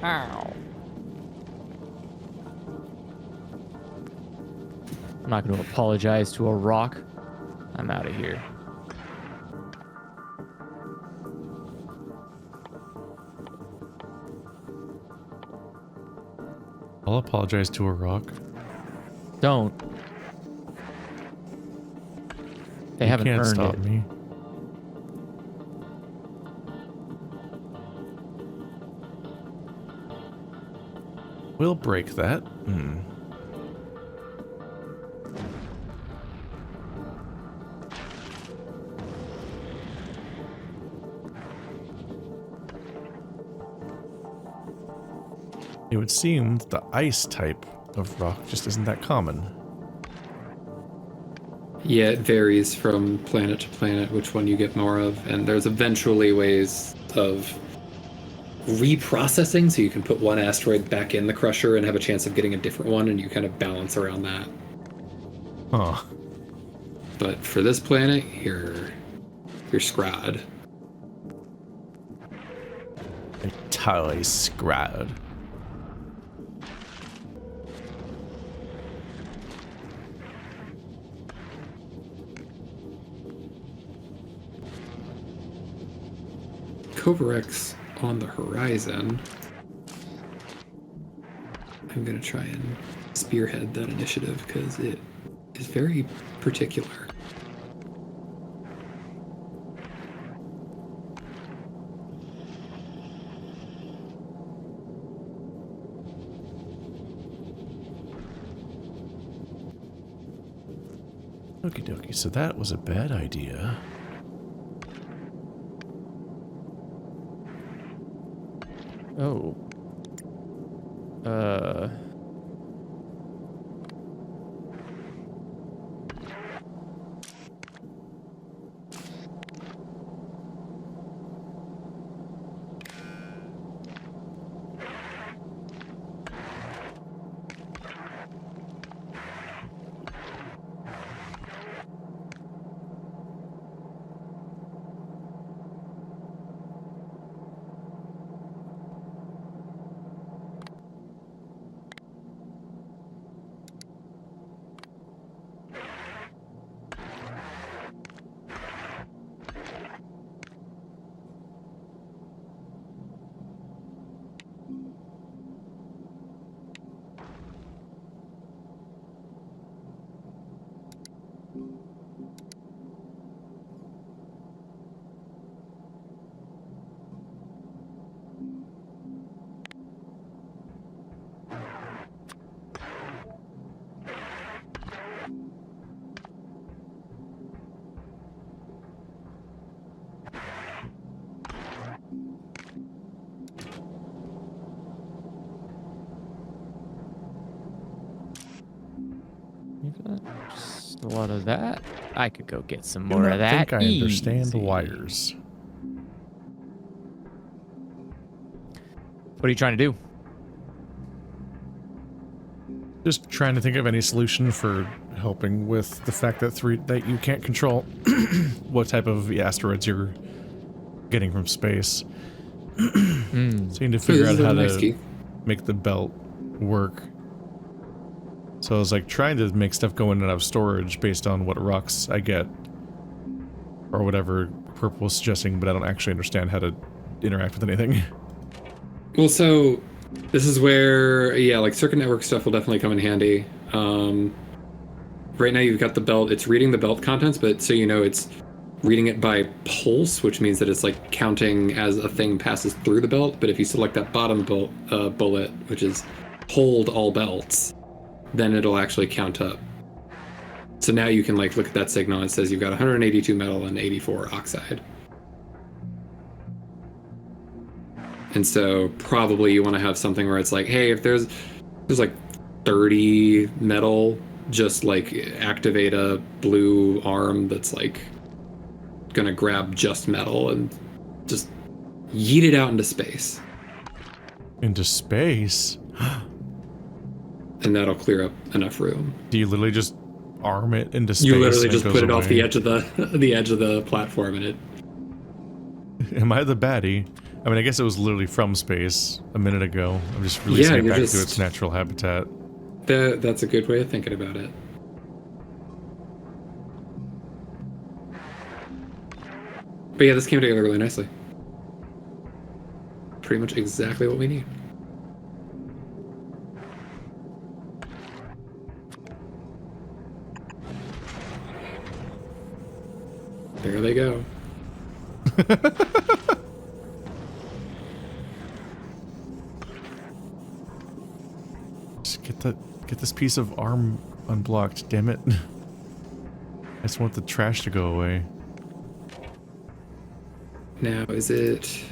Ow. I'm not going to apologize to a rock. I'm out of here. I'll apologize to a rock. Don't. They You haven't can't earned stop it. me. We'll break that. Hmm. It would seem that the ice type of rock just isn't that common. Yeah, it varies from planet to planet which one you get more of, and there's eventually ways of reprocessing, so you can put one asteroid back in the crusher and have a chance of getting a different one, and you kind of balance around that. Huh. But for this planet, you're screwed. Entirely screwed. Kovarex on the horizon. I'm gonna try and spearhead that initiative because it is very particular. Okie dokie, so that was a bad idea. Oh. Just a lot of that. I could go get some more of that. I think I understand the Easy. wires. What are you trying to do? Just trying to think of any solution for helping with the fact that you can't control what type of asteroids you're getting from space. So you need to figure out how to make the belt work. So I was like trying to make stuff go in and out of storage based on what rocks I get, or whatever Purple was suggesting, but I don't actually understand how to interact with anything. Well, so this is where, yeah, like circuit network stuff will definitely come in handy. Right now you've got the belt, it's reading the belt contents, but so you know it's reading it by pulse, which means that it's like counting as a thing passes through the belt. But if you select that bottom bullet, which is hold all belts, then it'll actually count up. So now you can like look at that signal and it says you've got 182 metal and 84 oxide. And so probably you want to have something where it's like, hey, if there's like 30 metal, just like activate a blue arm that's like gonna grab just metal and just yeet it out into space. Into space? And that'll clear up enough room. Do you literally just arm it into space? You literally and just goes put it off away? the edge of the platform and it. Am I the baddie? I mean, I guess it was literally from space a minute ago. I'm just releasing it back to its natural habitat. That's a good way of thinking about it. But yeah, this came together really nicely. Pretty much exactly what we need. There they go. Get this piece of arm unblocked, damn it. I just want the trash to go away. Now, is it...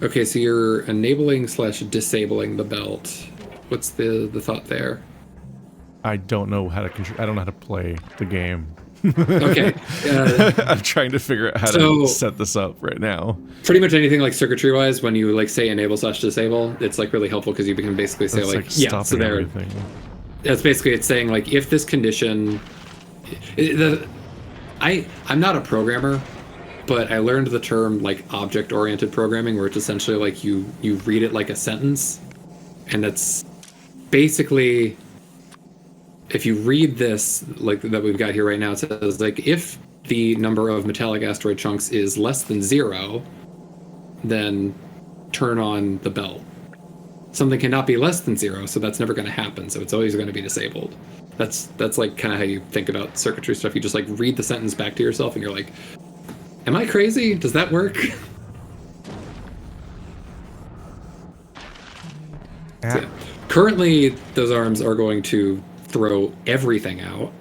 Okay, so you're enabling / disabling the belt. What's the thought there? I don't know how to control. I don't know how to play the game. Okay. I'm trying to figure out how to set this up right now. Pretty much anything like circuitry wise, when you like say enable / disable, it's like really helpful because you can basically say That's like yeah, so there. Everything. That's basically it's saying like if this condition, I'm not a programmer, but I learned the term like object-oriented programming, where it's essentially like you read it like a sentence, and that's basically. If you read this, like that we've got here right now, it says like if the number of metallic asteroid chunks is less than 0, then turn on the belt. Something cannot be less than 0, so that's never going to happen. So it's always going to be disabled. That's like kind of how you think about circuitry stuff. You just like read the sentence back to yourself, and you're like, "Am I crazy? Does that work?" So, yeah. Currently, those arms are going to throw everything out.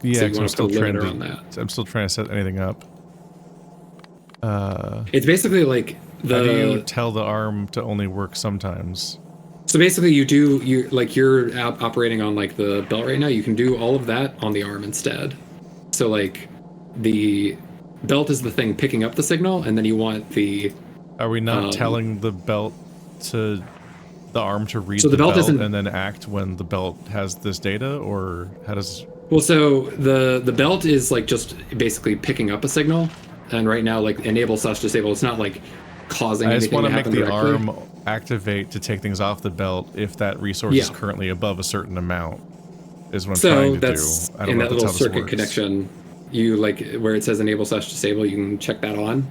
Yeah, so you want to put a limiter on that. I'm still trying to set anything up. It's basically like how do you tell the arm to only work sometimes? So basically, you're operating on like the belt right now. You can do all of that on the arm instead. So like the belt is the thing picking up the signal, and then you want the. Are we not telling the belt to? The arm to read so the belt and then act when the belt has this data, or how does? Well, so the belt is like just basically picking up a signal, and right now like enable / disable. It's not like causing. I just want to make the directly. Arm activate to take things off the belt if that resource is currently above a certain amount. Is what I'm trying to do. I don't in know that if little that's how circuit this works. connection. You like where it says enable / disable. You can check that on.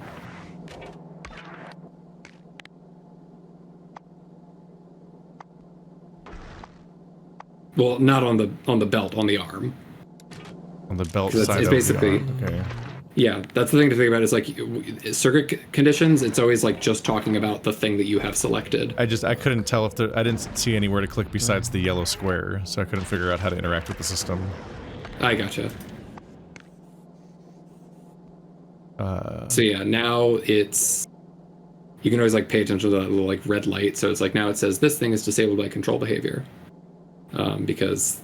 Well, not on the belt, on the arm. On the belt It's side basically, of the arm. Okay. Yeah, that's the thing to think about. Is like circuit conditions. It's always like just talking about the thing that you have selected. I couldn't tell if I didn't see anywhere to click besides the yellow square, so I couldn't figure out how to interact with the system. I gotcha. So yeah, now it's. You can always like pay attention to that little like red light. So it's like now it says this thing is disabled by control behavior. Because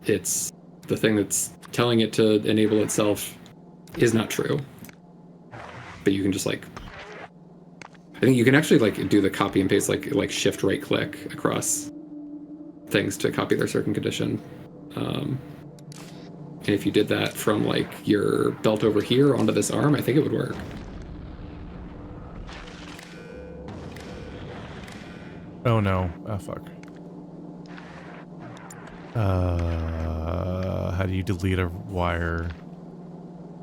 it's the thing that's telling it to enable itself is not true. But you can just like, I think you can actually like do the copy and paste like shift right click across things to copy their certain condition. And if you did that from like your belt over here onto this arm, I think it would work. Oh no! Oh fuck. How do you delete a wire?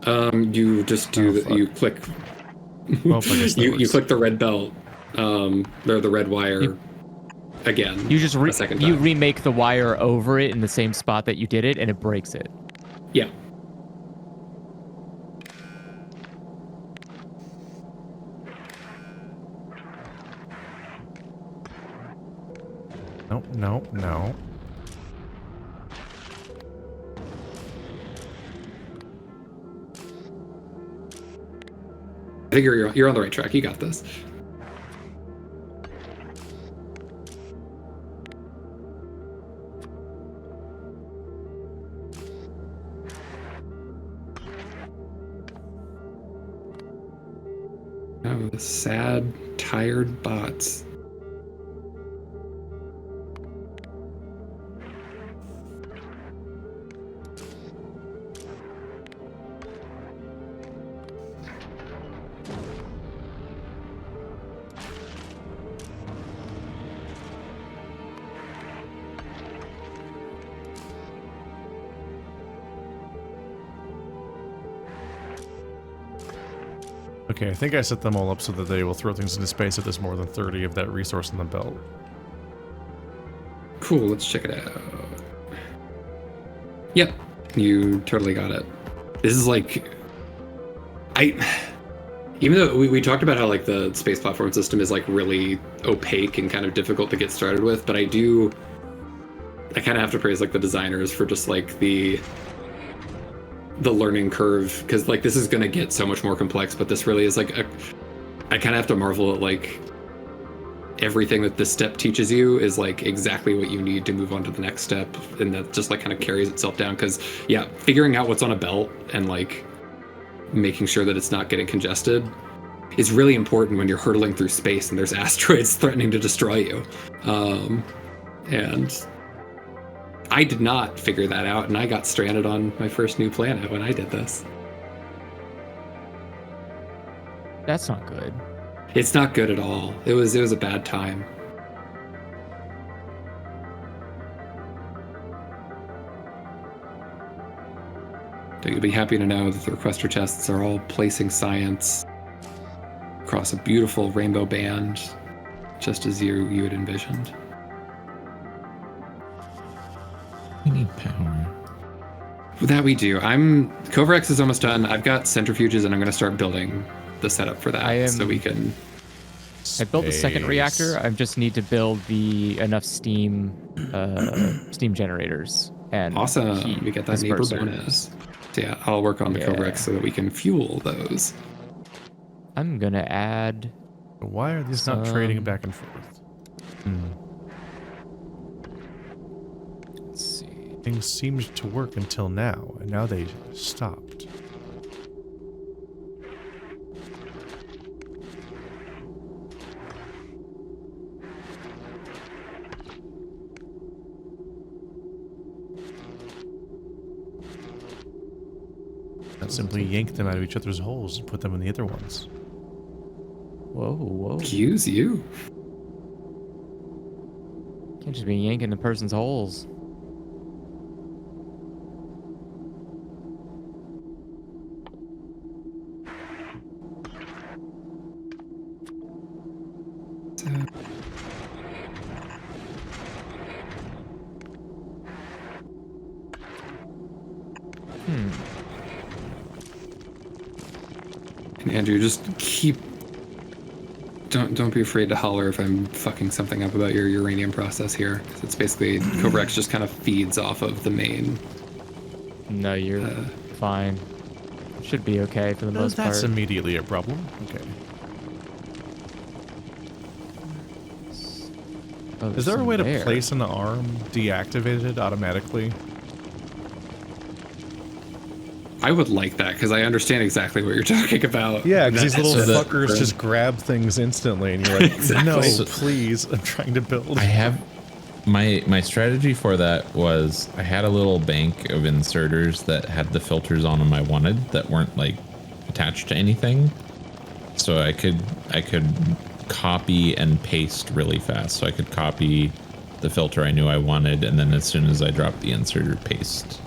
You just do you click. Well, you click the red belt, or the red wire. Again, You just a second you time. remake the wire over it in the same spot that you did it, and it breaks it. Yeah. No. I think you're on the right track. You got this. Oh, the sad, tired bots. Okay, I think I set them all up so that they will throw things into space if there's more than 30 of that resource in the belt. Cool, let's check it out. Yep, you totally got it. This is like... Even though we talked about how like the space platform system is like really opaque and kind of difficult to get started with, but I do... I kind of have to praise like the designers for just like the learning curve, because like this is going to get so much more complex, but this really is like I kind of have to marvel at like everything that this step teaches you is like exactly what you need to move on to the next step, and that just like kind of carries itself down. Because yeah, figuring out what's on a belt and like making sure that it's not getting congested is really important when you're hurtling through space and there's asteroids threatening to destroy you. And I did not figure that out, and I got stranded on my first new planet when I did this. That's not good. It's not good at all. It was a bad time. But you'll be happy to know that the requester tests are all placing science across a beautiful rainbow band, just as you had envisioned. We need power. That we do. Covarex is almost done. I've got centrifuges, and I'm going to start building the setup for that, so we can. I built the second reactor. I just need to build enough steam generators and awesome. We get that neighbor bonus. So yeah, I'll work on the Covarex so that we can fuel those. I'm gonna add. Why are these not trading back and forth? Let's see. Things seemed to work until now, and now they stopped. Not simply yank them out of each other's holes and put them in the other ones. Whoa. Excuse you. Can't just be yanking the person's holes. And Andrew, just keep. Don't be afraid to holler if I'm fucking something up about your uranium process here. 'Cause it's basically Covarex just kind of feeds off of the main. No, you're fine. Should be okay for the most part. That's immediately a problem. Okay. Oh, Is there a way to there. place an arm deactivated automatically? I would like that, because I understand exactly what you're talking about. Yeah, because these little so that- fuckers just grab things instantly, and you're like, Exactly. no, So- please, I'm trying to build. I have my strategy for that was I had a little bank of inserters that had the filters on them I wanted that weren't like attached to anything, so I could copy and paste really fast. So I could copy the filter I knew I wanted, and then as soon as I dropped the inserter, paste.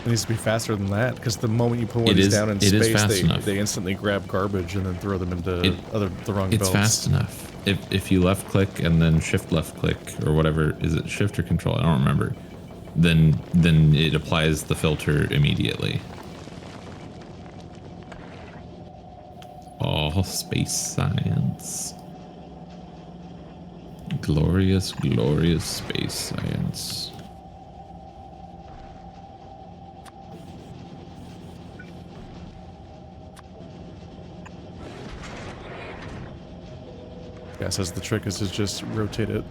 It needs to be faster than that, because the moment you put one of It these is- down in it is space, fast enough. they instantly grab garbage and then throw them into the wrong It's belts. fast enough. If you left click and then shift left click or whatever, is it shift or control? I don't remember. Then it applies the filter immediately. All space science. Glorious, glorious space science. Yeah, it says the trick is to just rotate it.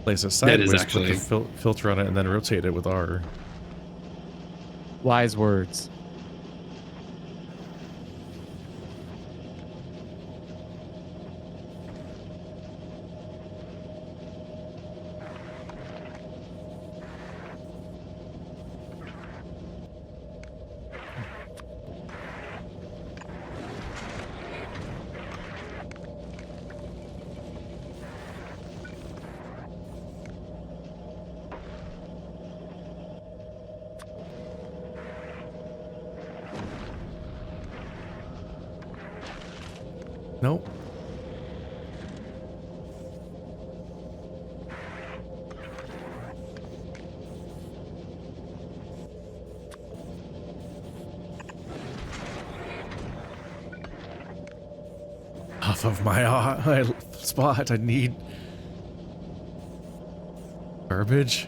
Place it That is sideways, actually- put the filter on it, and then rotate it with R. Wise words. Nope. Off of my spot. I need garbage.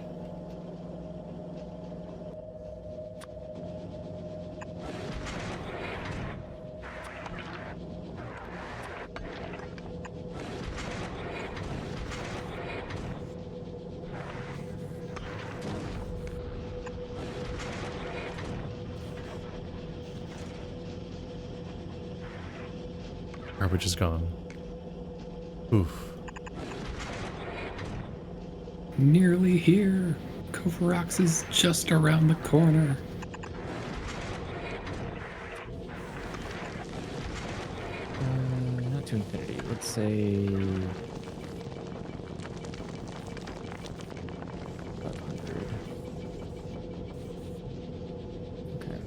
Garbage is gone. Oof. Nearly here. Cove Rocks is just around the corner. Not to infinity. Let's say 500. Okay.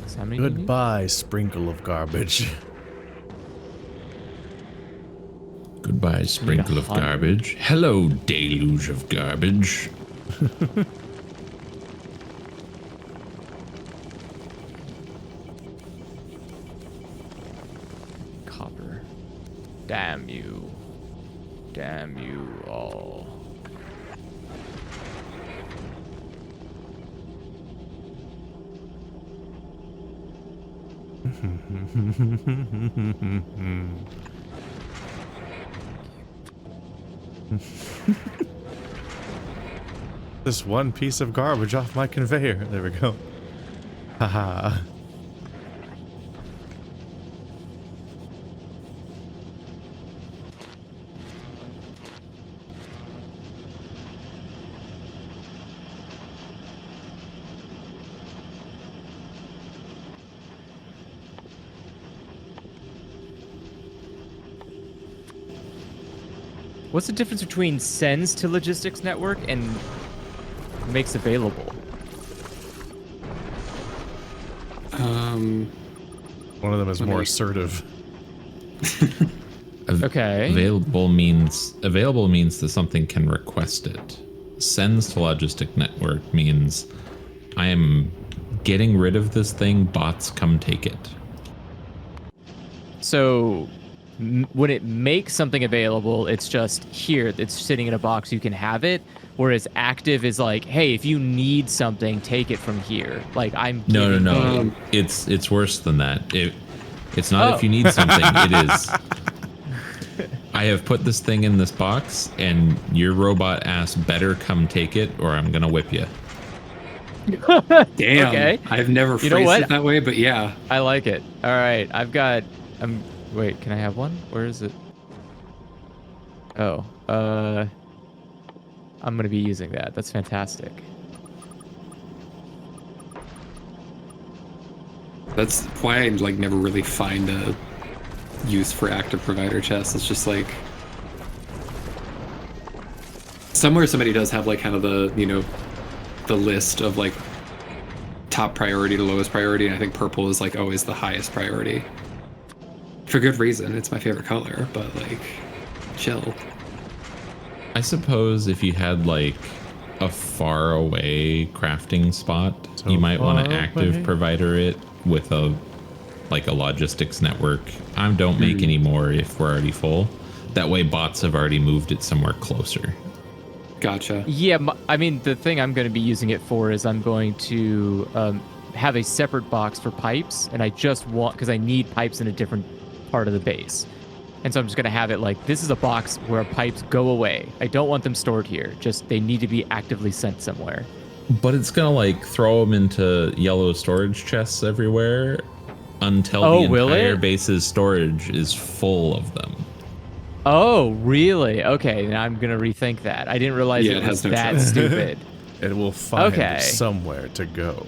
So how many do you need? Goodbye, sprinkle of garbage. Goodbye, sprinkle of 100. garbage. Hello, deluge of garbage. Copper. Damn you. Damn you all. This one piece of garbage off my conveyor. There we go. Haha. What's the difference between sends to logistics network and makes available? One of them is Let more me- assertive. Okay. Available means that something can request it. Sends to logistic network means I am getting rid of this thing. Bots come take it. So when it makes something available, it's just here. It's sitting in a box. You can have it. Whereas active is like, hey, if you need something, take it from here. Like I'm. No. giving you- It's worse than that. It's not Oh. if you need something. It is. I have put this thing in this box, and your robot ass better come take it, or I'm gonna whip you. Damn. Okay. I've never You know phrased what? it that way, but yeah. I like it. All right, wait, can I have one? Where is it? Oh, I'm gonna be using that. That's fantastic. That's why I like never really find a use for active provider chests. It's just like somewhere somebody does have like kind of the, you know, the list of like top priority to lowest priority, and I think purple is like always the highest priority. For good reason. It's my favorite color, but like chill. I suppose if you had like a far away crafting spot, So you might want far to active away. provider it with a logistics network. I don't make any more if we're already full. That way bots have already moved it somewhere closer. Gotcha. Yeah, I mean, the thing I'm going to be using it for is I'm going to have a separate box for pipes, and I just want, because I need pipes in a different part of the base. And so I'm just going to have it like, this is a box where pipes go away. I don't want them stored here. Just they need to be actively sent somewhere. But it's gonna like throw them into yellow storage chests everywhere until Oh, the will entire it? base's storage is full of them. Oh, really? Okay, now I'm going to rethink that. I didn't realize Yeah, it it was has no that choice. stupid. It will find Okay. somewhere to go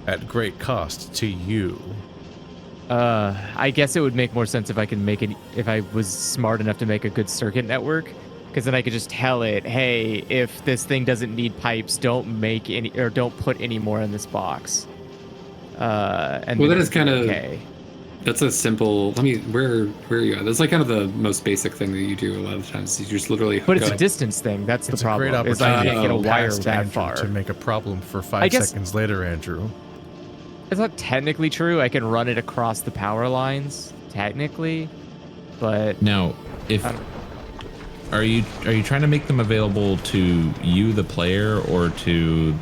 at great cost to you. I guess it would make more sense if I can make it, if I was smart enough to make a good circuit network, because then I could just tell it, hey, if this thing doesn't need pipes, don't make any, or don't put any more in this box. And Well, then that is kind of okay. That's a simple. Where are you at? That's like kind of the most basic thing that you do a lot of the times. You just literally. But it's a distance thing. That's the It's problem. a great Is I opportunity can't get a for wire past that Andrew far. to make a problem for I 5 guess- seconds later, Andrew. It's not technically true. I can run it across the power lines, technically, but Now, if are you trying to make them available to you, the player, or to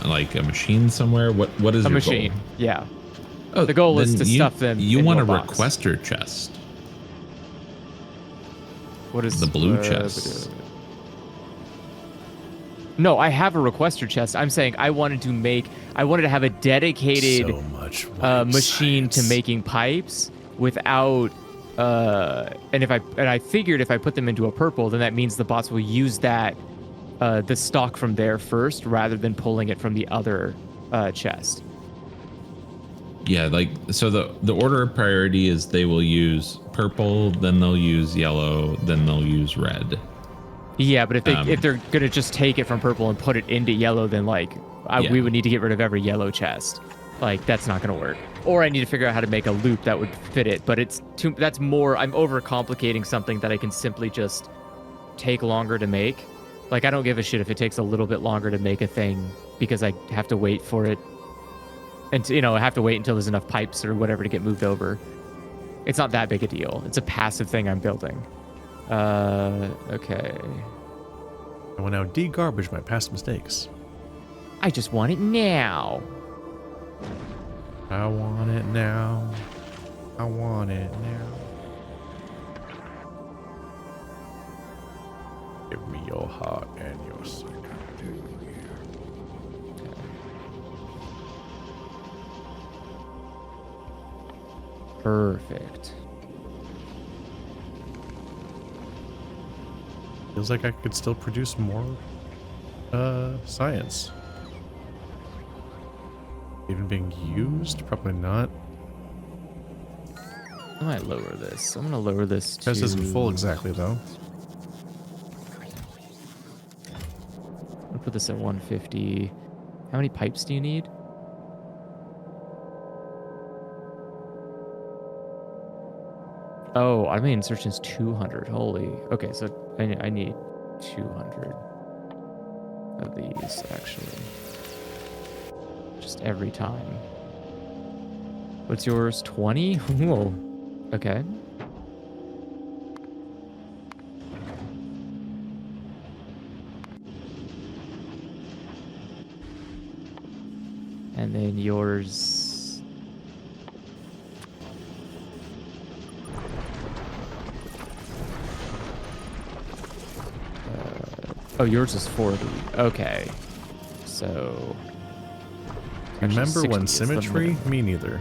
like a machine somewhere? What is a your machine. goal? Yeah. Oh, The goal is then to stuff them You into want a a box. requester chest. What is The blue chest. No, I have a requester chest. I'm saying I wanted to have a dedicated So much white machine to science. making pipes without and I figured if I put them into a purple, then that means the bots will use that the stock from there first rather than pulling it from the other chest. Yeah, like so the order of priority is they will use purple, then they'll use yellow, then they'll use red. Yeah, but if they're gonna just take it from purple and put it into yellow, then we would need to get rid of every yellow chest. Like that's not gonna work. Or I need to figure out how to make a loop that would fit it. But that's more. I'm overcomplicating something that I can simply just take longer to make. Like I don't give a shit if it takes a little bit longer to make a thing because I have to wait for it, and I have to wait until there's enough pipes or whatever to get moved over. It's not that big a deal. It's a passive thing I'm building. Okay. I will now de-garbage my past mistakes. I just want it now. I want it now. I want it now. Give me your heart and your soul. Perfect. Feels like I could still produce more science. Even being used? Probably not. I might lower this. I'm gonna lower this to... Test isn't full exactly though. I'm gonna put this at 150. How many pipes do you need? Oh, I mean insertion's 200. Holy. Okay, so I need 200 of these actually. Just every time. What's yours? 20? Whoa. Okay. And then yours. Oh, yours is 40. Okay. So. Remember when 60 is the symmetry? minimum. Me neither.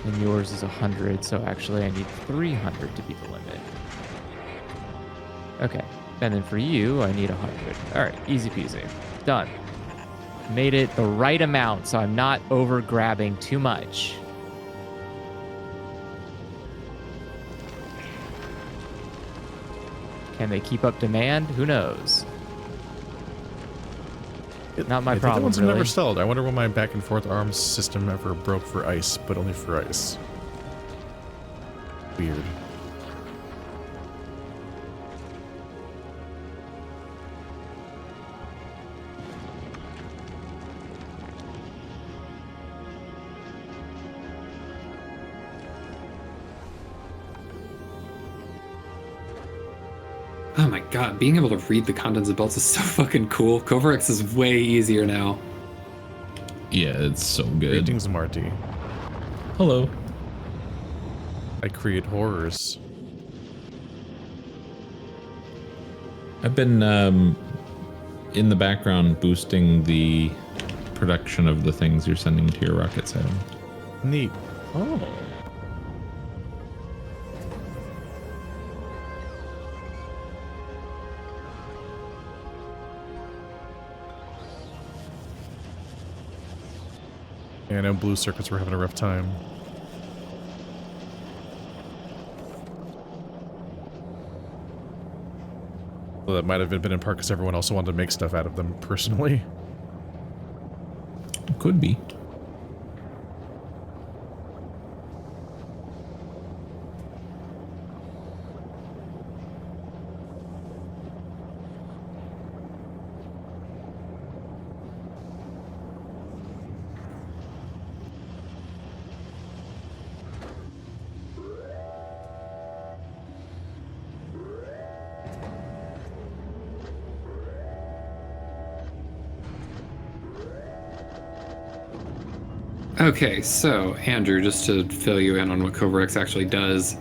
And yours is 100, so actually I need 300 to be the limit. Okay. And then for you, I need 100. All right, easy peasy. Done. Made it the right amount, so I'm not over grabbing too much. Can they keep up demand? Who knows? Not my I think problem, the ones really. never stalled. I wonder when my back and forth arms system ever broke for ice, but only for ice. Weird. Oh my god, being able to read the contents of belts is so fucking cool. Covarex is way easier now. Yeah, it's so good. Greetings, Marty. Hello. I create horrors. I've been in the background boosting the production of the things you're sending to your rocket side. Neat. Oh. Yeah, I know blue circuits were having a rough time. Well, that might have been in part because everyone also wanted to make stuff out of them personally. Could be. Okay, so Andrew, just to fill you in on what Covarex actually does,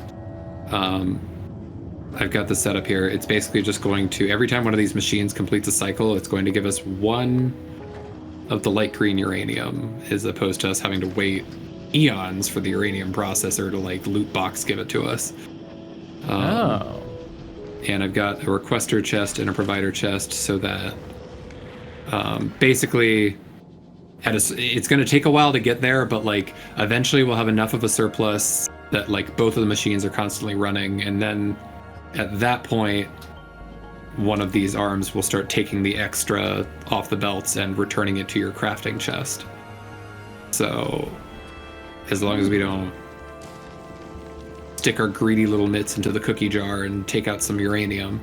I've got this set up here. It's basically just going to, every time one of these machines completes a cycle, it's going to give us one of the light green uranium, as opposed to us having to wait eons for the uranium processor to like loot box give it to us. And I've got a requester chest and a provider chest so that basically it's going to take a while to get there, but like eventually we'll have enough of a surplus that like both of the machines are constantly running, and then at that point one of these arms will start taking the extra off the belts and returning it to your crafting chest. So as long as we don't stick our greedy little mitts into the cookie jar and take out some uranium,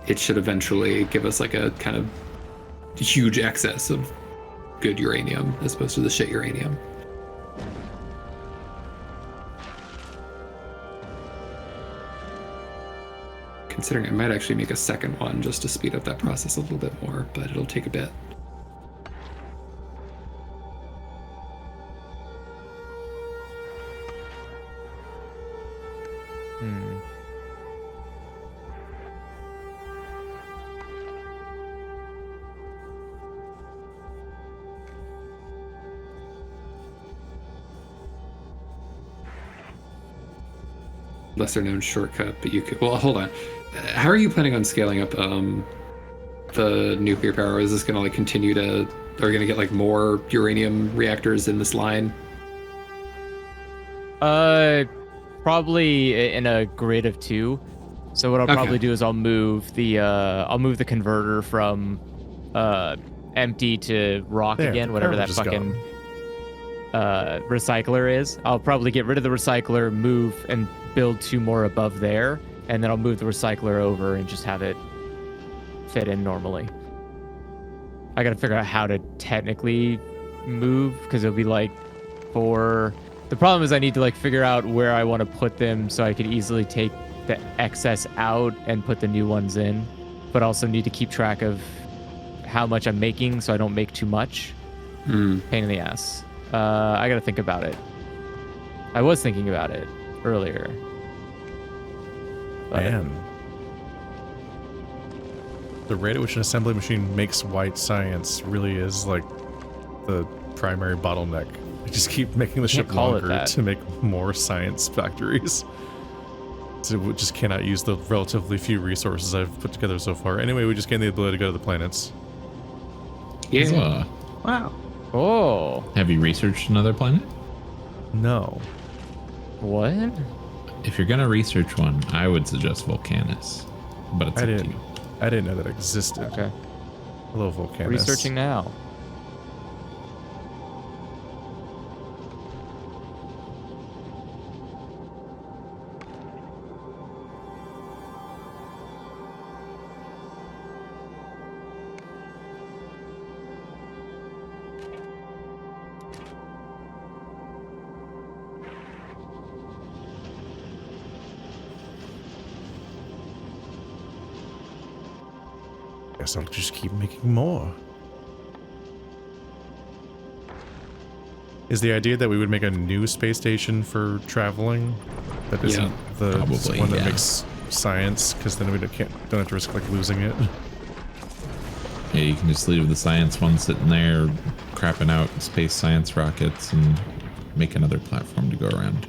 it should eventually give us like a kind of huge excess of good uranium as opposed to the shit uranium. Considering I might actually make a second one just to speed up that process a little bit more, but it'll take a bit. Lesser known shortcut, but you could, well, hold on. How are you planning on scaling up the nuclear power? Is this going to like continue to, are we going to get like more uranium reactors in this line? Probably in a grid of 2. So what I'll probably do is I'll move the converter from empty to rock again, whatever that fucking recycler is. I'll probably get rid of the recycler, move and build 2 more above there, and then I'll move the recycler over and just have it fit in normally. I gotta figure out how to technically move, because it'll be like 4. The problem is I need to like figure out where I want to put them so I could easily take the excess out and put the new ones in, but also need to keep track of how much I'm making so I don't make too much. Pain in the ass. I gotta think about it. I was thinking about it earlier. But Man. The rate at which an assembly machine makes white science really is like the primary bottleneck. I just keep making the ship longer to make more science factories. So we just cannot use the relatively few resources I've put together so far. Anyway, we just gained the ability to go to the planets. Yeah. Wow. Oh. Have you researched another planet? No. What? If you're gonna research one, I would suggest Vulcanus, but it's up to you. I didn't know that existed. Okay. Hello, Vulcanus. Researching now. Guess I'll just keep making more. Is the idea that we would make a new space station for traveling that isn't the one that makes science? Because then we don't have to risk like losing it. Yeah, you can just leave the science one sitting there, crapping out space science rockets, and make another platform to go around.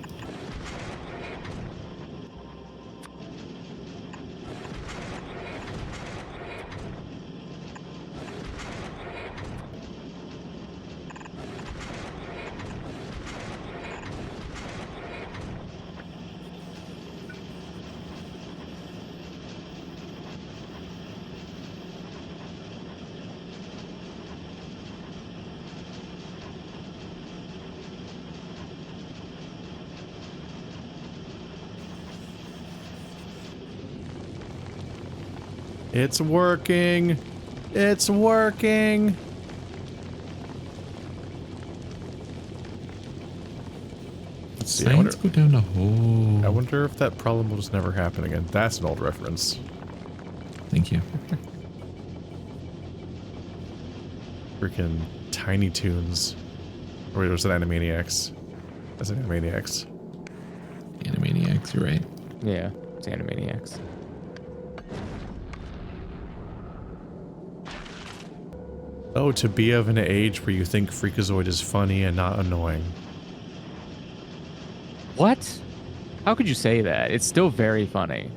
It's working. It's working. Let's see. Science go down a hole. I wonder if that problem will just never happen again. That's an old reference. Thank you. Freaking Tiny Toons. Or was it Animaniacs? That's Animaniacs. Animaniacs, you're right. Yeah, it's Animaniacs. Oh, to be of an age where you think Freakazoid is funny and not annoying. What? How could you say that? It's still very funny.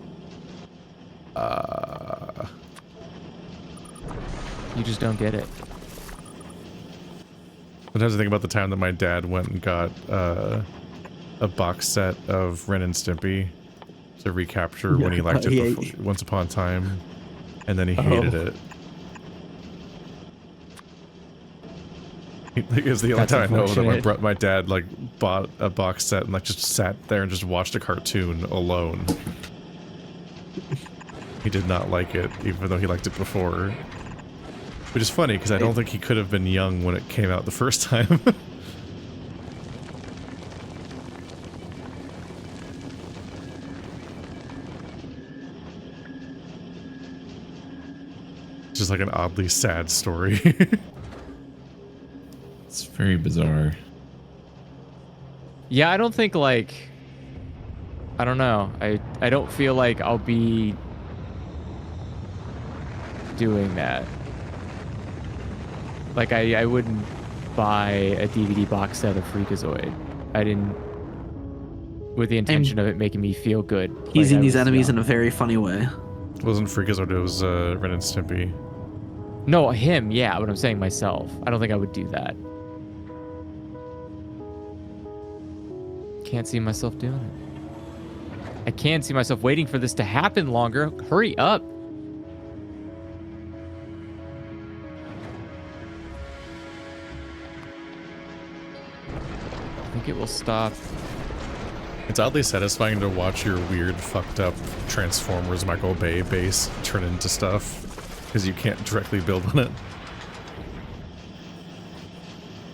You just don't get it. Sometimes I think about the time that my dad went and got a box set of Ren and Stimpy to recapture when he liked it before, once upon a time, and then he hated it. It was the only time I know that my dad like bought a box set and like just sat there and just watched a cartoon alone. He did not like it, even though he liked it before. Which is funny, because I don't think he could have been young when it came out the first time. It's just like an oddly sad story. It's very bizarre. Yeah, I don't think like... I don't know. I don't feel like I'll be doing that. Like, I wouldn't buy a DVD box set of Freakazoid. I didn't... With the intention of it making me feel good. Teasing these enemies in a very funny way. It wasn't Freakazoid, it was Ren and Stimpy. No, him, yeah, but I'm saying myself. I don't think I would do that. Can't see myself doing it. I can see myself waiting for this to happen longer. Hurry up. I think it will stop. It's oddly satisfying to watch your weird, fucked up Transformers Michael Bay base turn into stuff, because you can't directly build on it.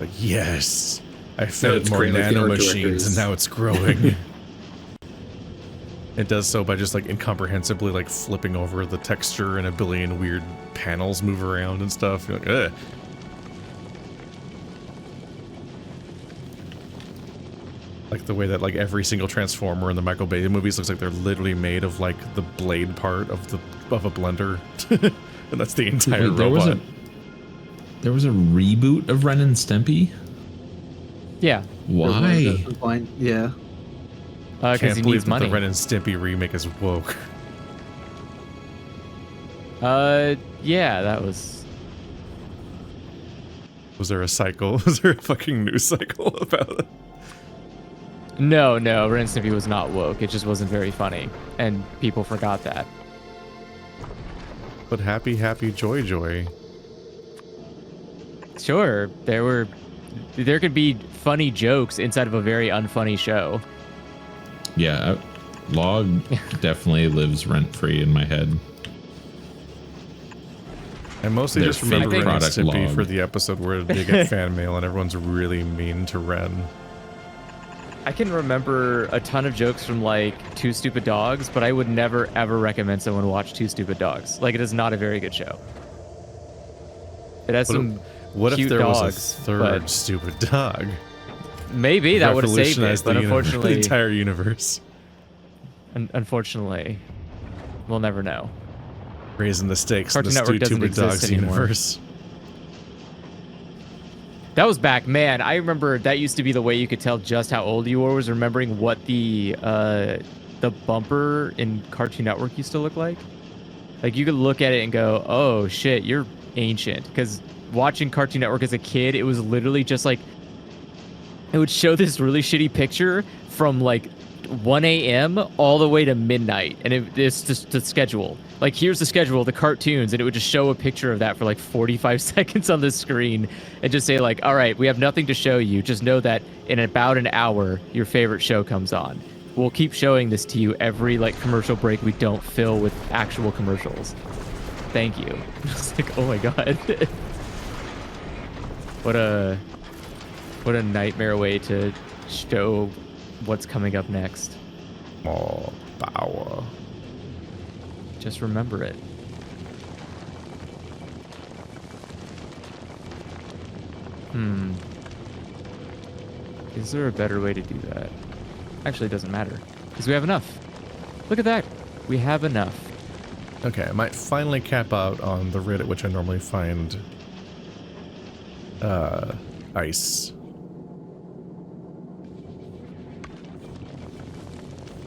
Like, yes! I fed more nanomachines and now it's growing. It does so by just like incomprehensibly like flipping over the texture and a billion weird panels move around and stuff. You're like, ugh. Like the way that like every single Transformer in the Michael Bay movies looks like they're literally made of like the blade part of a blender. And that's the entire robot. There was a reboot of Ren and Stimpy? Yeah. Why? Yeah. Because he needs money. The Ren and Stimpy remake is woke. Yeah, that was... Was there a cycle? Was there a fucking news cycle about it? No, Ren and Stimpy was not woke. It just wasn't very funny. And people forgot that. But happy, happy, joy, joy. Sure, there could be funny jokes inside of a very unfunny show. Yeah, Log definitely lives rent-free in my head. I mostly just remember Ren and Stimpy Log. for the episode where they get fan mail and everyone's really mean to Ren. I can remember a ton of jokes from like Two Stupid Dogs, but I would never ever recommend someone watch Two Stupid Dogs. Like, it is not a very good show. It has What cute if there dogs, was a third stupid dog? Maybe that would have saved it, but unfortunately, the entire universe. Unfortunately, we'll never know. Raising the stakes Cartoon in the Network doesn't Stupid Dogs exist anymore. universe. That was back, man. I remember that used to be the way you could tell just how old you were, was remembering what the bumper in Cartoon Network used to look like. Like, you could look at it and go, "Oh shit, you're ancient." Because watching Cartoon Network as a kid, it was literally just like, it would show this really shitty picture from like 1 a.m. all the way to midnight, and it's just the schedule. Like, here's the schedule of the cartoons, and it would just show a picture of that for like 45 seconds on the screen and just say like, all right, we have nothing to show you. Just know that in about an hour, your favorite show comes on. We'll keep showing this to you every like commercial break we don't fill with actual commercials. Thank you. It's like, oh my God. What a nightmare way to show what's coming up next. Oh, power. Just remember it. Is there a better way to do that? Actually, it doesn't matter. Because we have enough. Look at that. We have enough. Okay, I might finally cap out on the rate at which I normally find ice.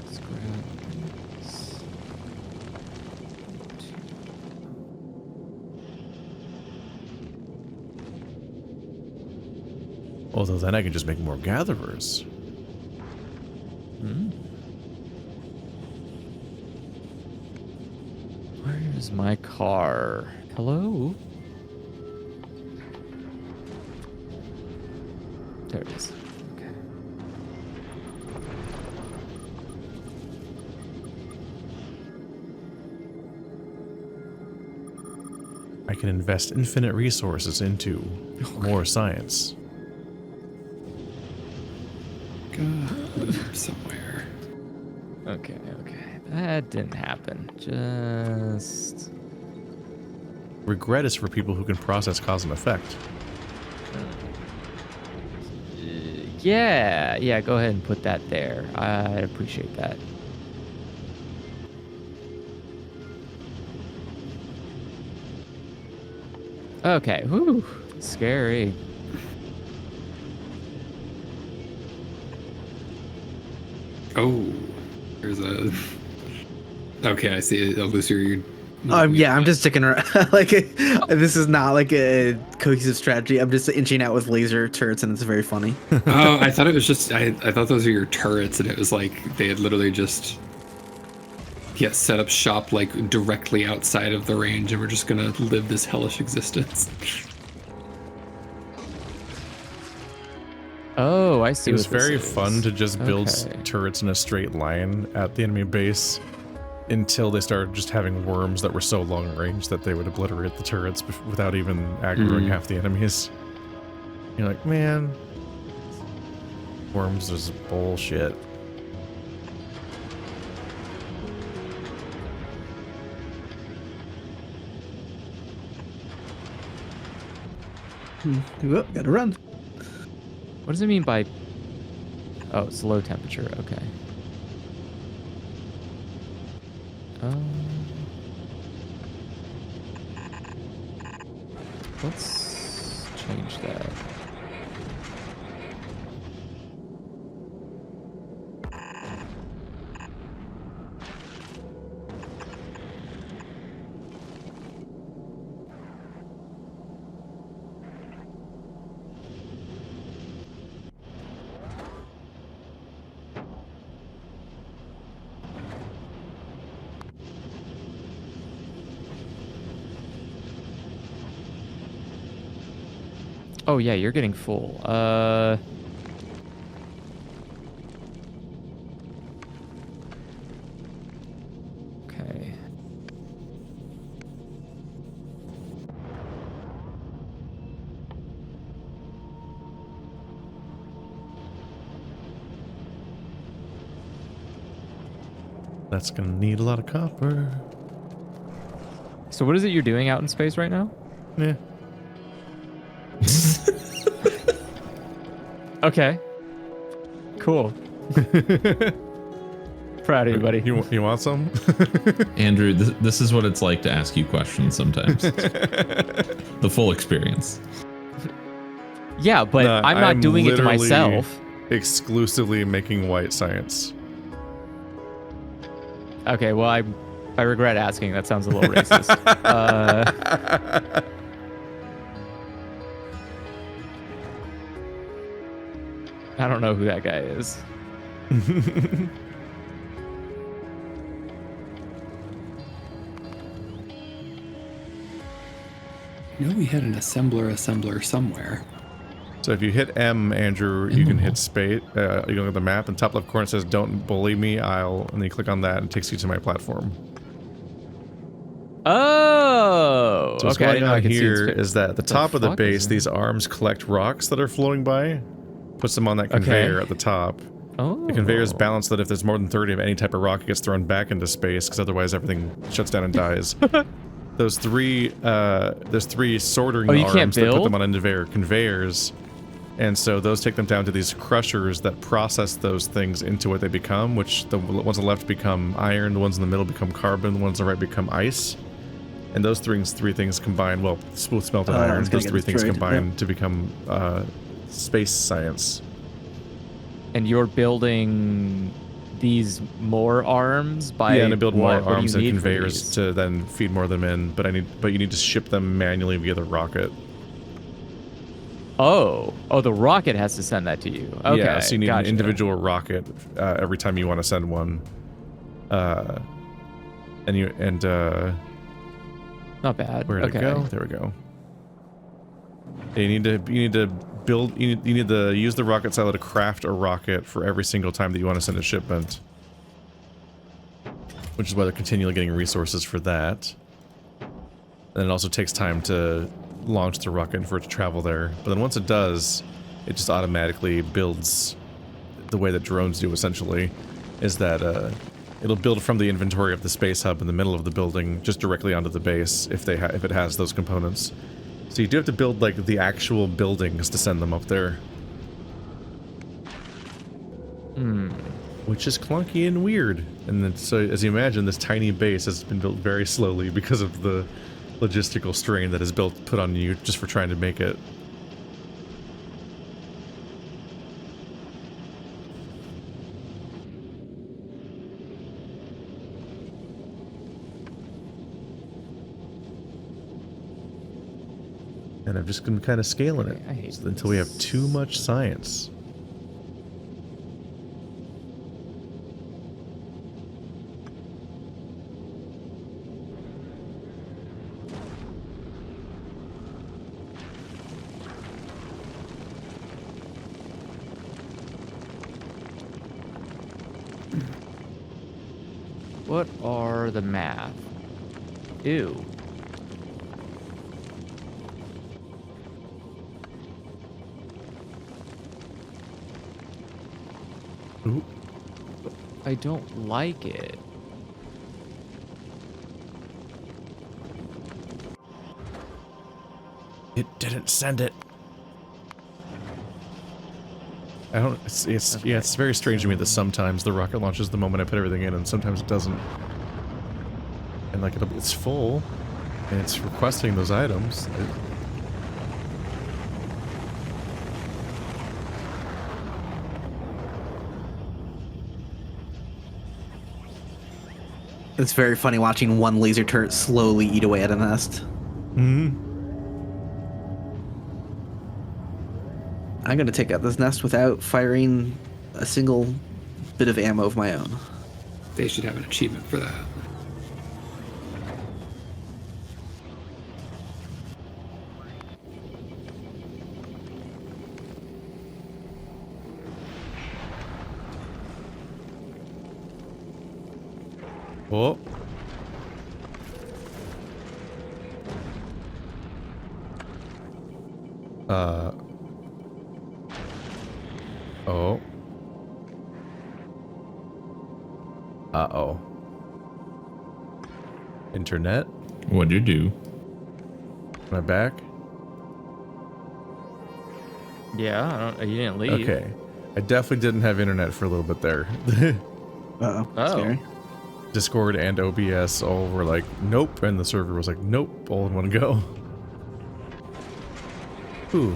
Let's grab this. Although then I can just make more gatherers. Where's my car? Hello? There it is. Okay. I can invest infinite resources into more science. Somewhere. Okay. That didn't happen. Just... Regret is for people who can process cause and effect. Yeah, go ahead and put that there. I appreciate that. Okay, whew, scary. Oh, there's a... Okay, I see it. Lucy, you... Yeah, I'm just sticking around. Like, this is not like a cohesive strategy. I'm just inching out with laser turrets, and it's very funny. Oh, I thought it was just... I thought those were your turrets, and it was like they had literally just... Yeah, set up shop like directly outside of the range, and we're just gonna live this hellish existence. Oh, I see. It was what this very is. fun to just build Okay. turrets in a straight line at the enemy base until they started just having worms that were so long range that they would obliterate the turrets without even aggroing half the enemies. You're like, man, worms is bullshit. Whoop, gotta run. What does it mean by... Oh, it's low temperature. Okay. Let's change that. Oh yeah, you're getting full. Okay. That's gonna need a lot of copper. So what is it you're doing out in space right now? Yeah. Okay. Cool. Proud of you, buddy. You want some? Andrew, this is what it's like to ask you questions sometimes. The full experience. Yeah, but Nah, I'm not doing it to literally myself. Exclusively making white science. Okay, well, I regret asking. That sounds a little racist. I don't know who that guy is. You know we had an assembler somewhere. So if you hit M, Andrew, you can hit space. You look at the map, and top left corner says "Don't bully me." And then you click on that, and it takes you to my platform. Oh, So what's okay. I going didn't know I on could see here its is that at the What top of the fuck base, is these arms collect rocks that are floating by, puts them on that conveyor at the top. Oh. The conveyor is balanced that if there's more than 30 of any type of rock, it gets thrown back into space, because otherwise everything shuts down and dies. there's three sortering Oh, you can't arms that put build? them on conveyors, and so those take them down to these crushers that process those things into what they become. Which the ones on the left become iron, the ones in the middle become carbon, the ones on the right become ice. And those three things combine, well, smooth smelted iron. Those three things combine to become space science. And you're building these more arms by Yeah, and I build more what? What do arms you and need for conveyors these? to then feed more of them in. But you need to ship them manually via the rocket. Oh, the rocket has to send that to you. Okay, Yeah, so you need gotcha. an individual rocket every time you want to send one. Not bad. Where'd okay. it go? There we go. You need to build. You need to use the rocket silo to craft a rocket for every single time that you want to send a shipment. Which is why they're continually getting resources for that. And it also takes time to launch the rocket and for it to travel there. But then once it does, it just automatically builds the way that drones do. Essentially, is that it'll build from the inventory of the space hub in the middle of the building just directly onto the base if it has those components. So you do have to build like the actual buildings to send them up there. Which is clunky and weird. And then, so as you imagine, this tiny base has been built very slowly because of the logistical strain that is put on you just for trying to make it. And I'm just going to kind of scaling it I hate until we have too much science. What are the math? Ew. Ooh. I don't like it. It didn't send it. I don't. Yeah. It's very strange to me that sometimes the rocket launches the moment I put everything in, and sometimes it doesn't. And like it's full, and it's requesting those items. It's very funny watching one laser turret slowly eat away at a nest. Hmm. I'm gonna take out this nest without firing a single bit of ammo of my own. They should have an achievement for that. Oh. Oh. Uh-oh. Internet? What'd you do? Am I back? Yeah, you didn't leave. Okay. I definitely didn't have internet for a little bit there. Uh-oh. Oh. Scary. Discord and OBS all were like, nope, and the server was like, nope, all in one go. Ooh.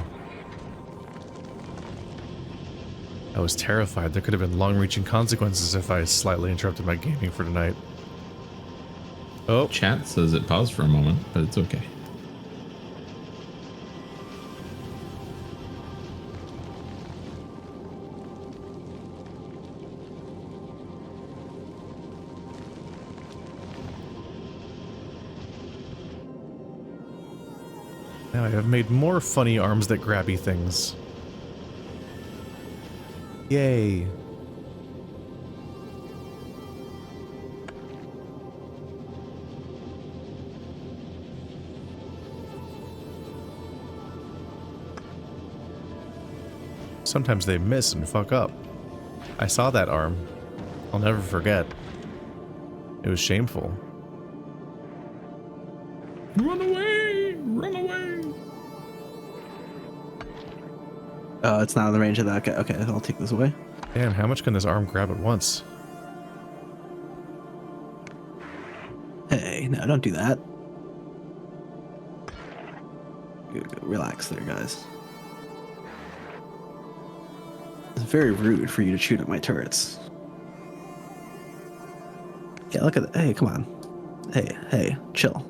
I was terrified. There could have been long-reaching consequences if I slightly interrupted my gaming for tonight. Oh. Chat says it paused for a moment, but it's okay. Now I have made more funny arms that grabby things. Yay. Sometimes they miss and fuck up. I saw that arm. I'll never forget. It was shameful. Run away! Run away! Oh, it's not in the range of that. Okay, I'll take this away. Damn, how much can this arm grab at once? Hey, no, don't do that. Good. Relax there, guys. It's very rude for you to shoot at my turrets. Yeah, look at that. Hey, come on. Hey, chill.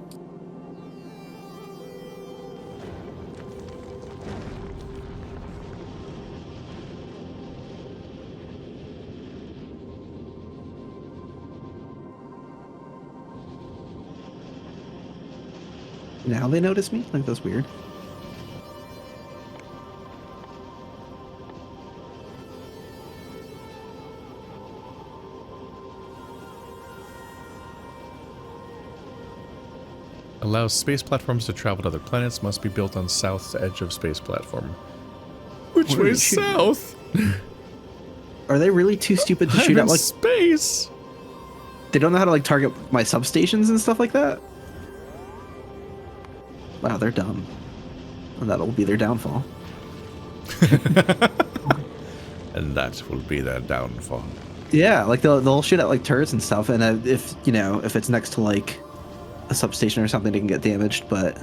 Now they notice me? Like, that's weird. Allows space platforms to travel to other planets. Must be built on south edge of space platform. Which What are you way's shooting? south? Are they really too stupid to I'm shoot in at, like, space. they don't know how to, like, target my substations and stuff like that? Wow, they're dumb. And that'll be their downfall. And that will be their downfall. Yeah, like, they'll shoot at, like, turrets and stuff, and if, you know, if it's next to, like, a substation or something, they can get damaged, but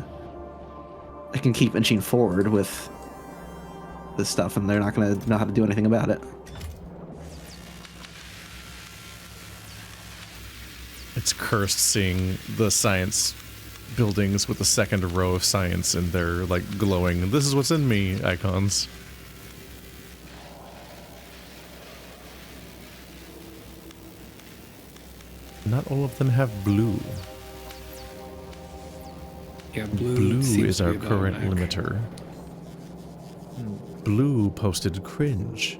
I can keep inching forward with this stuff, and they're not going to know how to do anything about it. It's cursed seeing the science buildings with the second row of science and they're like glowing, "This is what's in me" icons. Not all of them have blue. Yeah, blue, Blue seems is to our be the current bottleneck. limiter. Blue posted cringe.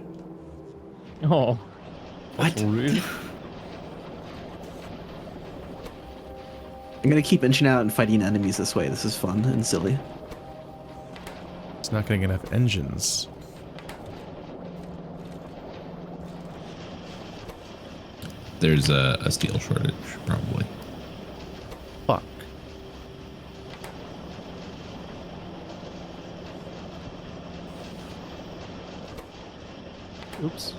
Oh. What? Rude. I'm going to keep inching out and fighting enemies this way. This is fun and silly. It's not getting enough engines. There's a steel shortage, probably. Fuck. Oops.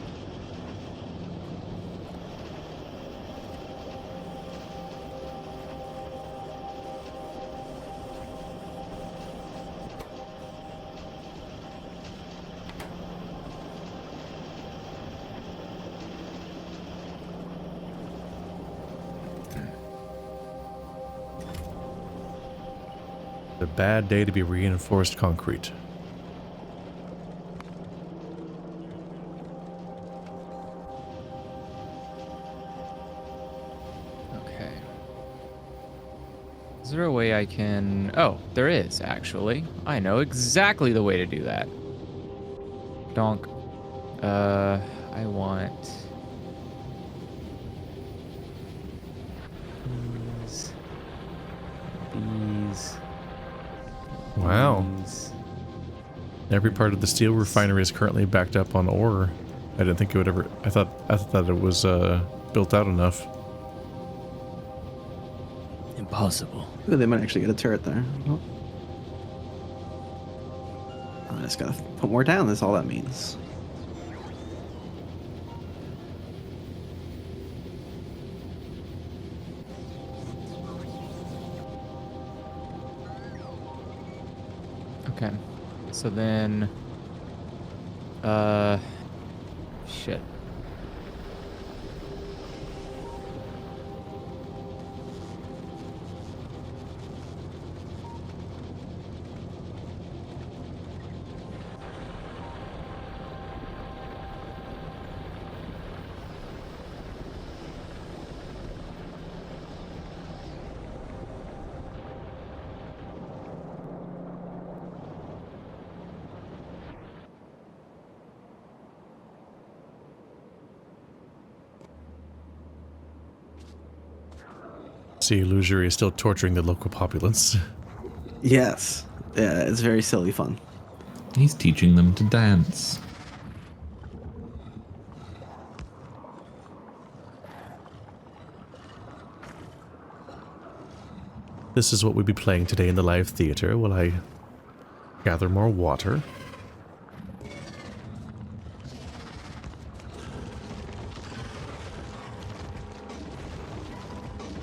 A bad day to be reinforced concrete. Okay. Is there a way I can... Oh, there is, actually. I know exactly the way to do that. Donk. I want... These... Wow. These... Every part of the steel refinery is currently backed up on ore. I didn't think it would ever... I thought that it was built out enough. Impossible. Ooh, they might actually get a turret there. Oh. I just gotta put more down, that's all that means. Okay. So then... Shit. See, Illusory is still torturing the local populace. Yes. Yeah, it's very silly fun. He's teaching them to dance. This is what we'll be playing today in the live theater while I gather more water.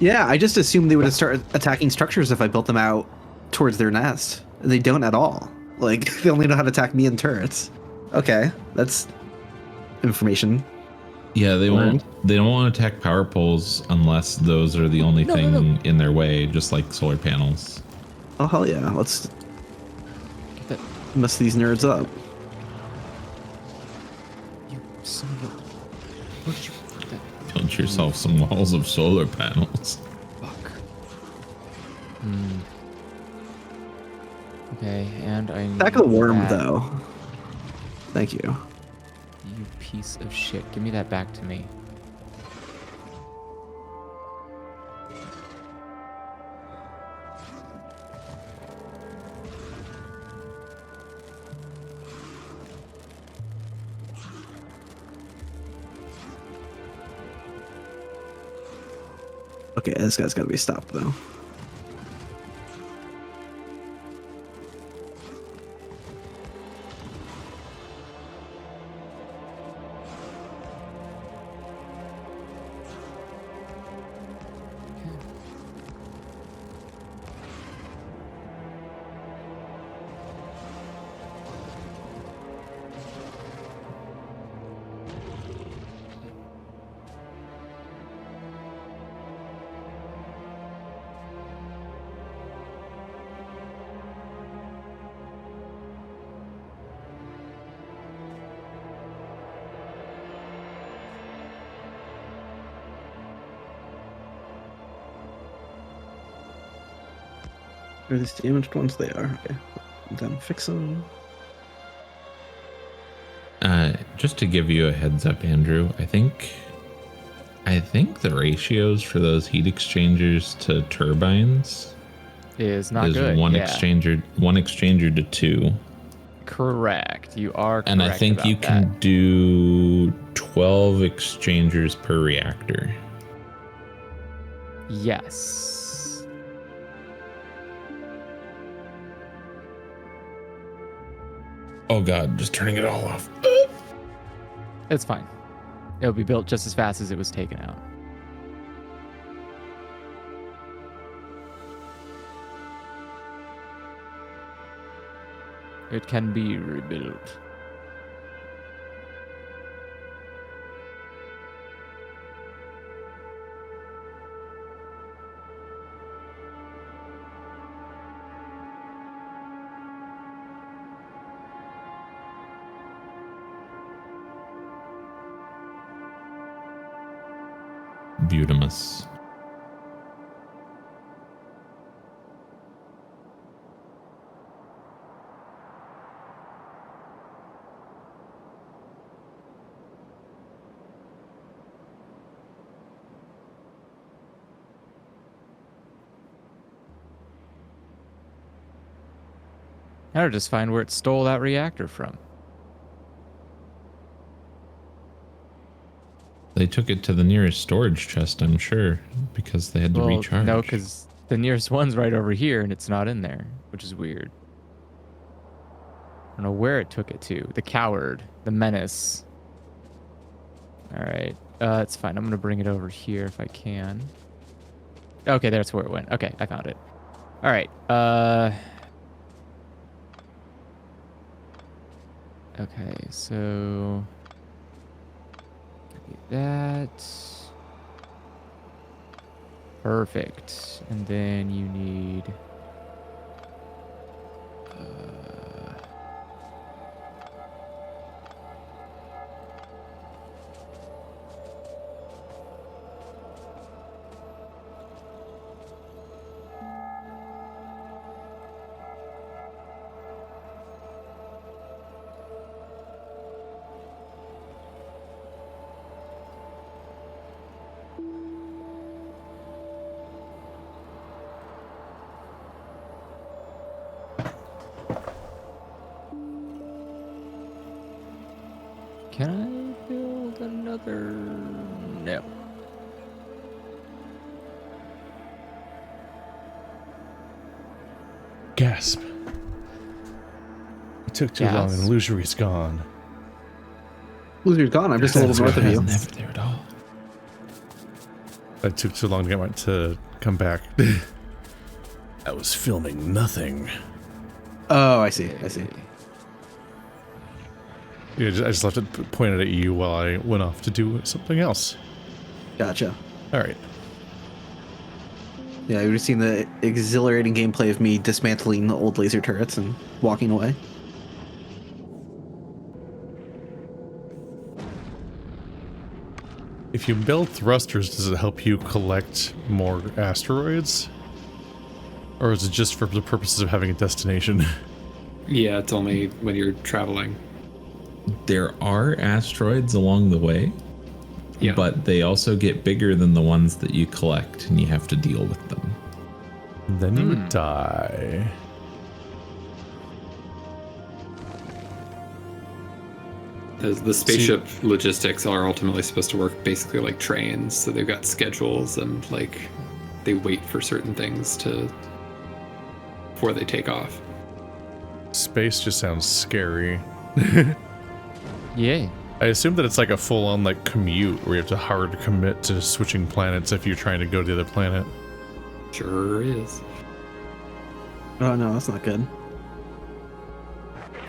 Yeah, I just assumed they would have started attacking structures if I built them out towards their nest. They don't at all. Like, they only know how to attack me in turrets. Okay, that's information. Yeah, they Learned. won't. They don't want to attack power poles unless those are the only thing in their way, just like solar panels. Oh, hell yeah. Let's Get that. mess these nerds up. You son of a. Where did you put that? Build yourself some walls of solar panels. Fuck. Okay, and I need Back of the worm, that. though. Thank you. You piece of shit. Give me that back to me. Okay, this guy's gotta be stopped, though. Are these damaged ones? They are. Okay. I'm done. Fix them. Just to give you a heads up, Andrew, I think the ratios for those heat exchangers to turbines Is not is good. one yeah. exchanger to 2. Correct. You are correct. And I think about you that. can do 12 exchangers per reactor. Yes. Oh god, just turning it all off. It's fine. It'll be built just as fast as it was taken out. It can be rebuilt. Beautimus. Now to just find where it stole that reactor from. They took it to the nearest storage chest, I'm sure, because they had to recharge. No, because the nearest one's right over here and it's not in there, which is weird. I don't know where it took it to. The coward, the menace. All right, it's fine. I'm gonna bring it over here if I can. Okay, that's where it went. Okay, I found it. All right. Okay, so that. Perfect. And then you need Can I build another? No. Gasp. It took too long and Illusory's gone. Loser's gone. I'm just a little north of you. Never there at all. It took too long to get to come back. I was filming nothing. Oh, I see. I see. Yeah, I just left it pointed at you while I went off to do something else. Gotcha. All right. Yeah, you've seen the exhilarating gameplay of me dismantling the old laser turrets and walking away. If you build thrusters, does it help you collect more asteroids? Or is it just for the purposes of having a destination? Yeah, it's only when you're traveling. There are asteroids along the way, Yeah. but they also get bigger than the ones that you collect, and you have to deal with them. Then you would die. The spaceship logistics are ultimately supposed to work basically like trains, so they've got schedules and like they wait for certain things before they take off. Space just sounds scary. Yay. I assume that it's like a full-on like commute where you have to hard commit to switching planets if you're trying to go to the other planet. Sure is. Oh no, that's not good.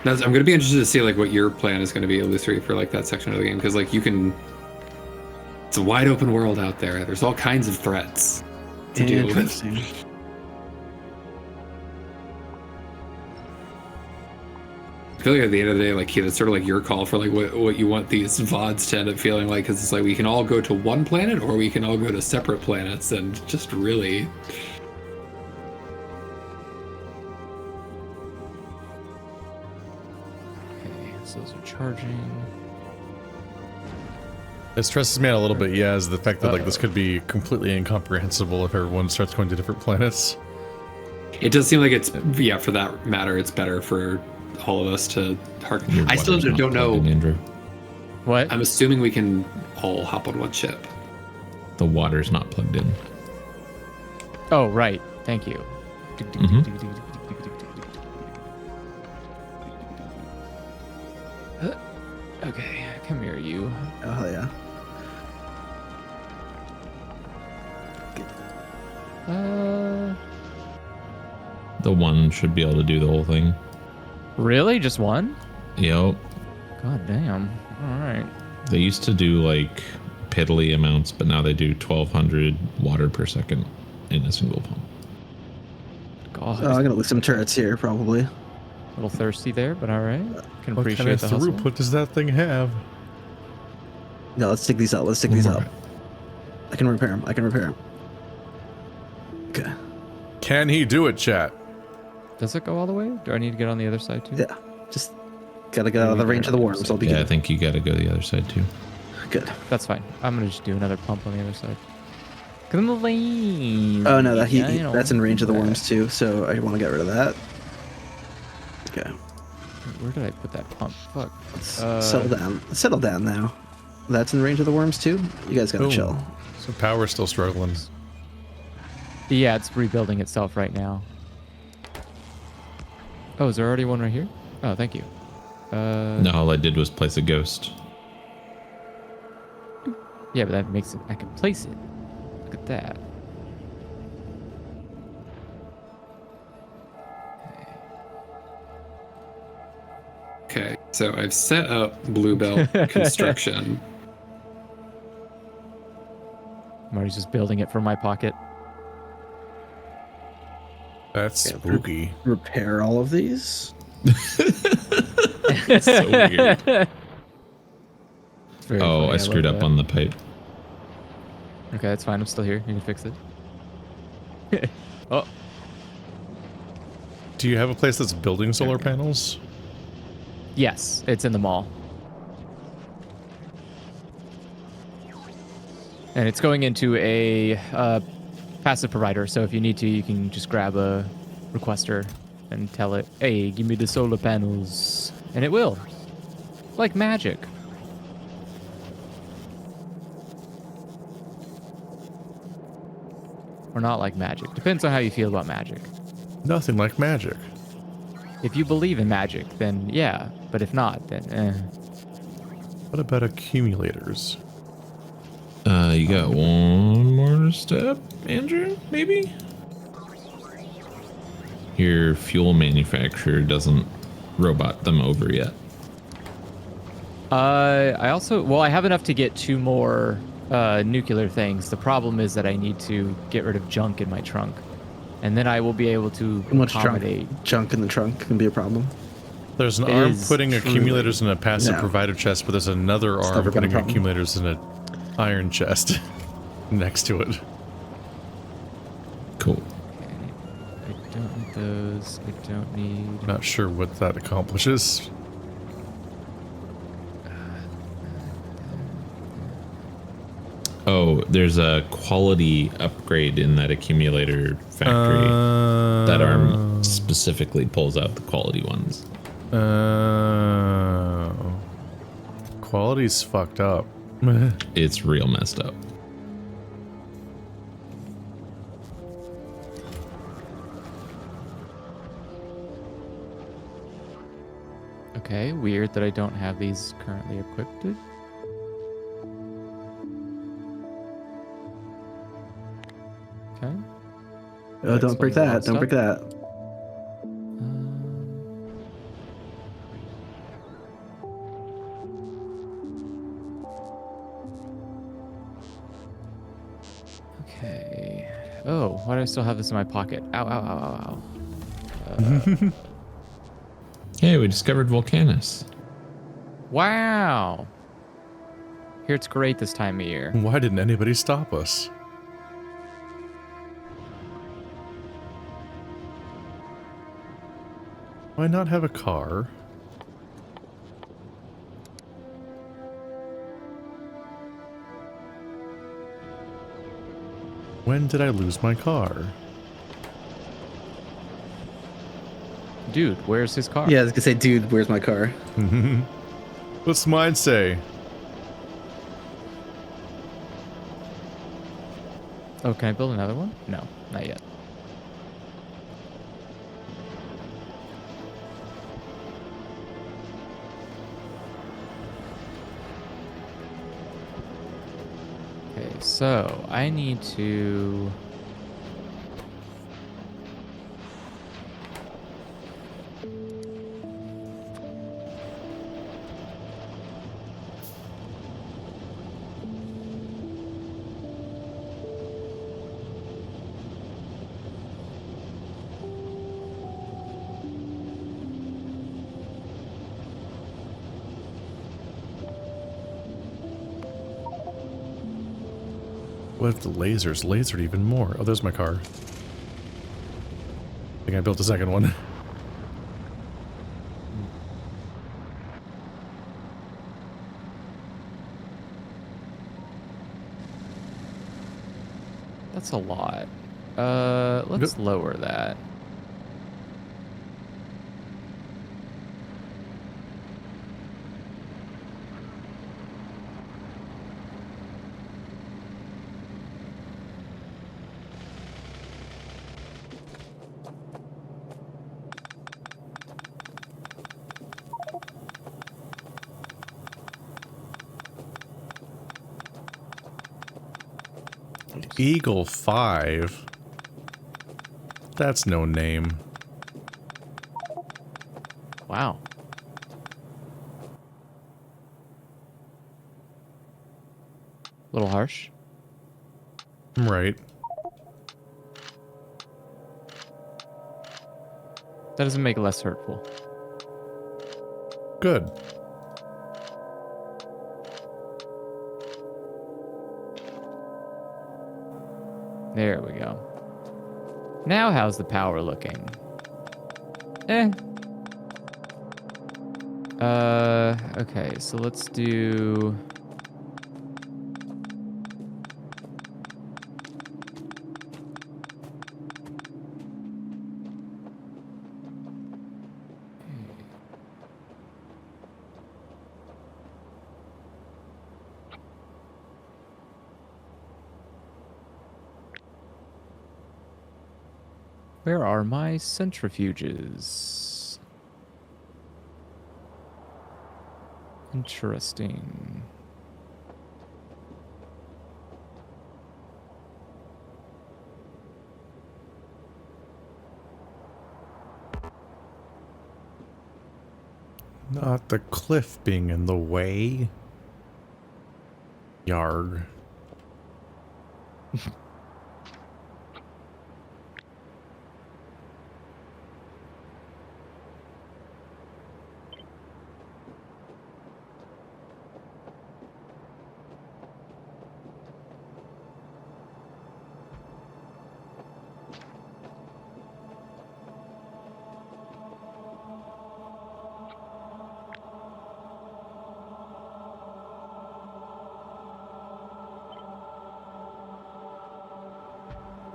Now, I'm going to be interested to see like what your plan is going to be, Illusory, for like that section of the game, because like you can. It's a wide open world out there. There's all kinds of threats to deal with. Interesting. I feel like at the end of the day, like it's sort of like your call for like what you want these VODs to end up feeling like, because it's like we can all go to one planet or we can all go to separate planets and just really. Okay, so those are charging. It stresses me out a little bit, yeah, is the fact that like this could be completely incomprehensible if everyone starts going to different planets. It does seem like it's, yeah, for that matter, it's better for all of us to harken. Your I still water's not don't know. plugged in, Andrew. What? I'm assuming we can all hop on one ship. The water's not plugged in. Oh, right. Thank you. Okay, come here, you. Oh yeah. The one should be able to do the whole thing. Really? Just one? Yep. God damn. All right. They used to do like piddly amounts, but now they do 1,200 water per second in a single pump. God. Oh, I'm gonna lose some turrets here probably. A little thirsty there, but all right. Can What appreciate kind the of hustle. throughput does that thing have? No, let's dig these out. Let's dig these out. I can repair them. I can repair them. Okay. Can he do it, chat? Does it go all the way? Do I need to get on the other side too? Yeah. Just gotta get out of the range of the worms. I'll be Yeah, I good. think you got to go the other side too. Good. That's fine. I'm gonna just do another pump on the other side. Come on, lane. Oh no, that Yeah, that's in range of the that. worms too. So I want to get rid of that. Okay. Where did I put that pump? Fuck. Settle down. Settle down now. That's in range of the worms too. You guys gotta Oh. chill. So power's still struggling. Yeah, it's rebuilding itself right now. Oh, is there already one right here? Oh, thank you. No, all I did was place a ghost. Yeah, but that makes it. I can place it. Look at that. Okay, so I've set up Bluebelt construction. Marty's just building it from my pocket. That's spooky. Repair all of these. It's so weird. It's very Oh, funny, I screwed love up that. on the pipe. Okay, that's fine. I'm still here. You can fix it. Oh, Do you have a place that's building solar panels? yes, it's in the mall. And it's going into a passive provider, so if you need to, you can just grab a requester and tell it, hey, give me the solar panels. And it will. Like magic. Or not like magic. Depends on how you feel about magic. Nothing like magic. If you believe in magic, then yeah. But if not, then What about accumulators? You got one more step, Andrew, maybe? Your fuel manufacturer doesn't robot them over yet. I also, well, I have enough to get 2 more nuclear things. The problem is that I need to get rid of junk in my trunk. And then I will be able to Too much accommodate. junk in the trunk can be a problem. There's an It arm is putting truly- accumulators in a passive No. provider chest, but there's another It's arm never been a putting problem. accumulators in an iron chest next to it. Cool. I don't need those. I don't need. Not sure what that accomplishes. Oh, there's a quality upgrade in that accumulator factory. That arm specifically pulls out the quality ones. Quality's fucked up. It's real messed up. Okay, weird that I don't have these currently equipped. Okay. Oh, don't break explains a lot that. of Don't break that. Okay. Oh, why do I still have this in my pocket? Ow, ow, ow, ow, ow. Hey, we discovered Vulcanus. Wow. Here it's great this time of year. Why didn't anybody stop us? Why not have a car? When did I lose my car? Dude, where's his car? Yeah, I was gonna say, dude, where's my car? What's mine say? Oh, can I build another one? No, not yet. Okay, so I need to... What if the lasers lasered even more? Oh, there's my car. I think I built a second one. That's a lot. Let's lower that. Eagle 5? That's no name. Wow. Little harsh. Right. That doesn't make it less hurtful. Good. There we go. Now how's the power looking? Eh. Okay, so let's do... Where are my centrifuges? Interesting. Not the cliff being in the way. Yarg.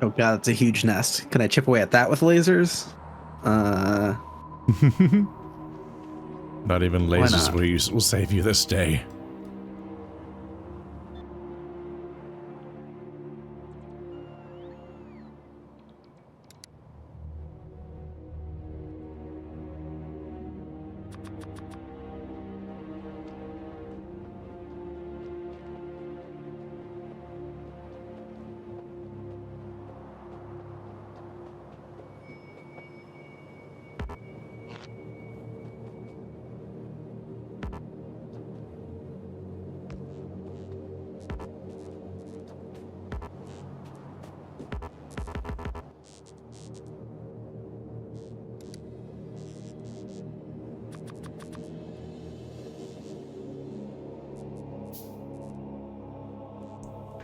Oh god, it's a huge nest. Can I chip away at that with lasers? Not even Why lasers not? will save you this day.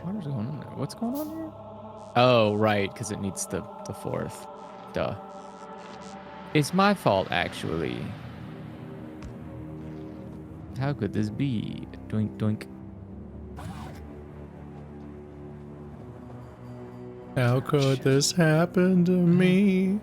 What is going on there? What's going on here? Oh, right, because it needs the fourth. Duh. It's my fault, actually. How could this be? Doink, doink. How could this happen to me?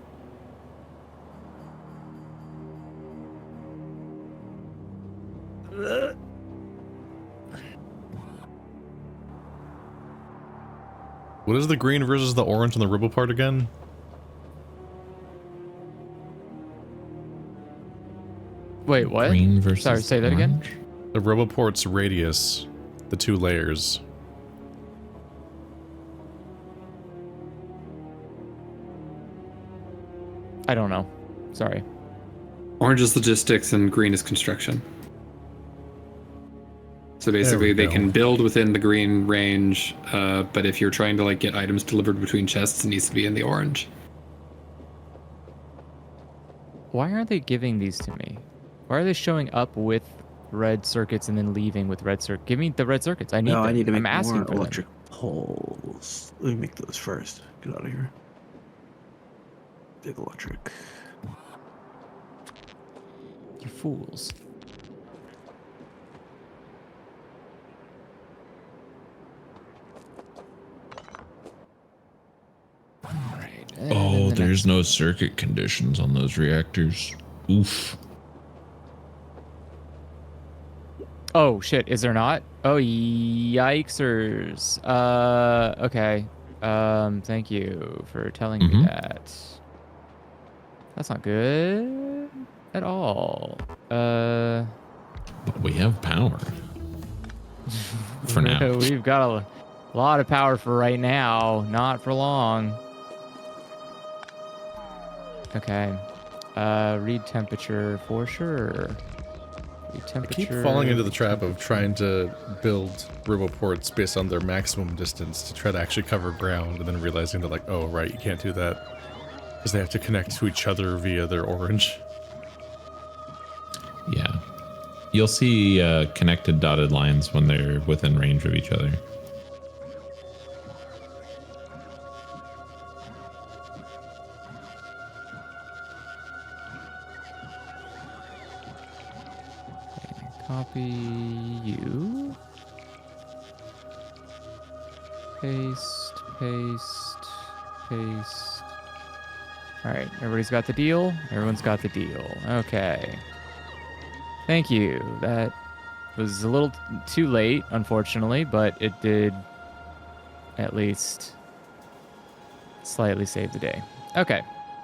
What is the green versus the orange on the ribble part again? Wait, what? Green versus Sorry, say that again. orange? The Roboport's radius, the two layers. I don't know. Sorry. Orange is logistics and green is construction. So basically, they can build within the green range, but if you're trying to like get items delivered between chests, it needs to be in the orange. Why aren't they giving these to me? Why are they showing up with red circuits and then leaving with red circuits? Give me the red circuits. I need them. I need to make I'm asking more for them. electric poles. Let me make those first. Get out of here. Big electric. You fools. Alright. Oh, there's no circuit conditions on those reactors. Oof. Oh shit, is there not? Oh yikesers. Okay. Thank you for telling me that. That's not good at all. But we have power. For now. We've got a lot of power for right now, not for long. Okay. Read temperature for sure. Read I temperature. keep falling into the trap of trying to build Roboports based on their maximum distance to try to actually cover ground, and then realizing that, like, oh, right, you can't do that. Because they have to connect to each other via their orange. Yeah. You'll see connected dotted lines when they're within range of each other. Copy you. Paste, paste, paste. Alright, everybody's got the deal? Everyone's got the deal. Okay. Thank you. That was a little too late, unfortunately, but it did at least slightly save the day. Okay.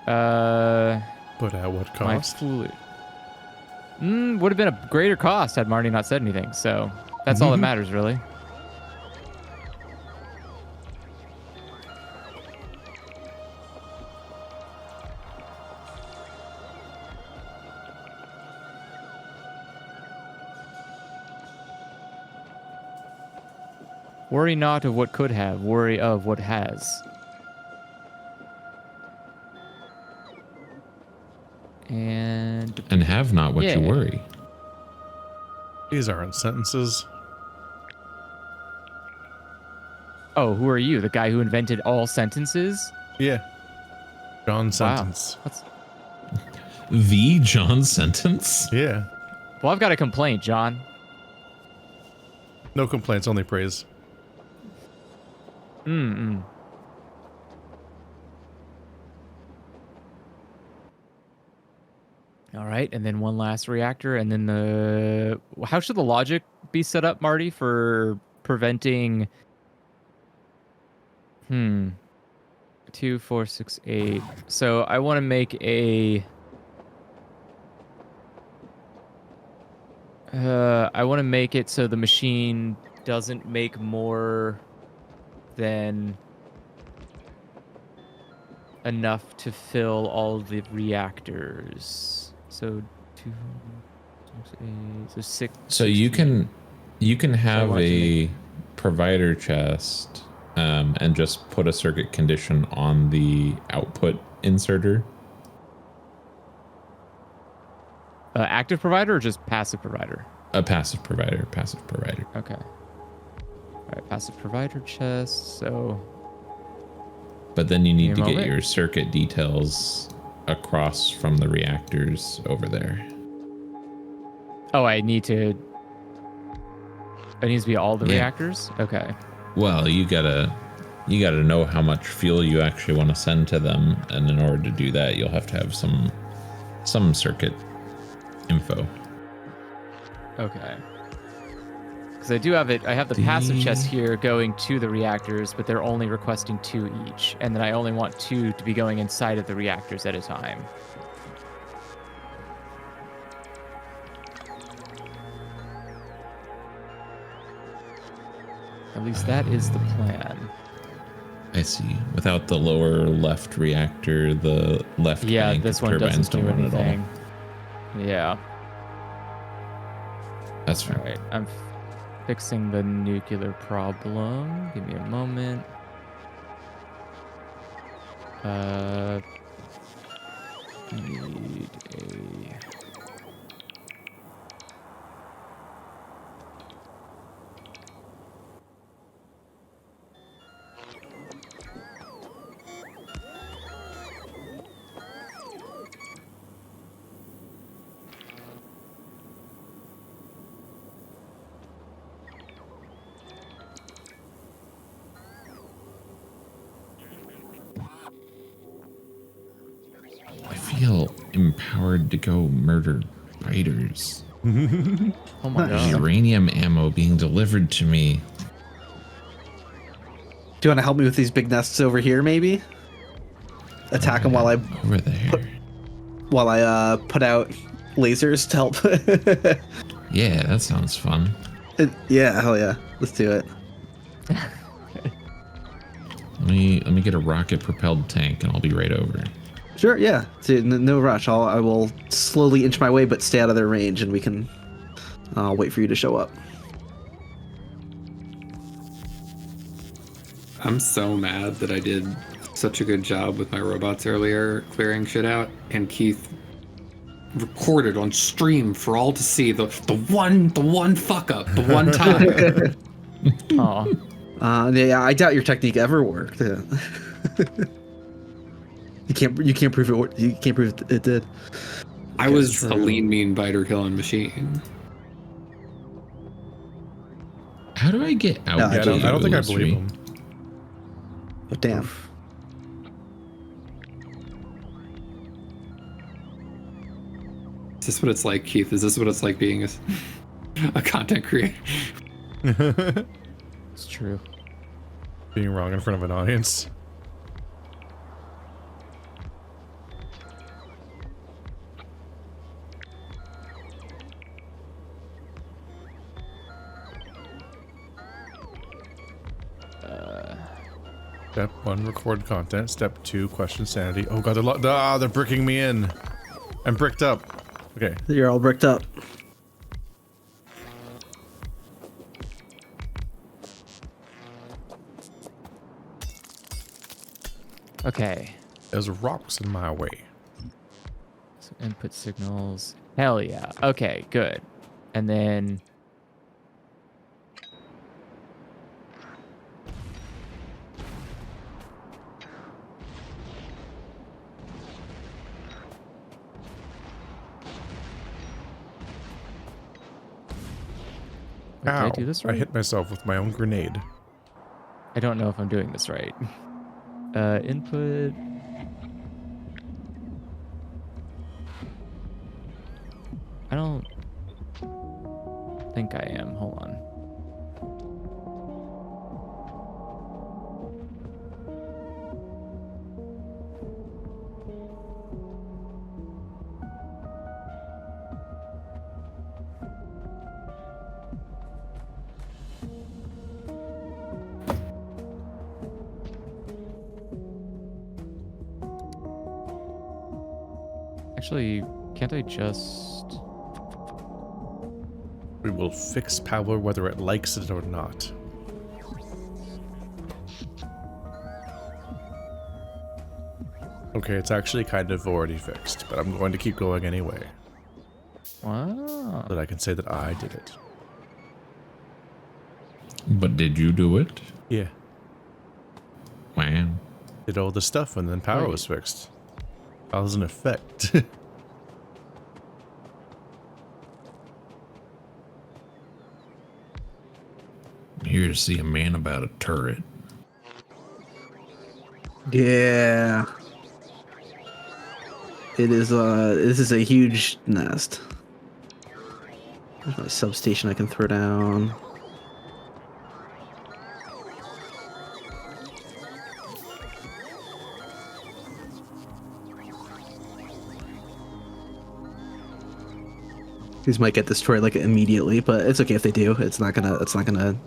But at what My cost? foolish. Would have been a greater cost had Marty not said anything. So that's all that matters, really. Worry not of what could have, worry of what has. And have not what you Yeah. worry. These aren't sentences. oh, who are you? The guy who invented all sentences? Yeah. John sentence. Wow. That's... The John sentence? Yeah. Well, I've got a complaint, John. No complaints, only praise. Mm-mm. All right, and then one last reactor, and then the... How should the logic be set up, Marty, for preventing... 2, 4, 6, 8. So I want to make a... I want to make it so the machine doesn't make more than enough to fill all the reactors. So 2, 6, 8, so 6. So you can have want to a provider chest and just put a circuit condition on the output inserter. Active provider or just passive provider? A passive provider. Okay. All right, passive provider chest. So But then you need to Give me a get moment. your circuit details across from the reactors over there. oh, it needs to be all the Yeah. reactors. Okay. Well, you gotta know how much fuel you actually want to send to them, and in order to do that, you'll have to have some circuit info. Okay. Because I do have it. I have the passive chest here going to the reactors, but they're only requesting 2 each, and then I only want 2 to be going inside of the reactors at a time. At least that is the plan. I see. Without the lower left reactor, the left Yeah, bank this of one turbines doesn't do don't run at all. anything. Yeah. That's All fair. right. I'm fixing the nuclear problem. Give me a moment. Need a... I feel empowered to go murder biters. Oh my god. Uranium ammo being delivered to me. Do you want to help me with these big nests over here, maybe? Attack them while I Over there. put out lasers to help. Yeah, that sounds fun. Yeah, hell yeah. Let's do it. Let me get a rocket propelled tank and I'll be right over. Sure, yeah. No rush. I will slowly inch my way, but stay out of their range, and we can. I'll wait for you to show up. I'm so mad that I did such a good job with my robots earlier, clearing shit out, and Keith recorded on stream for all to see the one fuck up, the one time. Aw. Yeah, I doubt your technique ever worked. Yeah. You can't prove it. You can't prove it did. I was a lean, mean biter killing machine. How do I get out? No, Yeah, I don't think I illusory? believe him. Oh damn. Is this what it's like, Keith? Is this what it's like being a content creator? It's true. Being wrong in front of an audience. Step 1, record content. Step 2, question sanity. Oh god, they're bricking me in. I'm bricked up. Okay. You're all bricked up. Okay. There's rocks in my way. So input signals. Hell yeah. Okay, good. And then Wait, did I do this right? I hit myself with my own grenade. I don't know if I'm doing this right. Input. I don't think I am. Hold on. Actually, can't I just... We will fix power whether it likes it or not. Okay, it's actually kind of already fixed, but I'm going to keep going anyway. Wow. So that I can say that I did it. But did you do it? Yeah. Wow. Did all the stuff and then power Wait. was fixed. Cause an effect. Here to see a man about a turret. Yeah. It is this is a huge nest. There's my substation I can throw down. These might get destroyed like immediately, but it's okay if they do. It's not gonna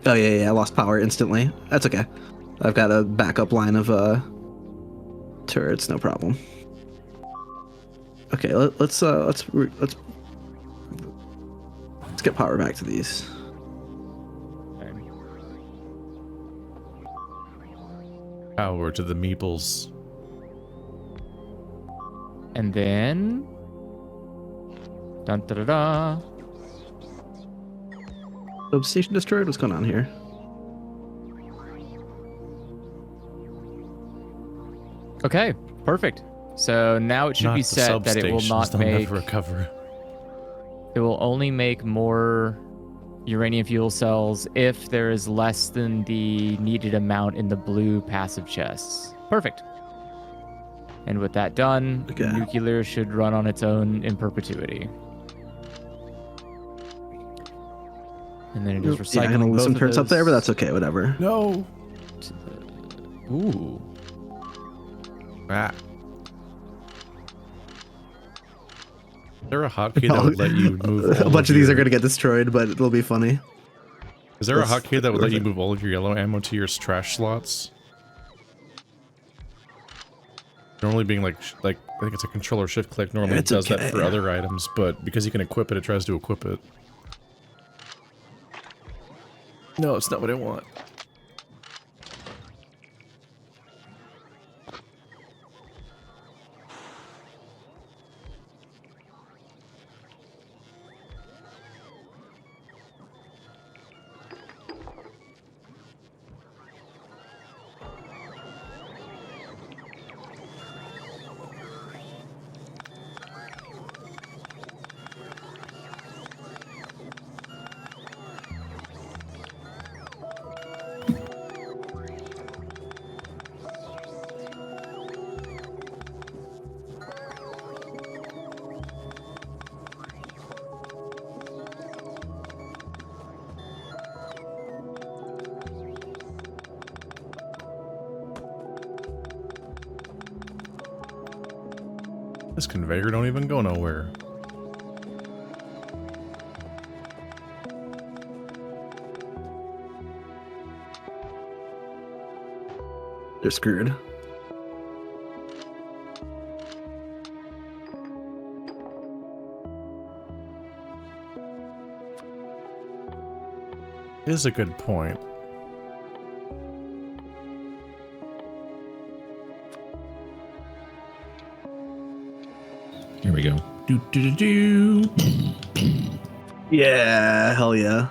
Oh yeah, I lost power instantly. That's okay. I've got a backup line of turrets, no problem. Okay, let's get power back to these. Power to the meeples. And then... Dun da da da. Substation destroyed? What's going on here? Okay, perfect. So now it should Not be the set that it will substations, not they'll make... never recover. It will only make more uranium fuel cells if there is less than the needed amount in the blue passive chests. Perfect. And with that done, Okay. nuclear should run on its own in perpetuity. And then it is recycling. Yeah, I'm gonna lose both some of turrets up there, but those that's okay, whatever. No. to the- Ooh. Ah. Is there a hotkey that would let you move A bunch of these are gonna get destroyed, but it'll be funny. Is there a That's hotkey that would let you perfect. move all of your yellow ammo to your trash slots? Normally being like I think it's a controller shift click normally It's does okay. that for other items, but because you can equip it, it tries to equip it. No, it's not what I want. This conveyor don't even go nowhere. they're screwed. Is a good point. Here we go. Do do do do. Yeah, hell yeah.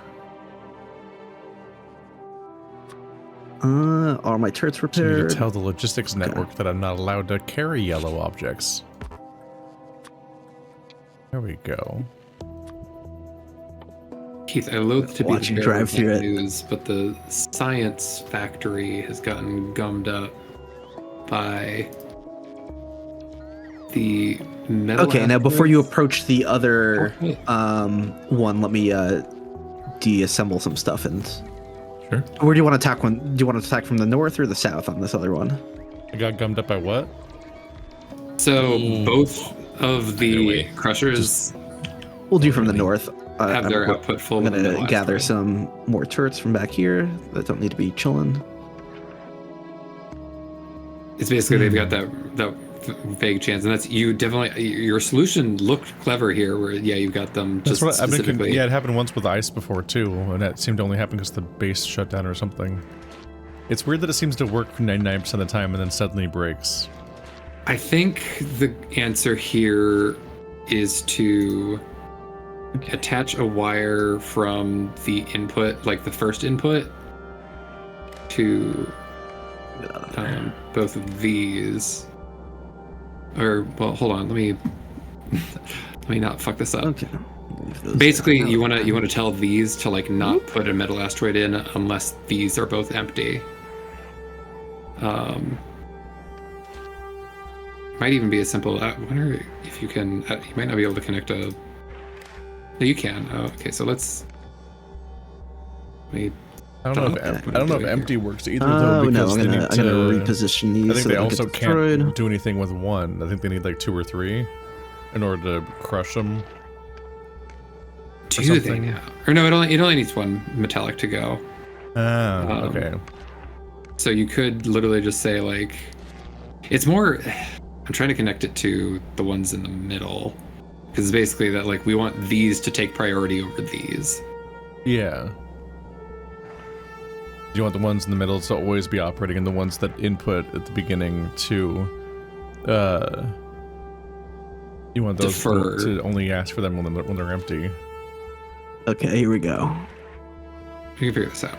Are my turrets So I need repaired? to tell the logistics network that I'm not allowed to carry yellow objects. There we go. Keith, I loathe to be Watch the you bearer drive of through bad it. news, but the science factory has gotten gummed up by the metal. Okay, now before you asteroids. approach the other Okay. one, let me deassemble some stuff. And Sure. where do you want to attack? One? Do you want to attack from the north or the south on this other one? I got gummed up by what? So both of Either the way, crushers We'll do from the north. have their output full. I'm of gonna metal gather asteroids. some more turrets from back here that don't need to be chilling. It's basically they've got that vague chance, and that's you definitely. Your solution looked clever here, where you've got them That's just what I've been. specifically. Yeah, it happened once with ice before too, and that seemed to only happen because the base shut down or something. It's weird that it seems to work 99% of the time and then suddenly breaks. I think the answer here is to attach a wire from the input, like the first input, to both of these. Or, well, hold on. Let me not fuck this up. Okay. Leave those Basically, down. you want to tell these to like not put a metal asteroid in unless these are both empty. Might even be as simple. I wonder if you can. You might not be able to connect a. No, you can. Oh, okay, so let's. Wait. I don't know if Okay. I don't know if empty works either Oh though no, because I'm they gonna, need I'm gonna to. reposition these. I think so they don't also get can't destroyed. do anything with one. I think they need like 2 or 3 in order to crush them. Two something. thing. Or no, it only needs one metallic to go. Ah, Um, okay. So you could literally just say like, it's more. I'm trying to connect it to the ones in the middle, because it's basically that like we want these to take priority over these. Yeah. You want the ones in the middle to always be operating, and the ones that input at the beginning to, you want those Defer. to only ask for them when they're empty. Okay, here we go. We can figure this out.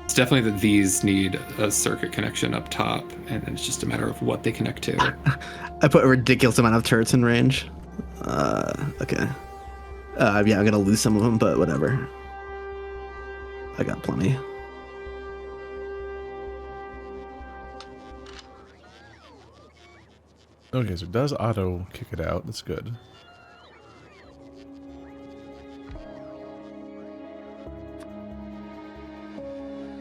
It's definitely that these need a circuit connection up top, and then it's just a matter of what they connect to. I put a ridiculous amount of turrets in range. Okay. Yeah, I'm gonna lose some of them, but whatever. I got plenty. Okay, so it does auto kick it out. That's good.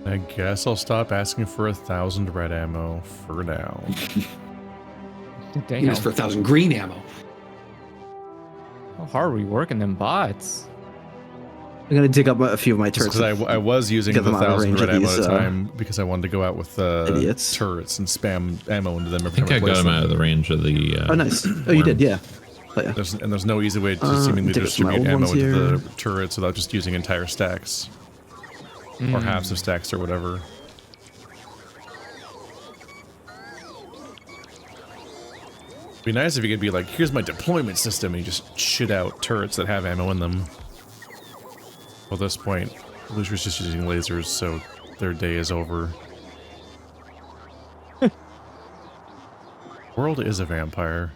I guess I'll stop asking for 1,000 red ammo for now. Damn. Use for 1,000 green ammo. How hard are we working them bots? I'm gonna dig up a few of my turrets. Because I was using Get the them out of 1,000 range red of ammo these, at a time because I wanted to go out with idiots. turrets and spam ammo into them I every think time I got place him them. out of the range of the. Oh, nice. Oh, you did, yeah. But yeah. There's no easy way to seemingly take up some distribute old ammo ones into here. the turrets without just using entire stacks. Or halves of stacks or whatever. It'd be nice if you could be like, here's my deployment system, and you just shit out turrets that have ammo in them. Well, at this point, Lucifer's just using lasers, so their day is over. World is a vampire.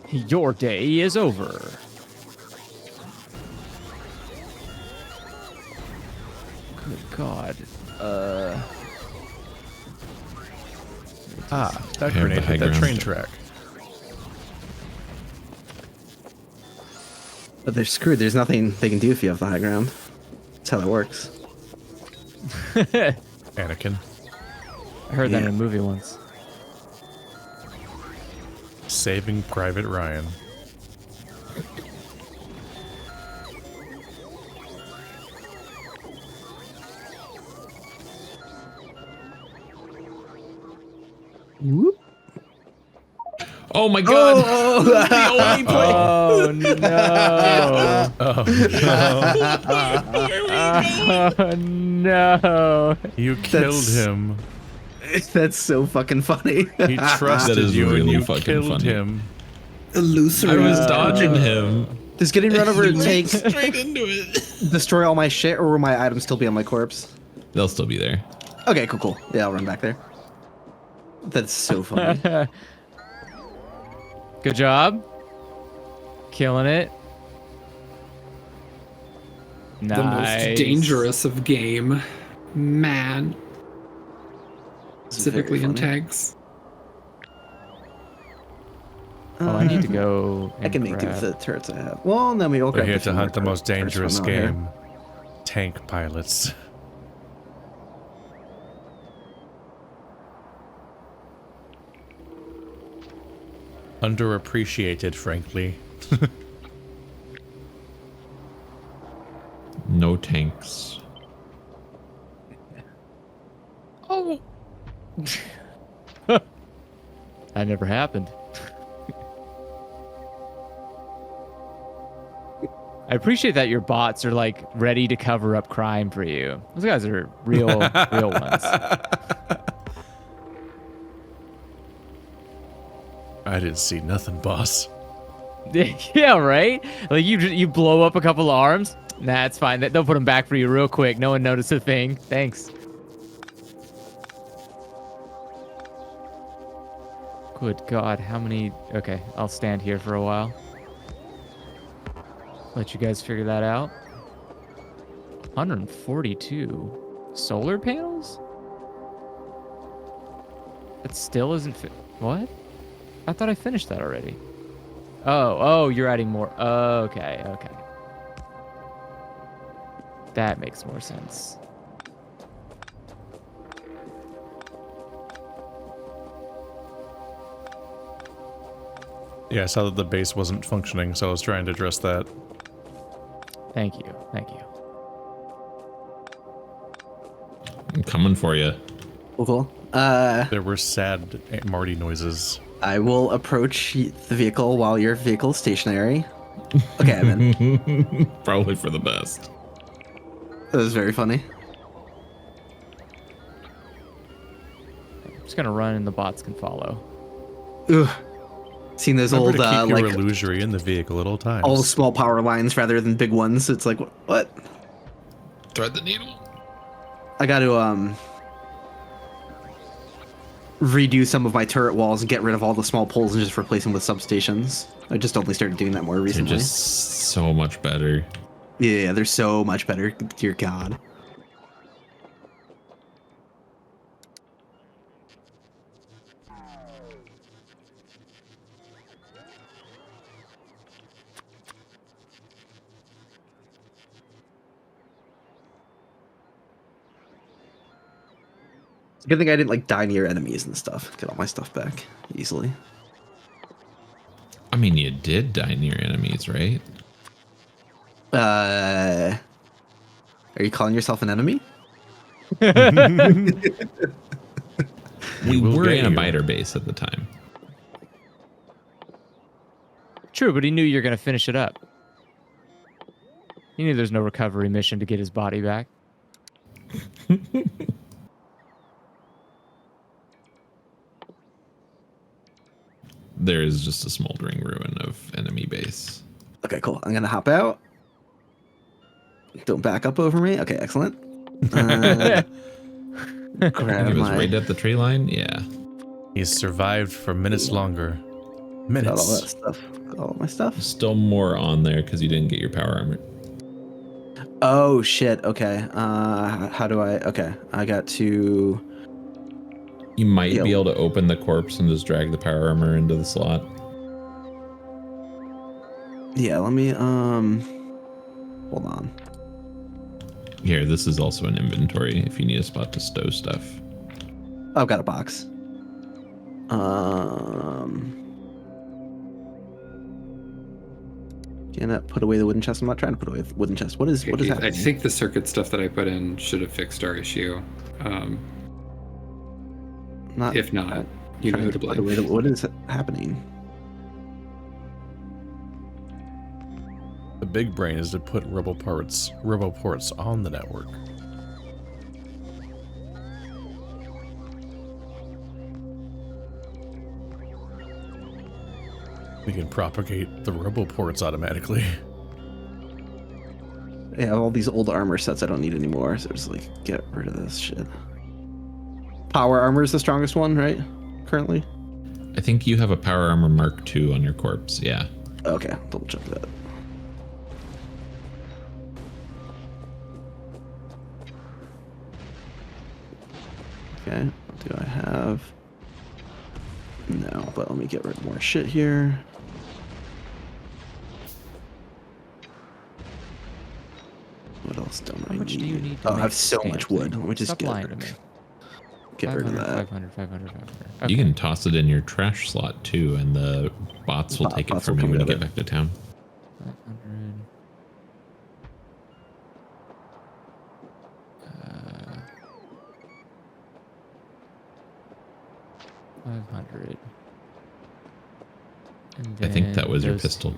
Your day is over. Good God. Ah, that I have grenade the high hit that ground. train track. But they're screwed. There's nothing they can do if you have the high ground. That's how that works. Anakin. I heard that Yeah. in a movie once. Saving Private Ryan. Whoop. Oh my god! Oh, The only place. Oh no! Oh, you killed him. That's so fucking funny. He trusted That is you and really you fucking killed funny. him. Illusory. I was dodging him. Does getting run over take Straight into it. destroy all my shit, or will my items still be on my corpse? They'll still be there. Okay, cool. Yeah, I'll run back there. That's so funny. Good job. Killing it. Nice. The most dangerous of game. Man. Specifically in tanks. Oh, I need to go. I can make do with the turrets I have. Well, then we all We're grab here the to hunt the most first dangerous one out here. game. Tank pilots. Underappreciated, frankly. No tanks. Oh. That never happened. I appreciate that your bots are like ready to cover up crime for you. Those guys are real ones. I didn't see nothing, boss. Yeah, right? Like you blow up a couple of arms. Nah, it's fine. They'll put them back for you real quick. No one noticed a thing. Thanks. Good God, how many? Okay, I'll stand here for a while. Let you guys figure that out. 142 solar panels? That still isn't what? I thought I finished that already. Oh, you're adding more. Okay. That makes more sense. Yeah, I saw that the base wasn't functioning, so I was trying to address that. Thank you. I'm coming for you. Cool. There were sad Aunt Marty noises. I will approach the vehicle while your vehicle is stationary. Okay, I'm in. Probably for the best. That was very funny. I'm just gonna run and the bots can follow. Ugh. Seen those Remember old to keep your like illusory in the vehicle at all times. all small power lines rather than big ones. It's like what? Thread the needle. I got to redo some of my turret walls and get rid of all the small poles and just replace them with substations. I just only started doing that more They're recently. just so much better. Yeah, they're so much better. Dear God. Good thing I didn't like die near enemies and stuff. Get all my stuff back easily. I mean, you did die near enemies, right? Are you calling yourself an enemy? We will were get in a you. biter base at the time. True, but he knew you were gonna finish it up. He knew there's no recovery mission to get his body back. There is just a smoldering ruin of enemy base. Okay, cool. I'm gonna hop out. Don't back up over me. Okay, excellent. Grab I think it was my right at the tree line. Yeah. He's survived for minutes longer. got all that Minutes. stuff. Got all my stuff. Still more on there because you didn't get your power armor. Oh shit. Okay. How do I? Okay, I got to. You might Yeah. be able to open the corpse and just drag the power armor into the slot. Yeah. Let me. Hold on. Here, this is also an inventory if you need a spot to stow stuff. Oh, I've got a box. Janet, put away the wooden chest. I'm not trying to put away the wooden chest. What is I happening? think the circuit stuff that I put in should have fixed our issue. Not If not, You know who to blame. What is happening? The big brain is to put roboports on the network. We can propagate the roboports automatically. I have all these old armor sets I don't need anymore, so just like get rid of this shit. Power armor is the strongest one, right? Currently? I think you have a power armor Mark II on your corpse, yeah. Okay, double check that. Okay, what do I have? No, but let me get rid of more shit here. What else don't I How much need? do you need to Oh, I make have so stamp much wood. thing? Let me just Stop get lying rid, to me. get rid of 500, that. 500, 500, 500. You Okay. can toss it in your trash slot too, and the bots will take it Bots from will you come when you get get it. back to town. 500. 500. And I think that was your those pistol. two.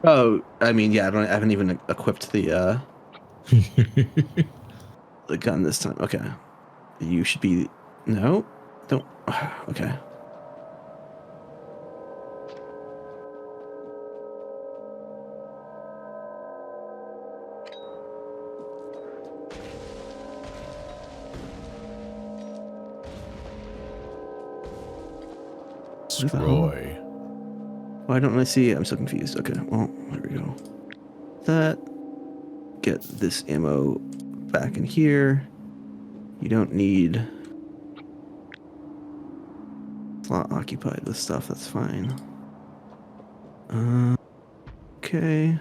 Oh, I mean, yeah, I haven't even equipped the gun this time. Okay. You should be... No? Don't... Okay. Destroy. Why don't I see it? I'm so confused. Okay, well, there we go. That. Get this ammo back in here. You don't need... Slot occupied with stuff, that's fine. Okay.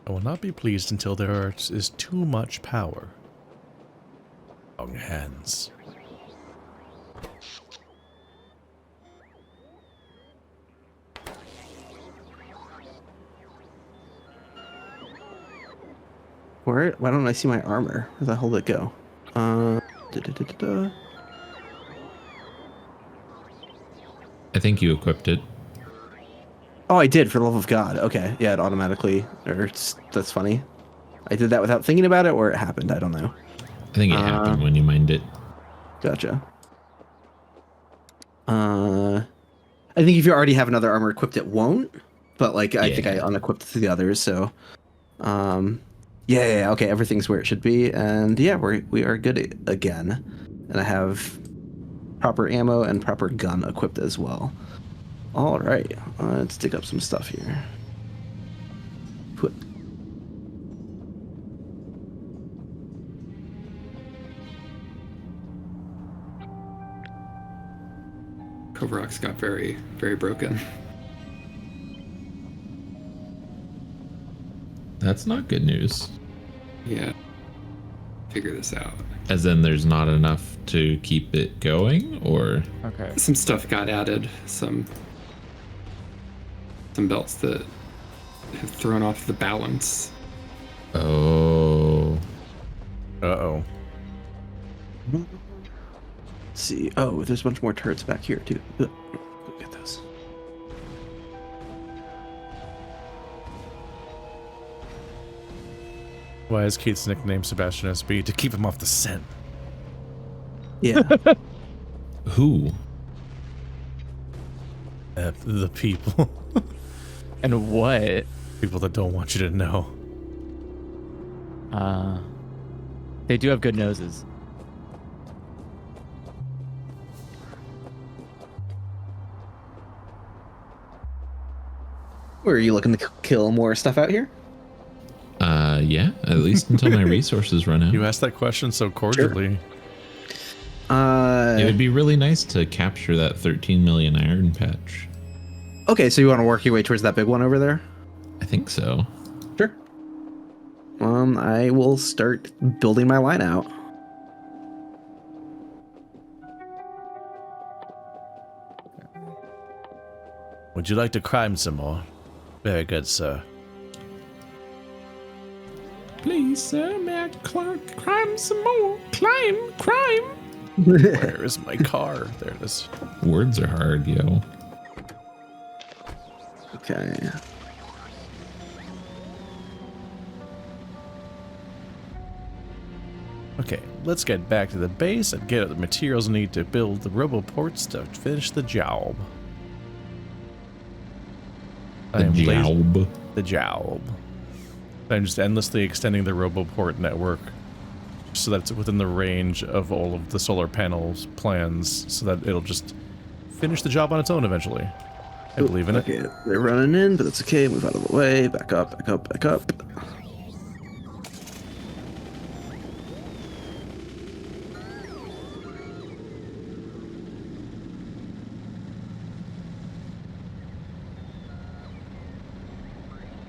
I will not be pleased until there is too much power. Long hands. Where? Why don't I see my armor? Where the hell did it go? I think you equipped it. Oh, I did, for the love of God. Okay, yeah, it automatically... that's funny. I did that without thinking about it, or it happened. I don't know. I think it happened when you mined it. Gotcha. I think if you already have another armor equipped, it won't. But like, I think I unequipped the others. So, yeah. Okay, everything's where it should be, and yeah, we are good again. And I have proper ammo and proper gun equipped as well. All right, let's dig up some stuff here. Put. Kovarox got very, very broken. That's not good news. Yeah. Figure this out. As in there's not enough to keep it going, or? Okay. Some stuff got added. Some belts that have thrown off the balance. Oh. Uh-oh. Let's see. Oh, there's a bunch more turrets back here too. Look at this. Why is Kate's nickname Sebastian SB? To keep him off the scent. Yeah. Who? The people. And what? People that don't want you to know. They do have good noses. Where are you looking to kill more stuff out here? Yeah, at least until my resources run out. You asked that question so cordially. It would be really nice to capture that 13 million iron patch. Okay, so you want to work your way towards that big one over there? I think so. Sure. I will start building my line out. Would you like to climb some more? Very good, sir. Please, sir, may I climb some more? Climb! Where is my car? There it is. Words are hard, yo. Okay. Okay, let's get back to the base and get the materials needed to build the roboports to finish the job. The job. The job. I'm just endlessly extending the roboport network so that it's within the range of all of the solar panels plans so that it'll just finish the job on its own eventually. I believe in it. Okay, they're running in, but that's okay. Move out of the way. Back up, back up, back up.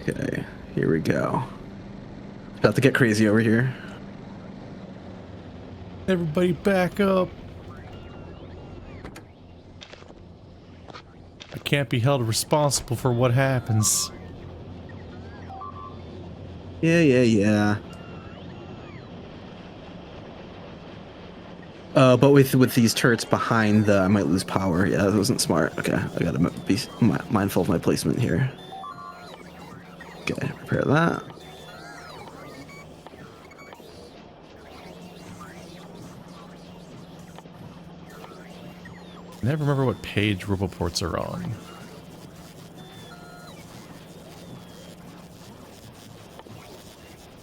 Okay, here we go. About to get crazy over here. Everybody back up. I can't be held responsible for what happens. Yeah. But with these turrets behind the, I might lose power. Yeah, that wasn't smart. Okay, I gotta be mindful of my placement here. Okay, repair that. I never remember what page roboports are on.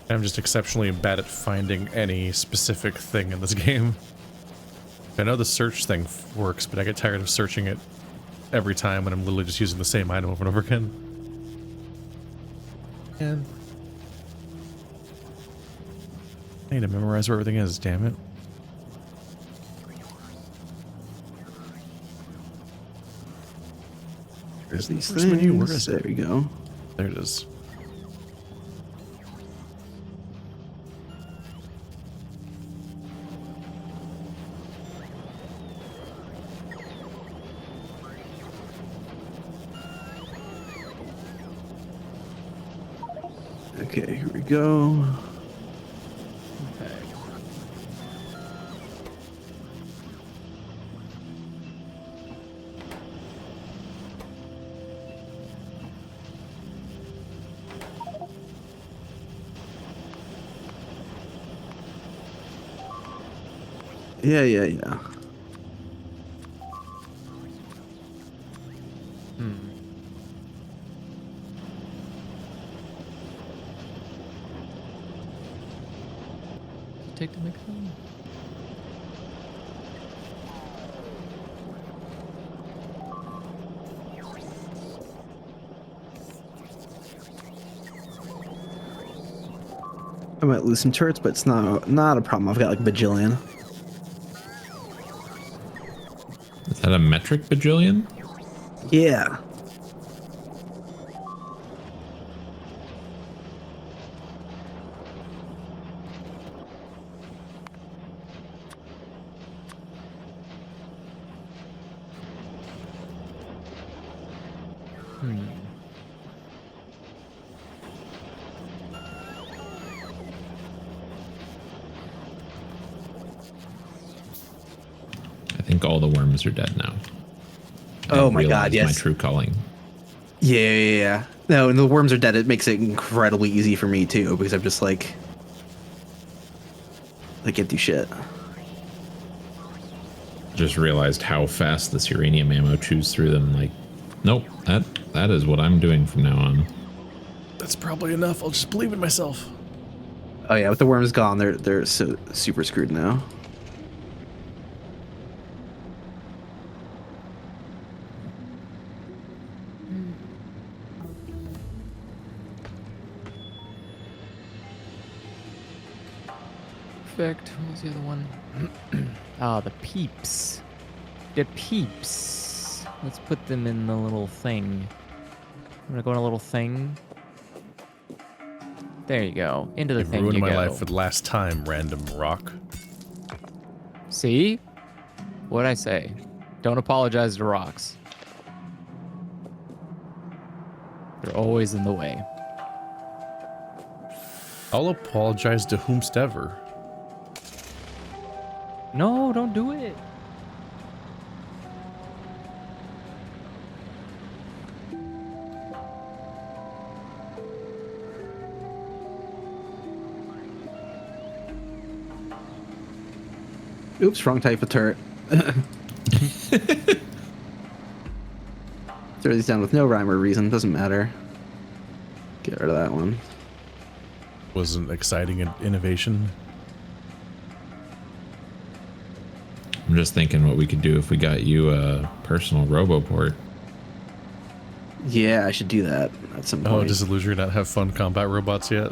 I'm just exceptionally bad at finding any specific thing in this game. I know the search thing works, but I get tired of searching it every time when I'm literally just using the same item over and over again. And I need to memorize where everything is, damn it. There's these Where's menu? Where things. is it? There we go. There it is. Okay, here we go. Yeah. Take the microphone. I might lose some turrets, but it's not a problem. I've got like a bajillion. Is that a metric bajillion? Yeah. I think all the worms are dead now. Oh my god, yes. My true calling. Yeah. No, and the worms are dead. It makes it incredibly easy for me too, because I'm just like, I can't do shit. Just realized how fast this uranium ammo chews through them. Like, nope, that is what I'm doing from now on. That's probably enough. I'll just believe in myself. Oh yeah, with the worms gone, they're so super screwed now. Perfect. What was the other one? Ah, the peeps. The peeps. Let's put them in the little thing. I'm gonna go in a little thing. There you go. Into the You've thing ruined you my go. life for the last time, random rock. See? What'd I say? Don't apologize to rocks. They're always in the way. I'll apologize to whomstever. No, don't do it. Oops, wrong type of turret. Throw these down with no rhyme or reason. Doesn't matter. Get rid of that one. Was an exciting innovation. I'm just thinking what we could do if we got you a personal roboport. Yeah, I should do that at some point. Oh, does Illusory not have fun combat robots yet?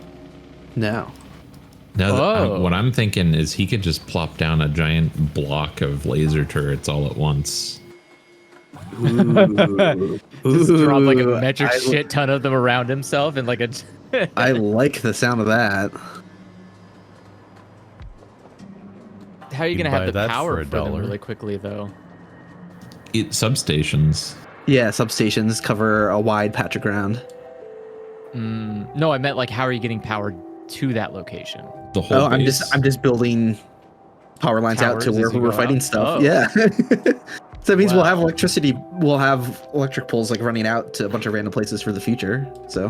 No. Now, Oh. what I'm thinking is he could just plop down a giant block of laser turrets all at once. Ooh. Just drop like a Ooh, metric I, shit ton of them around himself and like a. I like the sound of that. How are you You gonna buy have the that power for for them $1. really quickly though? Substations. Yeah, substations cover a wide patch of ground. No, I meant like how are you getting power to that location? The whole Oh, base. I'm just building power lines out to Towers where as you we're go fighting out? stuff. Oh. Yeah. So that means we'll have Wow. electricity. We'll have electric poles like running out to a bunch of random places for the future. So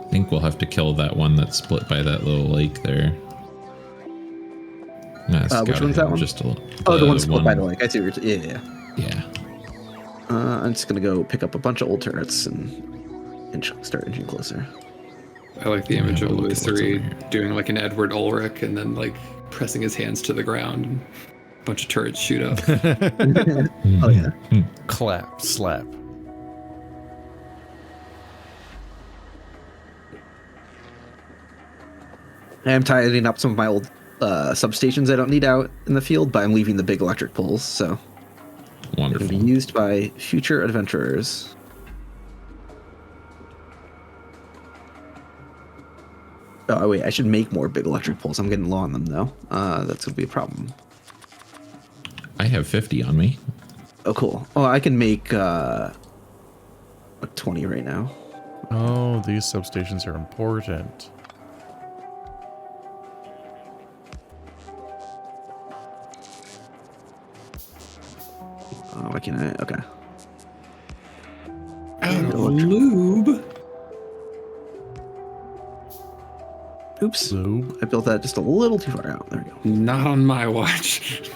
I think we'll have to kill that one that's split by that little lake there. Nah, it's which gotta one's that have one? Just a, the one split by the lake. I see. Yeah. Yeah. I'm just gonna go pick up a bunch of old turrets and start inching closer. I like the image have of a look at what's Illusory over here. doing like an Edward Ulrich and then like pressing his hands to the ground and a bunch of turrets shoot up. Oh yeah. Clap, slap. I am tidying up some of my old substations I don't need out in the field, but I'm leaving the big electric poles, so they can Wonderful. be used by future adventurers. Oh wait, I should make more big electric poles. I'm getting low on them though. That's gonna be a problem. I have 50 on me. Oh cool. Oh, I can make like 20 right now. Oh, these substations are important. Oh, why can't I? Okay. Lube. Oops. Lube. I built that just a little too far out. There we go. Not on my watch.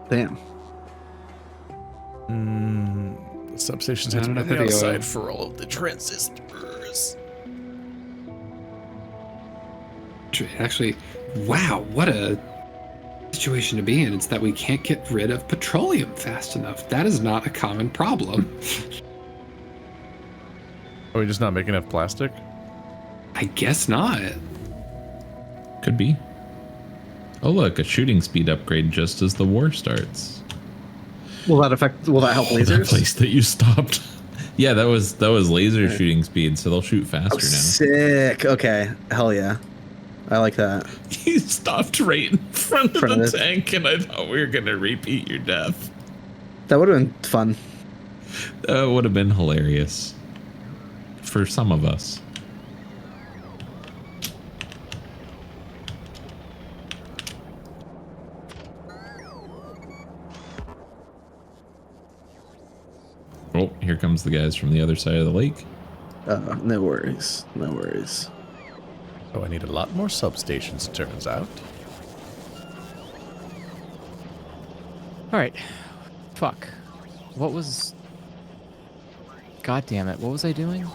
Damn. The substations have to be Not on the video. outside for all of the transistors. Actually, wow, what a situation to be in. It's that we can't get rid of petroleum fast enough. That is not a common problem. Are we just not making enough plastic? I guess not. Could be. Oh look, a shooting speed upgrade just as the war starts. Will that help That lasers? place that you stopped. Yeah, that was laser shooting speed, so they'll shoot faster Oh, now. sick. Okay. Hell yeah. I like that. He stopped right in front of Front the of it. tank, and I thought we were gonna repeat your death. That would have been fun. That would have been hilarious. For some of us. Oh, here comes the guys from the other side of the lake. No worries. No worries. Oh, I need a lot more substations, it turns out. All right. Fuck. What was? God damn it! What was I doing?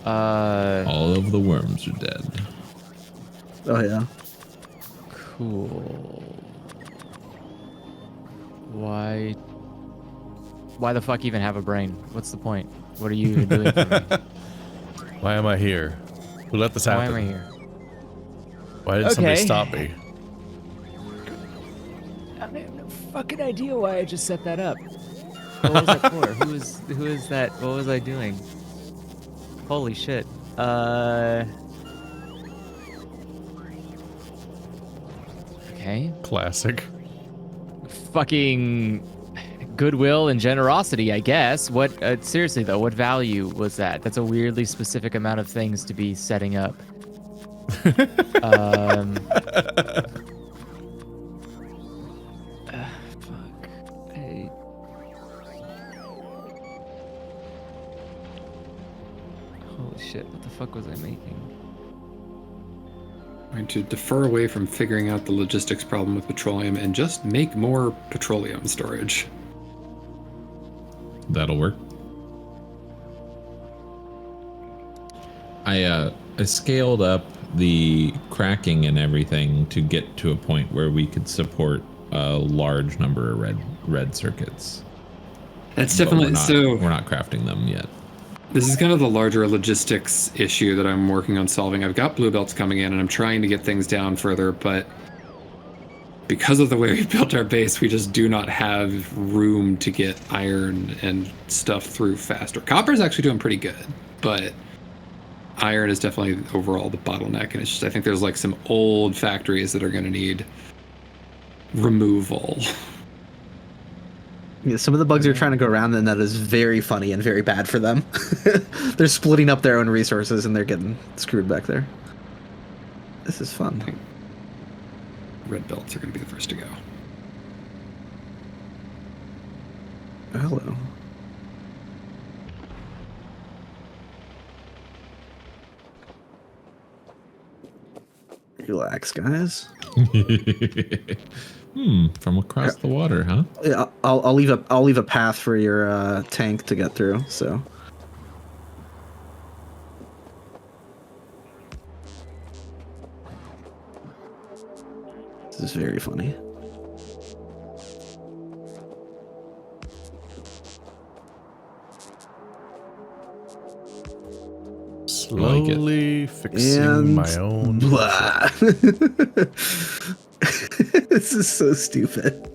All of the worms are dead. Oh yeah. Cool. Why the fuck even have a brain? What's the point? What are you even doing for me? Why am I here? Who let this Why happen? am I here? Why did somebody Okay. stop me? I have no fucking idea why I just set that up. What was that for? Who is that? What was I doing? Holy shit. Okay. Classic. Fucking goodwill and generosity, I guess. What seriously though, what value was that? That's a weirdly specific amount of things to be setting up. Fuck. Holy shit, what the fuck was I making? Going to defer away from figuring out the logistics problem with petroleum and just make more petroleum storage. That'll work. I scaled up the cracking and everything to get to a point where we could support a large number of red circuits. That's But definitely we're not crafting them yet. This is kind of the larger logistics issue that I'm working on solving. I've got blue belts coming in and I'm trying to get things down further, but because of the way we built our base, we just do not have room to get iron and stuff through faster. Copper is actually doing pretty good, but iron is definitely overall the bottleneck. And it's just, I think there's like some old factories that are going to need removal. Yeah, some of the bugs are trying to go around, and that is very funny and very bad for them. They're splitting up their own resources, and they're getting screwed back there. This is fun. Red belts are going to be the first to go. Oh, hello. Relax, guys. From across the water, huh? Yeah, I'll leave a path for your tank to get through. So. This is very funny. Slowly fixing And my own. Blah. This is so stupid.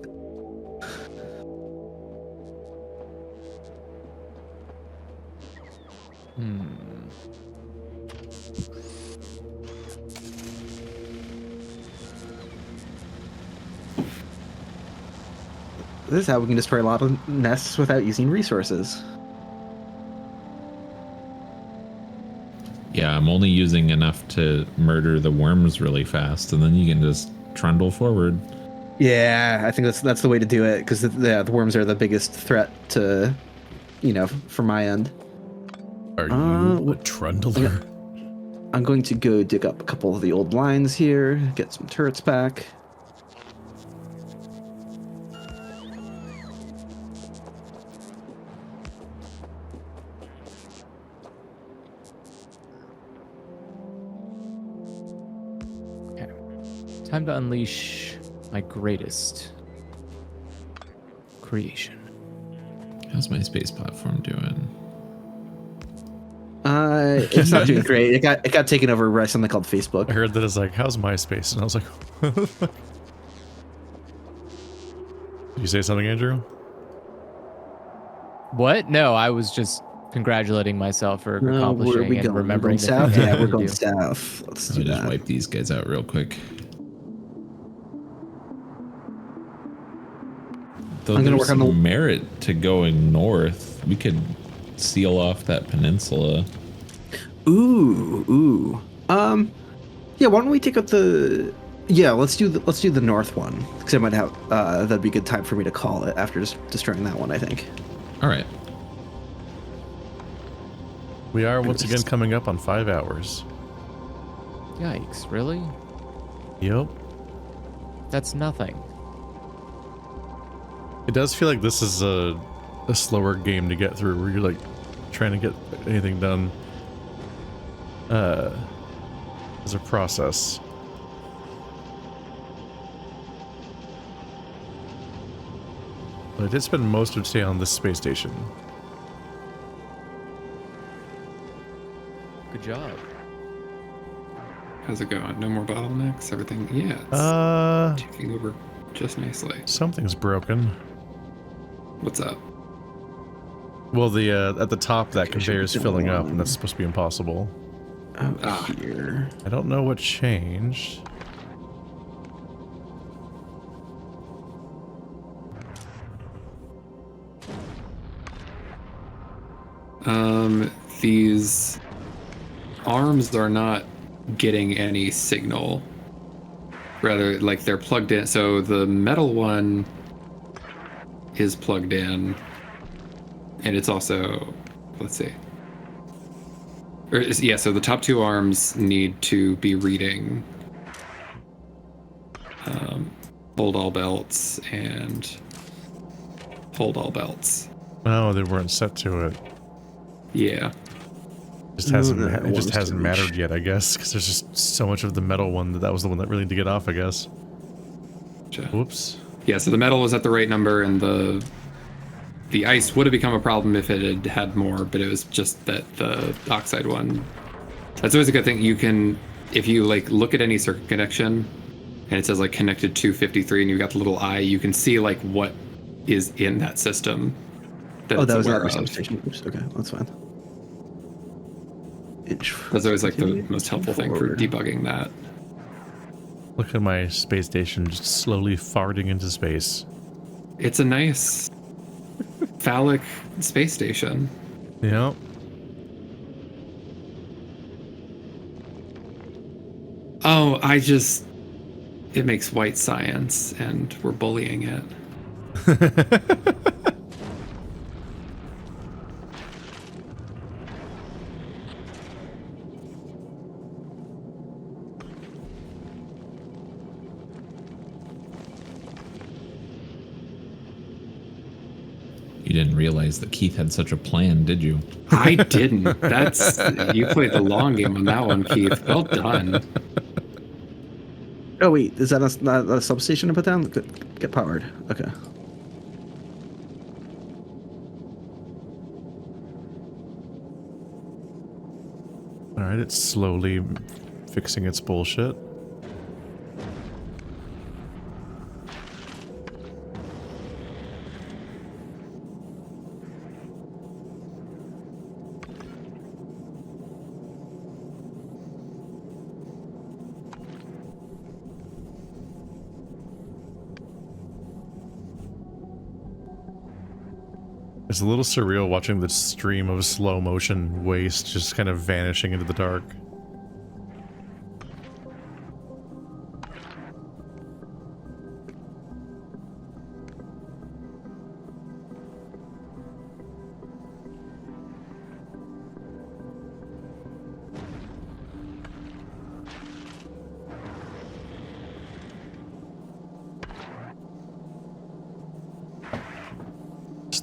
This is how we can destroy a lot of nests without using resources. Yeah, I'm only using enough to murder the worms really fast, and then you can just trundle forward. Yeah, I think that's the way to do it, because the worms are the biggest threat to, from my end. Are you a trundler? I'm going to go dig up a couple of the old lines here, get some turrets back. Time to unleash my greatest creation. How's my space platform doing? It's not doing great. It got taken over by something called Facebook. I heard that it's like, how's MySpace? And I was like, what the fuck? Did you say something, Andrew? What? No, I was just congratulating myself for accomplishing and remembering the south. thing I Yeah, had we're to going do. south. Let's do I'll just that. wipe these guys out real quick. Though I'm gonna there's work on some the- merit to going north. We could seal off that peninsula. Ooh. Yeah. Why don't we take up the? Yeah, let's do the north one, because I might have. That'd be a good time for me to call it after just destroying that one, I think. All right. We are once again coming up on 5 hours. Yikes, really? Yep. That's nothing. It does feel like this is a slower game to get through, where you're like trying to get anything done as a process. But I did spend most of today on this space station. Good job. How's it going? No more bottlenecks? Everything? Yeah, it's taking over just nicely. Something's broken. What's up? Well, the at the top that conveyor is filling up, and that's supposed to be impossible. Out here. I don't know what changed. These arms are not getting any signal. Rather, like they're plugged in. So the metal one is plugged in, and it's also, let's see. Yeah, so the top two arms need to be reading hold all belts and hold all belts. Oh, they weren't set to it. Yeah. It just hasn't mattered yet, I guess, because there's just so much of the metal one that was the one that really needed to get off, I guess. Gotcha. Whoops. Yeah, so the metal was at the right number, and the ice would have become a problem if it had more, but it was just that the oxide one. That's always a good thing. You can, if you like look at any circuit connection, and it says like connected to 53, and you've got the little eye, you can see like what is in that system. That was aware another of. substation. Oops, okay, that's fine. That's always like the most helpful thing for debugging that. Look at my space station just slowly farting into space. It's a nice phallic space station. Yep. Oh, it makes white science, and we're bullying it. You didn't realize that Keith had such a plan, did you? I didn't. You played the long game on that one, Keith. Well done. Oh wait, is that not a substation to put down? Get powered. Okay. Alright, it's slowly fixing its bullshit. It's a little surreal watching the stream of slow motion waste just kind of vanishing into the dark.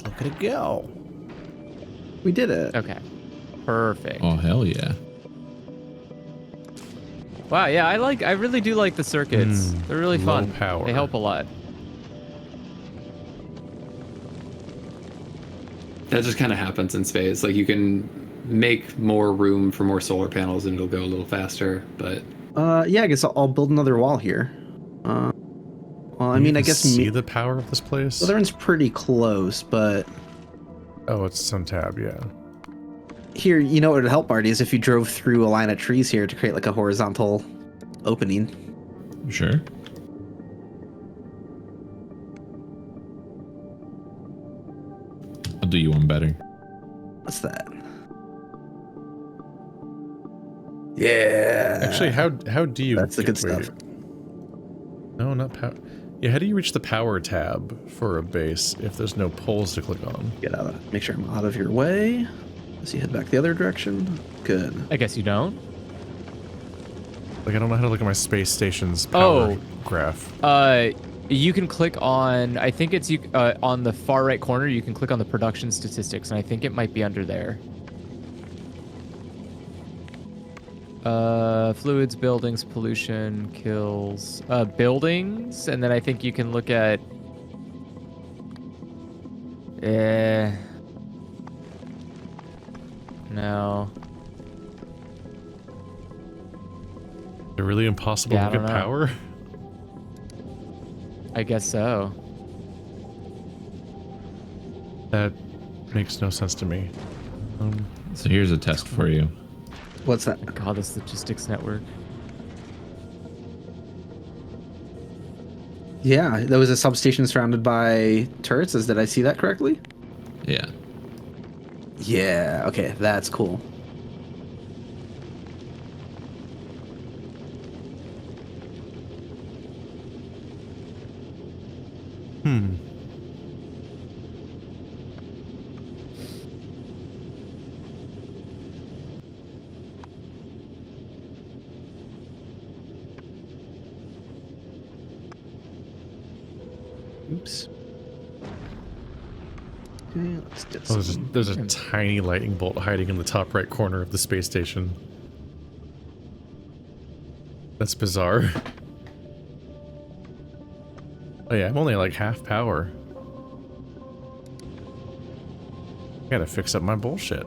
Look at it go. We did it. Okay. Perfect. Oh, hell yeah. Wow, yeah, I really do like the circuits. They're really low fun. power. They help a lot. That just kind of happens in space. Like, you can make more room for more solar panels and it'll go a little faster, but... Yeah, I guess I'll build another wall here. Well, I mean, I guess... see the power of this place? The other one's pretty close, but... Oh, it's some tab, yeah. Here, you know what would help, Marty, is if you drove through a line of trees here to create like a horizontal opening. Sure. I'll do you one better. What's that? Yeah. Actually, how do you... That's the good wait, stuff. No, not power. Yeah, how do you reach the power tab for a base if there's no poles to click on? Get out of... Make sure I'm out of your way. As you head back the other direction. Good. I guess you don't. Like, I don't know how to look at my space station's power graph. You can click on, I think it's on the far right corner, you can click on the production statistics, and I think it might be under there. Fluids, buildings, pollution, kills, buildings, and then I think you can look at, no. They're really impossible Yeah, to I look don't at know. power? I guess so. That makes no sense to me. So here's a test for you. What's that? God, this logistics network. Yeah, there was a substation surrounded by turrets. Did I see that correctly? Yeah. Yeah, okay, that's cool. Hmm. Oops. Okay, let's get Oh, some. there's a tiny lightning bolt hiding in the top right corner of the space station. That's bizarre. Oh yeah, I'm only like half power. Gotta fix up my bullshit.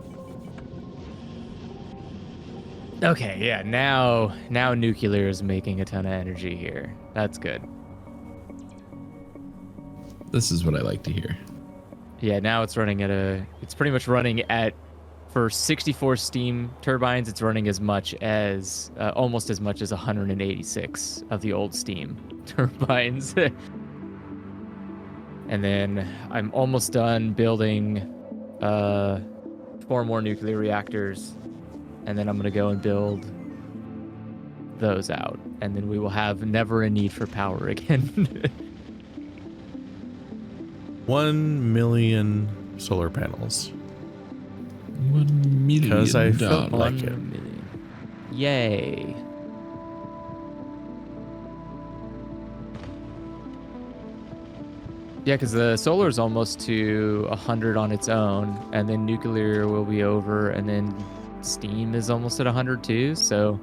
Okay, yeah, now nuclear is making a ton of energy here. That's good. This is what I like to hear. Yeah, now it's running at it's pretty much running at, for 64 steam turbines, it's running as much as, almost as much as 186 of the old steam turbines. And then I'm almost done building 4 more nuclear reactors. And then I'm going to go and build those out. And then we will have never a need for power again. 1 million solar panels. $1 million. Because I felt like 1 it. million. Yay. Yeah, because the solar is almost to 100 on its own, and then nuclear will be over, and then steam is almost at 100 too, so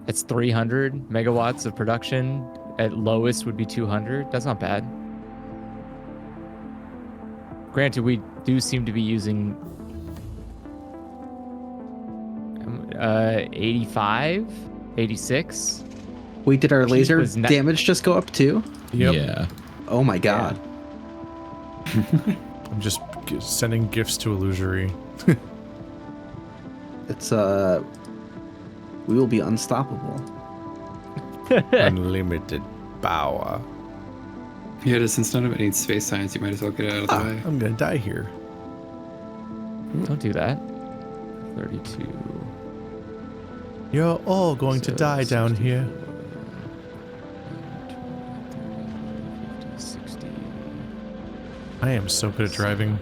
it's 300 megawatts of production. At lowest would be 200. That's not bad. Granted, we do seem to be using 85, 86. Wait, did our Peak laser was damage just go up too? Yep. Yeah. Oh my god. I'm just sending gifts to Illusory. It's we will be unstoppable. Unlimited power. Yeah, since none of it needs space science, you might as well get it out of the way. I'm gonna die here. Don't do that. 32. You're all going to die down here. 60. I am so good at driving.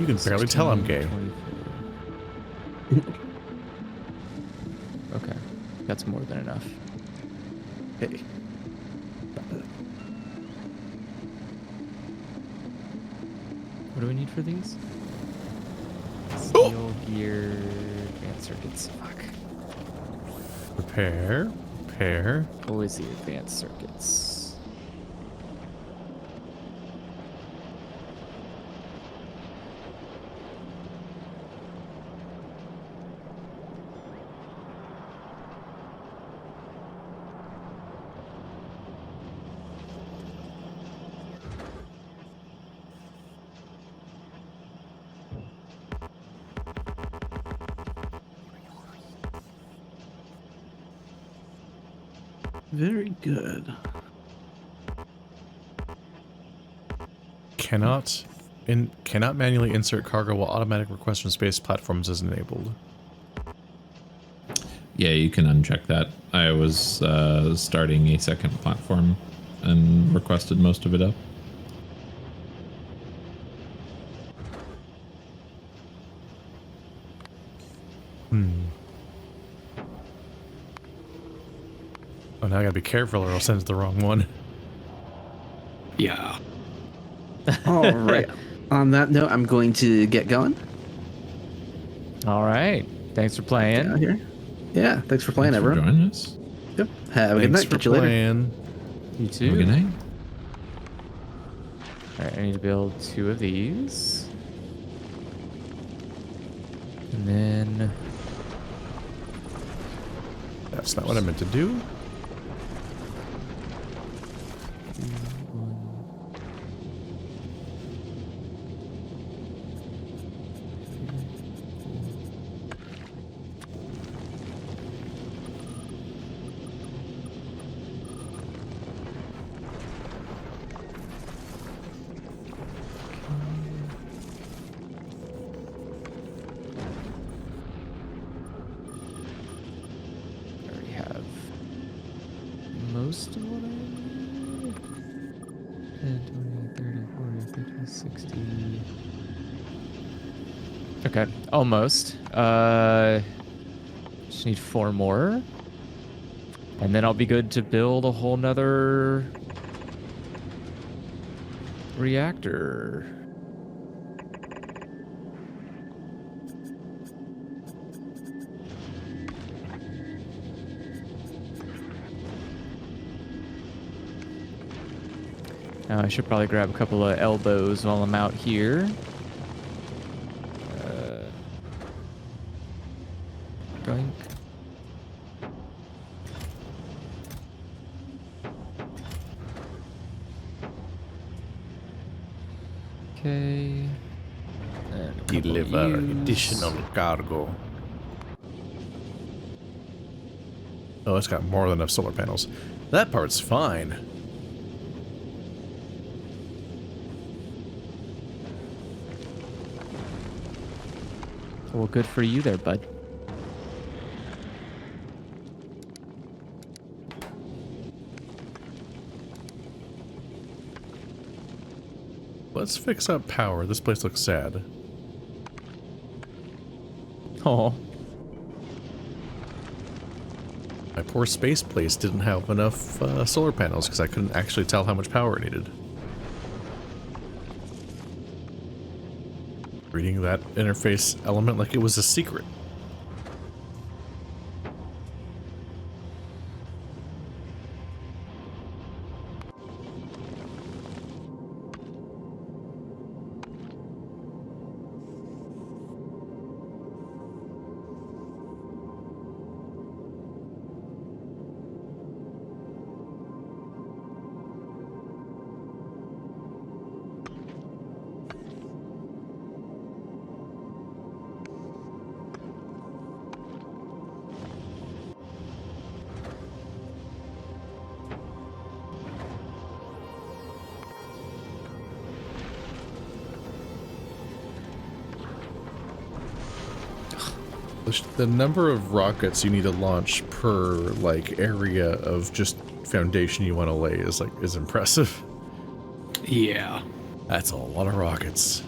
You can barely tell I'm gay. 24. Okay, that's more than enough. Hey. What do we need for these? Steel gear, advanced circuits. Fuck. Repair. Repair. Always the advanced circuits. Very good. Cannot manually insert cargo while automatic request from space platforms is enabled. Yeah, you can uncheck that. I was starting a second platform and requested most of it up. Oh, now I gotta be careful or I'll send it the wrong one. Yeah. All right. On that note, I'm going to get going. All right. Thanks for Out playing. here. Yeah, thanks for playing, Thanks for everyone. joining us. Yep. Have a good Thanks night. for Catch you later. playing. You too. Have a good night. All right, I need to build 2 of these. And then That's not what I meant to do. 60. Okay, almost. Just need 4 more. And then I'll be good to build a whole nother reactor. Now I should probably grab a couple of elbows while I'm out here. Doink. Okay. Deliver additional cargo. Oh, it's got more than enough solar panels. That part's fine. Well, good for you there, bud. Let's fix up power. This place looks sad. Oh. My poor space place didn't have enough solar panels because I couldn't actually tell how much power it needed. Reading that interface element like it was a secret. The number of rockets you need to launch per like area of just foundation you want to lay is impressive. Yeah. That's a lot of rockets.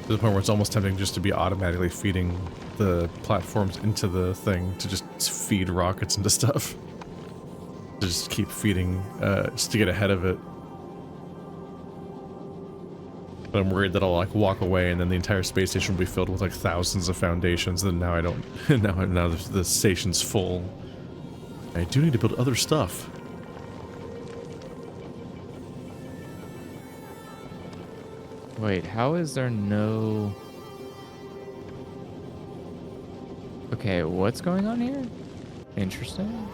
To the point where it's almost tempting just to be automatically feeding the platforms into the thing to just feed rockets into stuff. To just keep feeding, just to get ahead of it. But I'm worried that I'll like walk away and then the entire space station will be filled with like thousands of foundations. Then now I don't. now the station's full. I do need to build other stuff. Wait, how is there no... Okay, what's going on here? Interesting.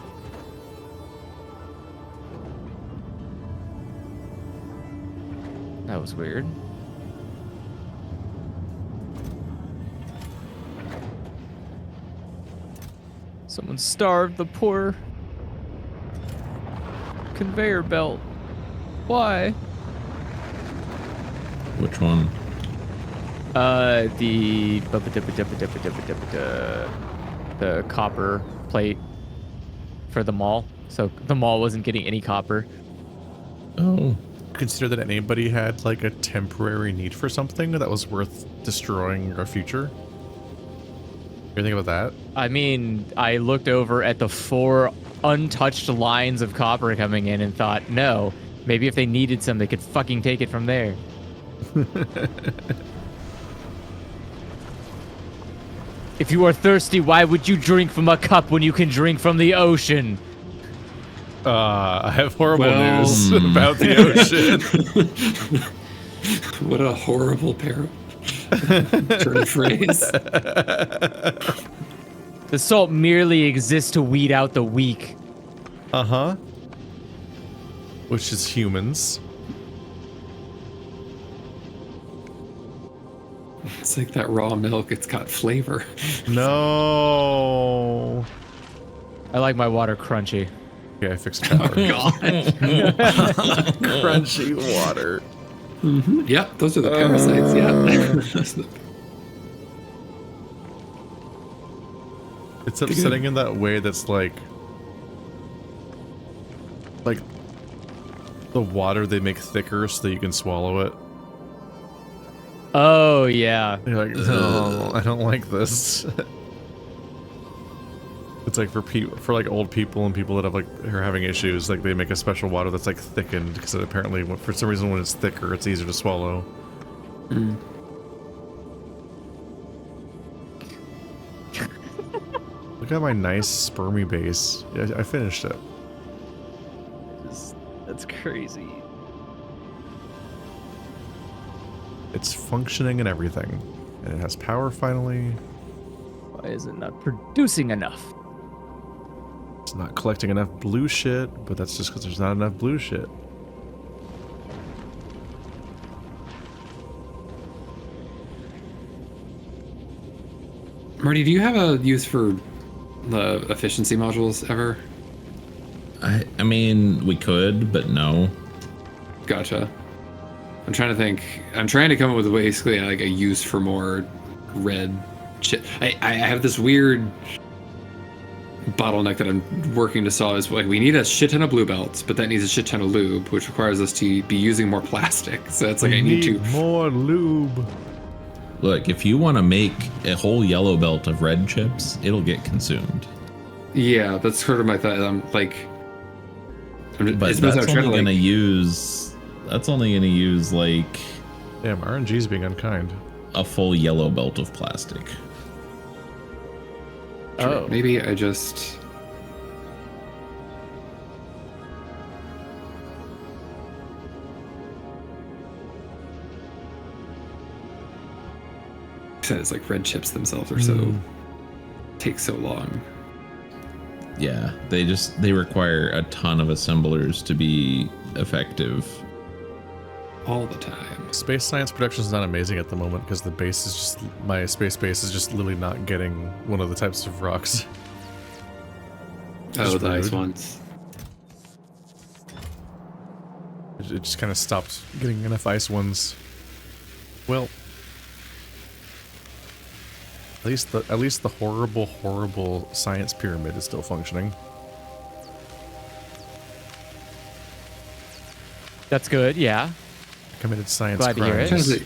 That was weird. Someone starved the poor conveyor belt. Why? Which one? The copper plate for the mall. So the mall wasn't getting any copper. Oh. Consider that anybody had like a temporary need for something that was worth destroying our future. You think about that? I mean, I looked over at the 4 untouched lines of copper coming in and thought, no, maybe if they needed some, they could fucking take it from there. If you are thirsty, why would you drink from a cup when you can drink from the ocean? I have horrible news about the ocean. What a horrible turn of phrase. The salt merely exists to weed out the weak. Uh-huh. Which is humans. It's like that raw milk, it's got flavor. No. I like my water crunchy. Okay, I fixed power. Oh, God. Crunchy water. Mm-hmm. Yeah, those are the parasites, yeah. It's upsetting in that way that's like The water they make thicker so that you can swallow it. Oh yeah. You're like, no, I don't like this. It's like for like old people and people that have like are having issues, like they make a special water that's like thickened because apparently for some reason when it's thicker, it's easier to swallow. Mm. Look at my nice spermy base. Yeah, I finished it. That's crazy. It's functioning and everything. And it has power finally. Why is it not producing enough? It's not collecting enough blue shit, but that's just because there's not enough blue shit. Marty, do you have a use for the efficiency modules ever? I mean, we could, but no. Gotcha. I'm trying to think. I'm trying to come up with basically like a use for more red shit. I have this weird bottleneck that I'm working to solve. Is like we need a shit ton of blue belts, but that needs a shit ton of lube, which requires us to be using more plastic. So it's like I need to more lube. Look, if you want to make a whole yellow belt of red chips, it'll get consumed. Yeah, that's sort of my thought. I'm like, but that's only going to use. That's only going to use like. Damn, RNG's being unkind. A full yellow belt of plastic. Oh, maybe I just. It's like red chips themselves are so take so long. Yeah, they require a ton of assemblers to be effective. All the time. Space science production is not amazing at the moment because the base is just my space base is just literally not getting one of the types of rocks. Oh, the ice ones. It just kind of stopped getting enough ice ones. Well, at least the horrible science pyramid is still functioning. That's good, yeah. Committed science Glad to hear crimes. it.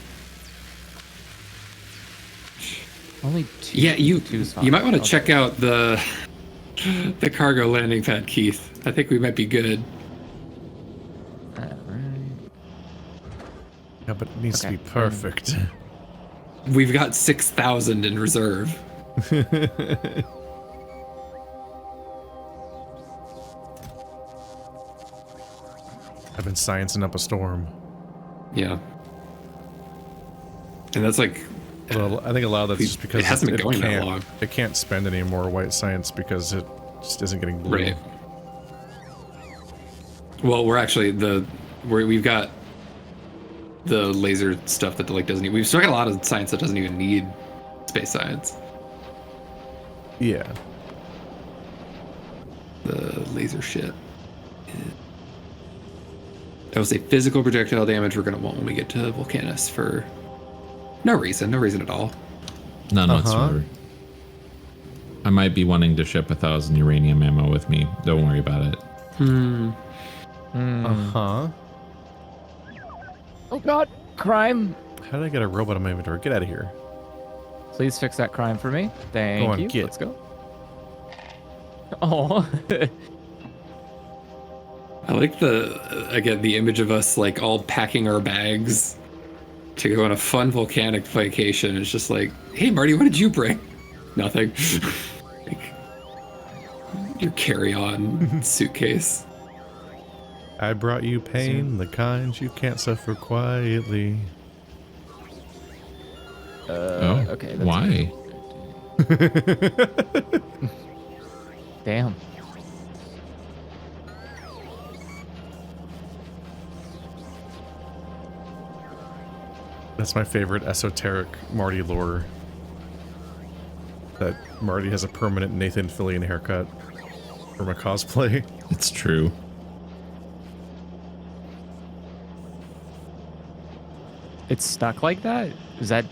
Only two. Yeah, you might want to check out the cargo landing pad, Keith. I think we might be good. Alright. Yeah, but it needs to be perfect. We've got 6,000 in reserve. I've been sciencing up a storm. Yeah. And that's like... Well, I think a lot of that's just because it hasn't been going that long. It can't spend any more white science because it just isn't getting blue. Right. Well, we're actually we've got the laser stuff that like doesn't need. We've still got a lot of science that doesn't even need space science. Yeah. The laser shit. I would say physical projectile damage we're gonna want when we get to Vulcanus for no reason at all. None whatsoever. I might be wanting to ship 1,000 uranium ammo with me. Don't worry about it. Oh god, crime. How did I get a robot on my inventory? Get out of here. Please fix that crime for me. Thank Go on, you. get. Let's go. Oh. I like the image of us like all packing our bags to go on a fun volcanic vacation. It's just like, hey Marty, what did you bring? Nothing. Like, your carry-on suitcase. I brought you pain, the kind you can't suffer quietly. Okay. That's Why? Damn. That's my favorite esoteric Marty lore. That Marty has a permanent Nathan Fillion haircut from a cosplay. It's true. It's stuck like that? Is that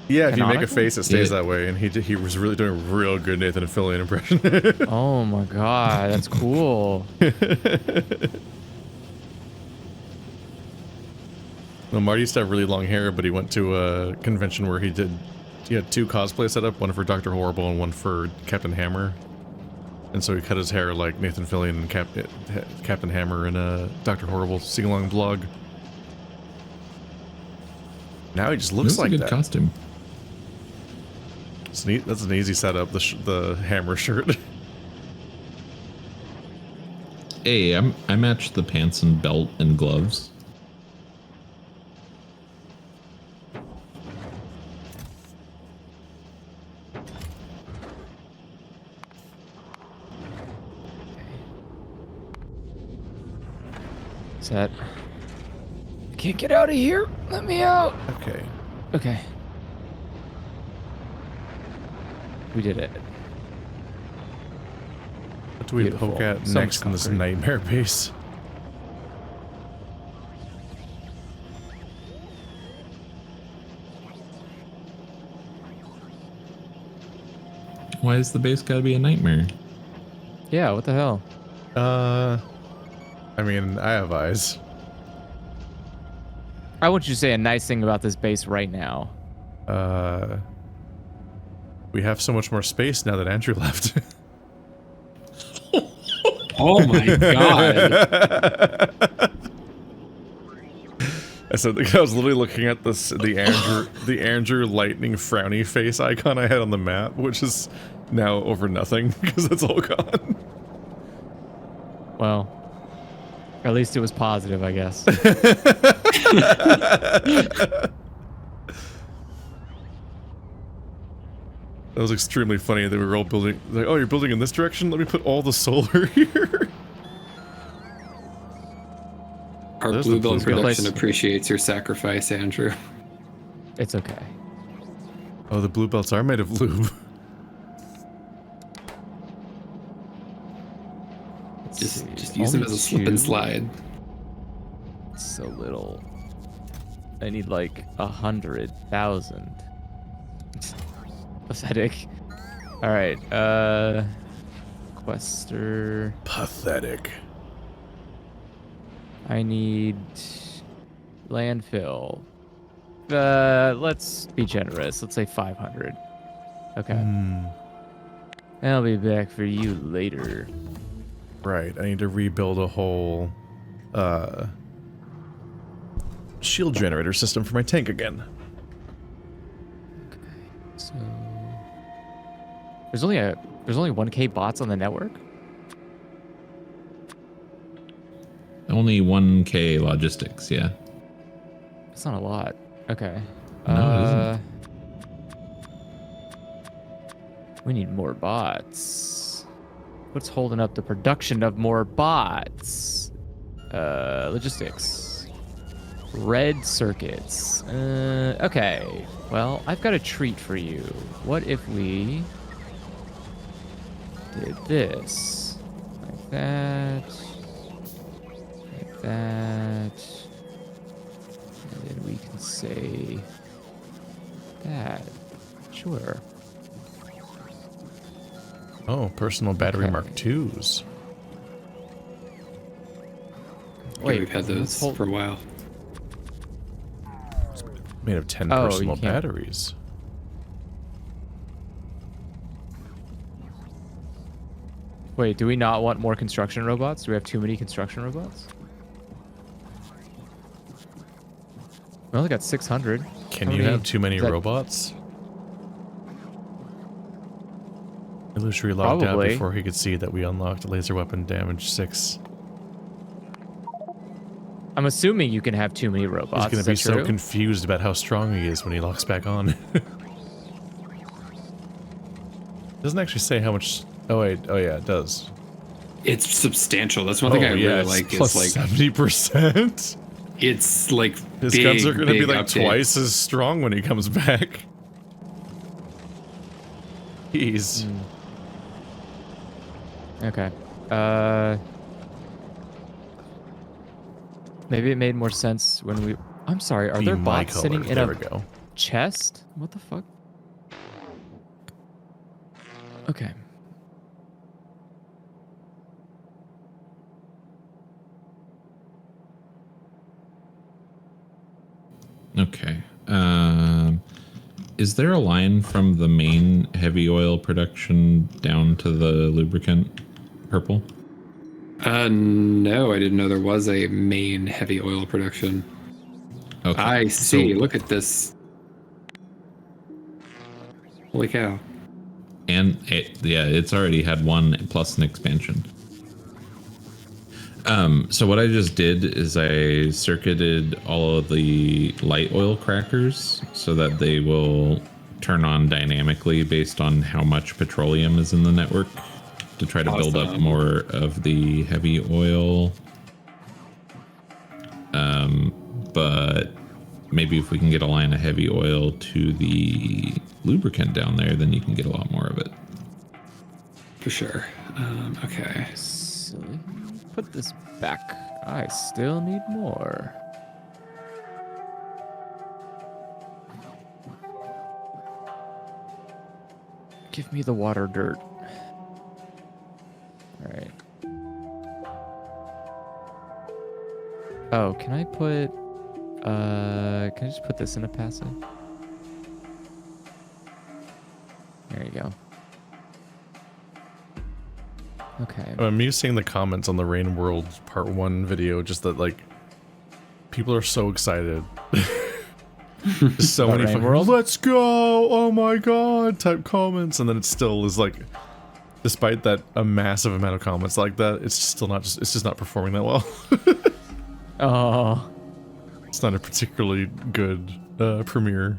Yeah, if you make a canonical? face, it stays Yeah. that way, and he was really doing a real good Nathan Fillion impression. Oh my god, that's cool. No, Marty used to have really long hair, but he went to a convention where he had 2 cosplay set up, one for Dr. Horrible and one for Captain Hammer. And so he cut his hair like Nathan Fillion and Captain Hammer in a Dr. Horrible sing-along blog. Now he just looks like a good that. costume. It's neat. That's an easy setup. The Hammer shirt. Hey, I matched the pants and belt and gloves. Set. I can't get out of here. Let me out. Okay. Okay. We did it. What do we Beautiful. poke at So next much in this concrete. nightmare base? Why is the base gotta be a nightmare? Yeah, what the hell? I mean, I have eyes. I want you to say a nice thing about this base right now. We have so much more space now that Andrew left. Oh my god. I said I was literally looking at the Andrew lightning frowny face icon I had on the map, which is now over nothing because it's all gone. Well, at least it was positive, I guess. That was extremely funny that we were all building, like, oh, you're building in this direction? Let me put all the solar here. Our There's the Bluebell Bluebell. production appreciates your sacrifice, Andrew. It's okay. Oh, the blue belts are made of lube. Let's Just see. use them Only as a slip and 2? slide. So little. I need like 100,000. Pathetic. All right. Quester. Pathetic. I need landfill. Let's be generous. Let's say 500. Okay. I'll be back for you later. Right, I need to rebuild a whole shield generator system for my tank again. So there's only 1K bots on the network. Only 1K logistics, yeah. That's not a lot. Okay. No, it isn't. We need more bots. What's holding up the production of more bots? Logistics. Red circuits. Okay. Well, I've got a treat for you. What if we did this? Like that. Like that. And then we can say that. Sure. Oh, personal battery Okay. Mark IIs. Wait, we've had let's those hold- for a while. Made of 10 Oh, you personal can't- batteries. Wait, do we not want more construction robots? Do we have too many construction robots? We only got 600. Can How you many- have too many is that- robots? Illusory logged out Probably. before he could see that we unlocked laser weapon damage 6. I'm assuming you can have too many robots. He's gonna Is be that so true? confused about how strong he is when he locks back on. Doesn't actually say how much. Oh wait, oh yeah, it does. It's substantial. That's one thing I really like. Plus Is like 70%. it's like His big, guns are gonna be big like update. twice as strong when he comes back. Jeez. Okay. Maybe it made more sense when we. I'm sorry. Are Be there my bots sitting color. in There a we go. chest? What the fuck? Okay. Is there a line from the main heavy oil production down to the lubricant purple? No, I didn't know there was a main heavy oil production. Okay. I see. So, Look at this. Holy cow. and it's already had one plus an expansion. So what I just did is I circuited all of the light oil crackers so that they will turn on dynamically based on how much petroleum is in the network to try to build up more of the heavy oil. But maybe if we can get a line of heavy oil to the lubricant down there, then you can get a lot more of it. For sure. Okay. So, put this back. I still need more. Give me the water dirt. Alright. Oh, can I put... can I just put this in a passive? There you go. Okay. I'm used seeing the comments on the Rain World Part 1 video, just that, like, people are so excited. So many Rain fucking, World? let's go, oh my god, type comments, and then it still is like, despite that a massive amount of comments like that, it's just still not it's just not performing that well. Oh. It's not a particularly good premiere.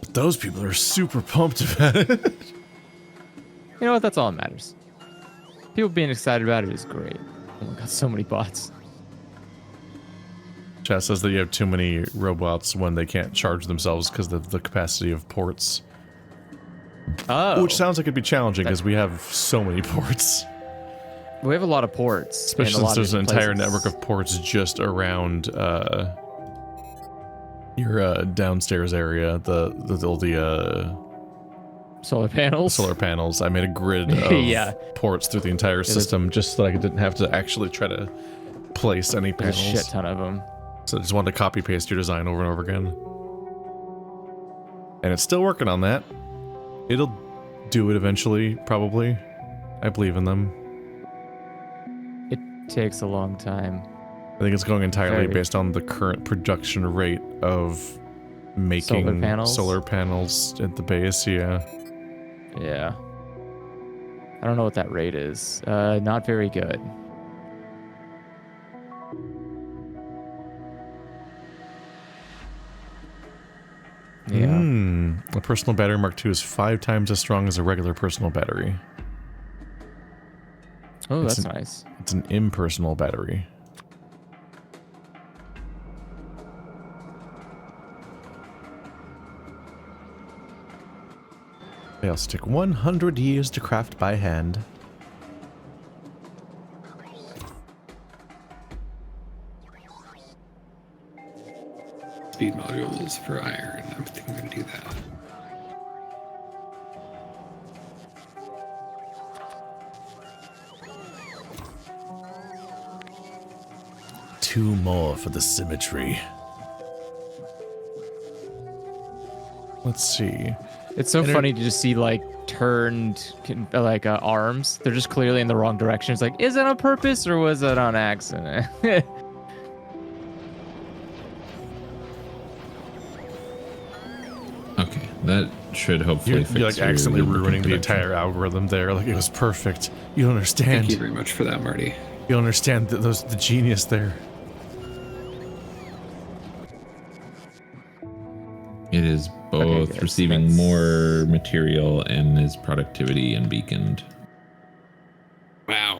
But those people are super pumped about it. You know what? That's all that matters. People being excited about it is great. Oh my god, so many bots. Chat says that you have too many robots when they can't charge themselves because of the capacity of ports. Oh. Which sounds like it'd be challenging because we have so many ports. We have a lot of ports. Especially since there's an entire network of ports just around your downstairs area, the solar panels. solar panels. I made a grid of Yeah. ports through the entire system just so that I didn't have to actually try to place any There's panels. a shit ton of them. So I just wanted to copy paste your design over and over again. And it's still working on that. It'll do it eventually, probably. I believe in them. It takes a long time. I think it's going entirely Very. based on the current production rate of making solar panels at the base, yeah. Yeah. I don't know what that rate is. Not very good. Yeah. A personal battery Mark II is 5 times as strong as a regular personal battery. Oh, It's that's nice. It's an impersonal battery. They also take 100 years to craft by hand. Speed modules for iron. I think I'm going to do that. Two more for the symmetry. Let's see. It's so funny to just see like turned arms. They're just clearly in the wrong direction. It's like, is it on purpose or was it on accident? Okay, that should hopefully fix You're like your accidentally lubricant ruining the production. entire algorithm there. Like it was perfect. You don't Thank understand. you very much for that, Marty. You don't understand the genius there. It is both good, receiving that's- more material and is productivity and beaconed. Wow.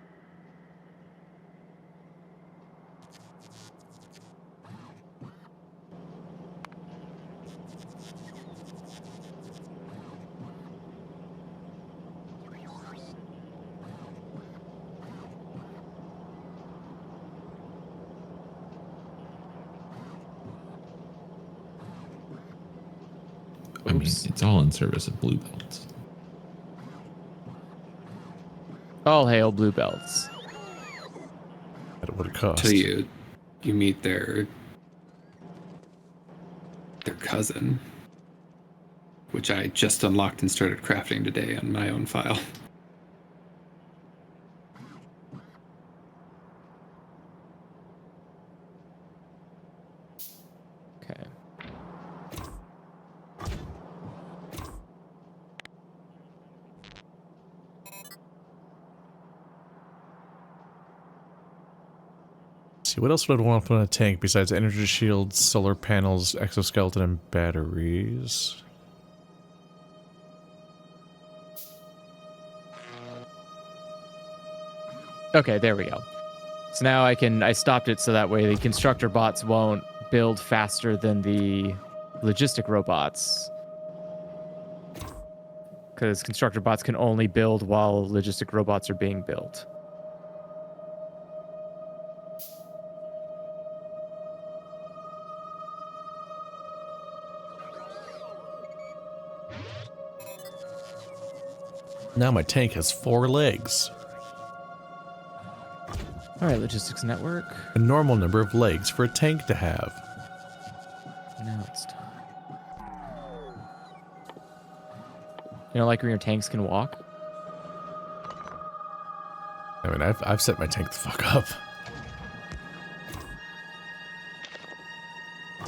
I mean, Oops. it's all in service of blue belts. All hail blue belts. At what it cost. Till you meet their cousin. which I just unlocked and started crafting today on my own file. Okay. See, what else would I want to put on a tank besides energy shields, solar panels, exoskeleton, and batteries? Okay, there we go. So now I stopped it so that way the constructor bots won't build faster than the logistic robots. Because constructor bots can only build while logistic robots are being built. Now my tank has 4 legs. All right, logistics network. A normal number of legs for a tank to have. Now it's time. You know, like when your tanks can walk? I mean, I've set my tank the fuck up.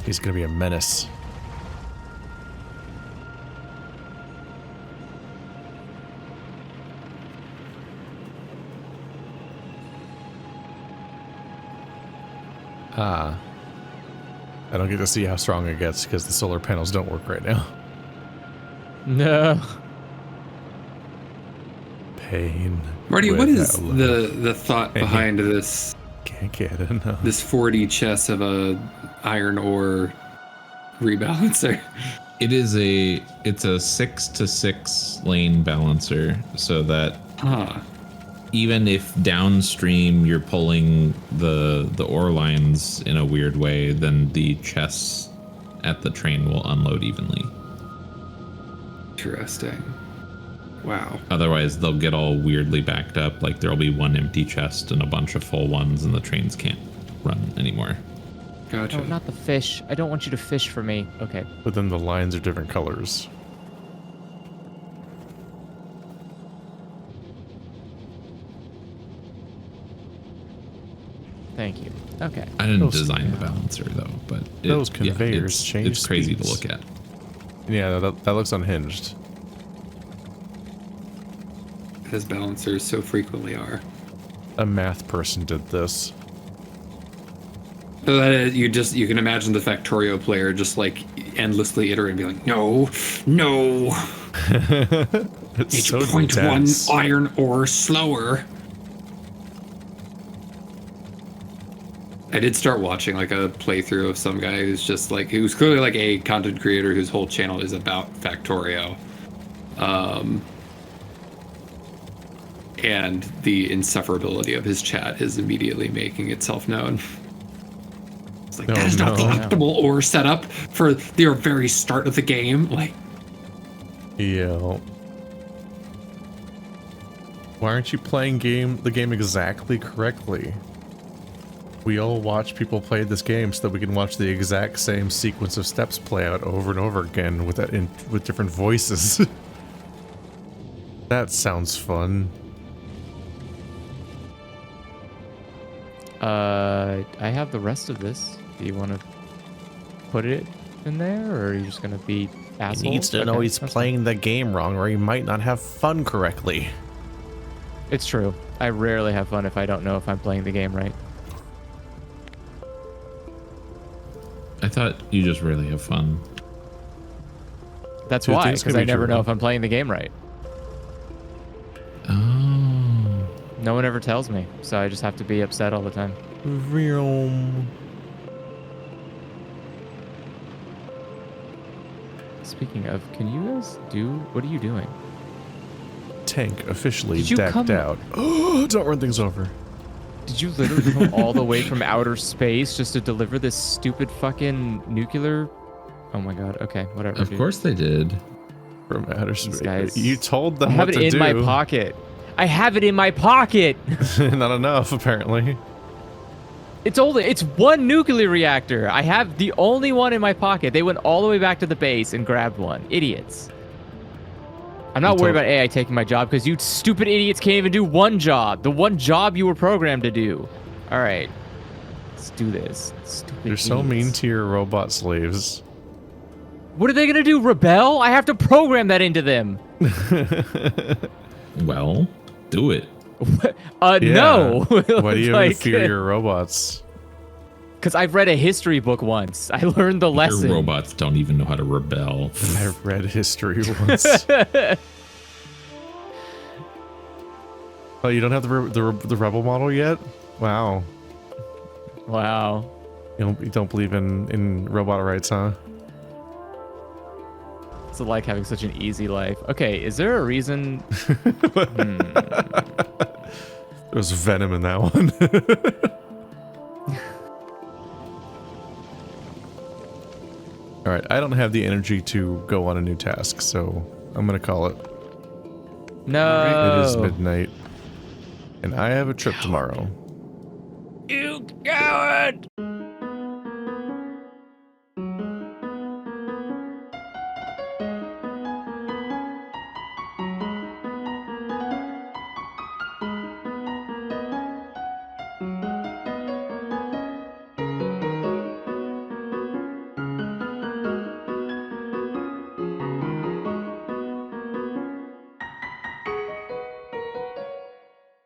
He's gonna be a menace. Ah. I don't get to see how strong it gets because the solar panels don't work right now. No. Pain. Marty, what is without love. the thought behind this Can't get enough. this 4D chess of a iron ore rebalancer? It's a 6-to-6 lane balancer, so that even if downstream you're pulling the ore lines in a weird way, then the chests at the train will unload evenly. Interesting. Wow. Otherwise, they'll get all weirdly backed up. Like there'll be one empty chest and a bunch of full ones, and the trains can't run anymore. Gotcha. No, not the fish. I don't want you to fish for me. Okay. But then the lines are different colors. Thank you. Okay. I didn't Those- design the balancer though, but Those conveyors it's, change it's crazy to speeds. look at. Yeah, that looks unhinged. As balancers so frequently are. A math person did this. So that is, you can imagine the Factorio player just like endlessly iterating, be like, no, It's so 0.1 intense. iron ore slower. I did start watching like a playthrough of some guy who's just like, who's clearly like a content creator whose whole channel is about Factorio. And the insufferability of his chat is immediately making itself known. It's like, Oh, that is not the no. optimal ore setup for the very start of the game. Like, Yeah. Why aren't you playing the game exactly correctly? We all watch people play this game so that we can watch the exact same sequence of steps play out over and over again with different voices. That sounds fun. I have the rest of this. Do you want to put it in there, or are you just gonna be assholes? He needs to know Okay, he's that's playing the game wrong, or he might not have fun correctly. fine. It's true. I rarely have fun if I don't know if I'm playing the game right. I thought you just really have fun. That's Two why, things can because I be never true. know if I'm playing the game right. Oh. No one ever tells me, so I just have to be upset all the time. Vroom. Speaking of, can you guys what are you doing? Tank officially Did you decked come- out. Oh, don't run things over. Did you literally come all the way from outer space just to deliver this stupid fucking nuclear? Oh my god, okay, whatever. Of dude. course they did. From outer space. guys- You told them I have what it to in do. my pocket. I have it in my pocket. Not enough, apparently. It's one nuclear reactor. I have the only one in my pocket. They went all the way back to the base and grabbed one. Idiots. I'm not You worried told- about AI taking my job because you stupid idiots can't even do one job. The one job you were programmed to do. All right. Let's do this. Stupid You're so mean idiots. to your robot slaves. What are they going to do? Rebel? I have to program that into them. Well, do it. No. Why do you even fear your robots? Because I've read a history book once. I learned the lesson. Your robots don't even know how to rebel. I read history once. Oh, you don't have the rebel model yet? Wow. Wow. You don't believe in robot rights, huh? It's like having such an easy life. Okay, is there a reason? There's venom in that one. All right, I don't have the energy to go on a new task, so I'm gonna call it. No. It is midnight, and I have a trip tomorrow. You coward!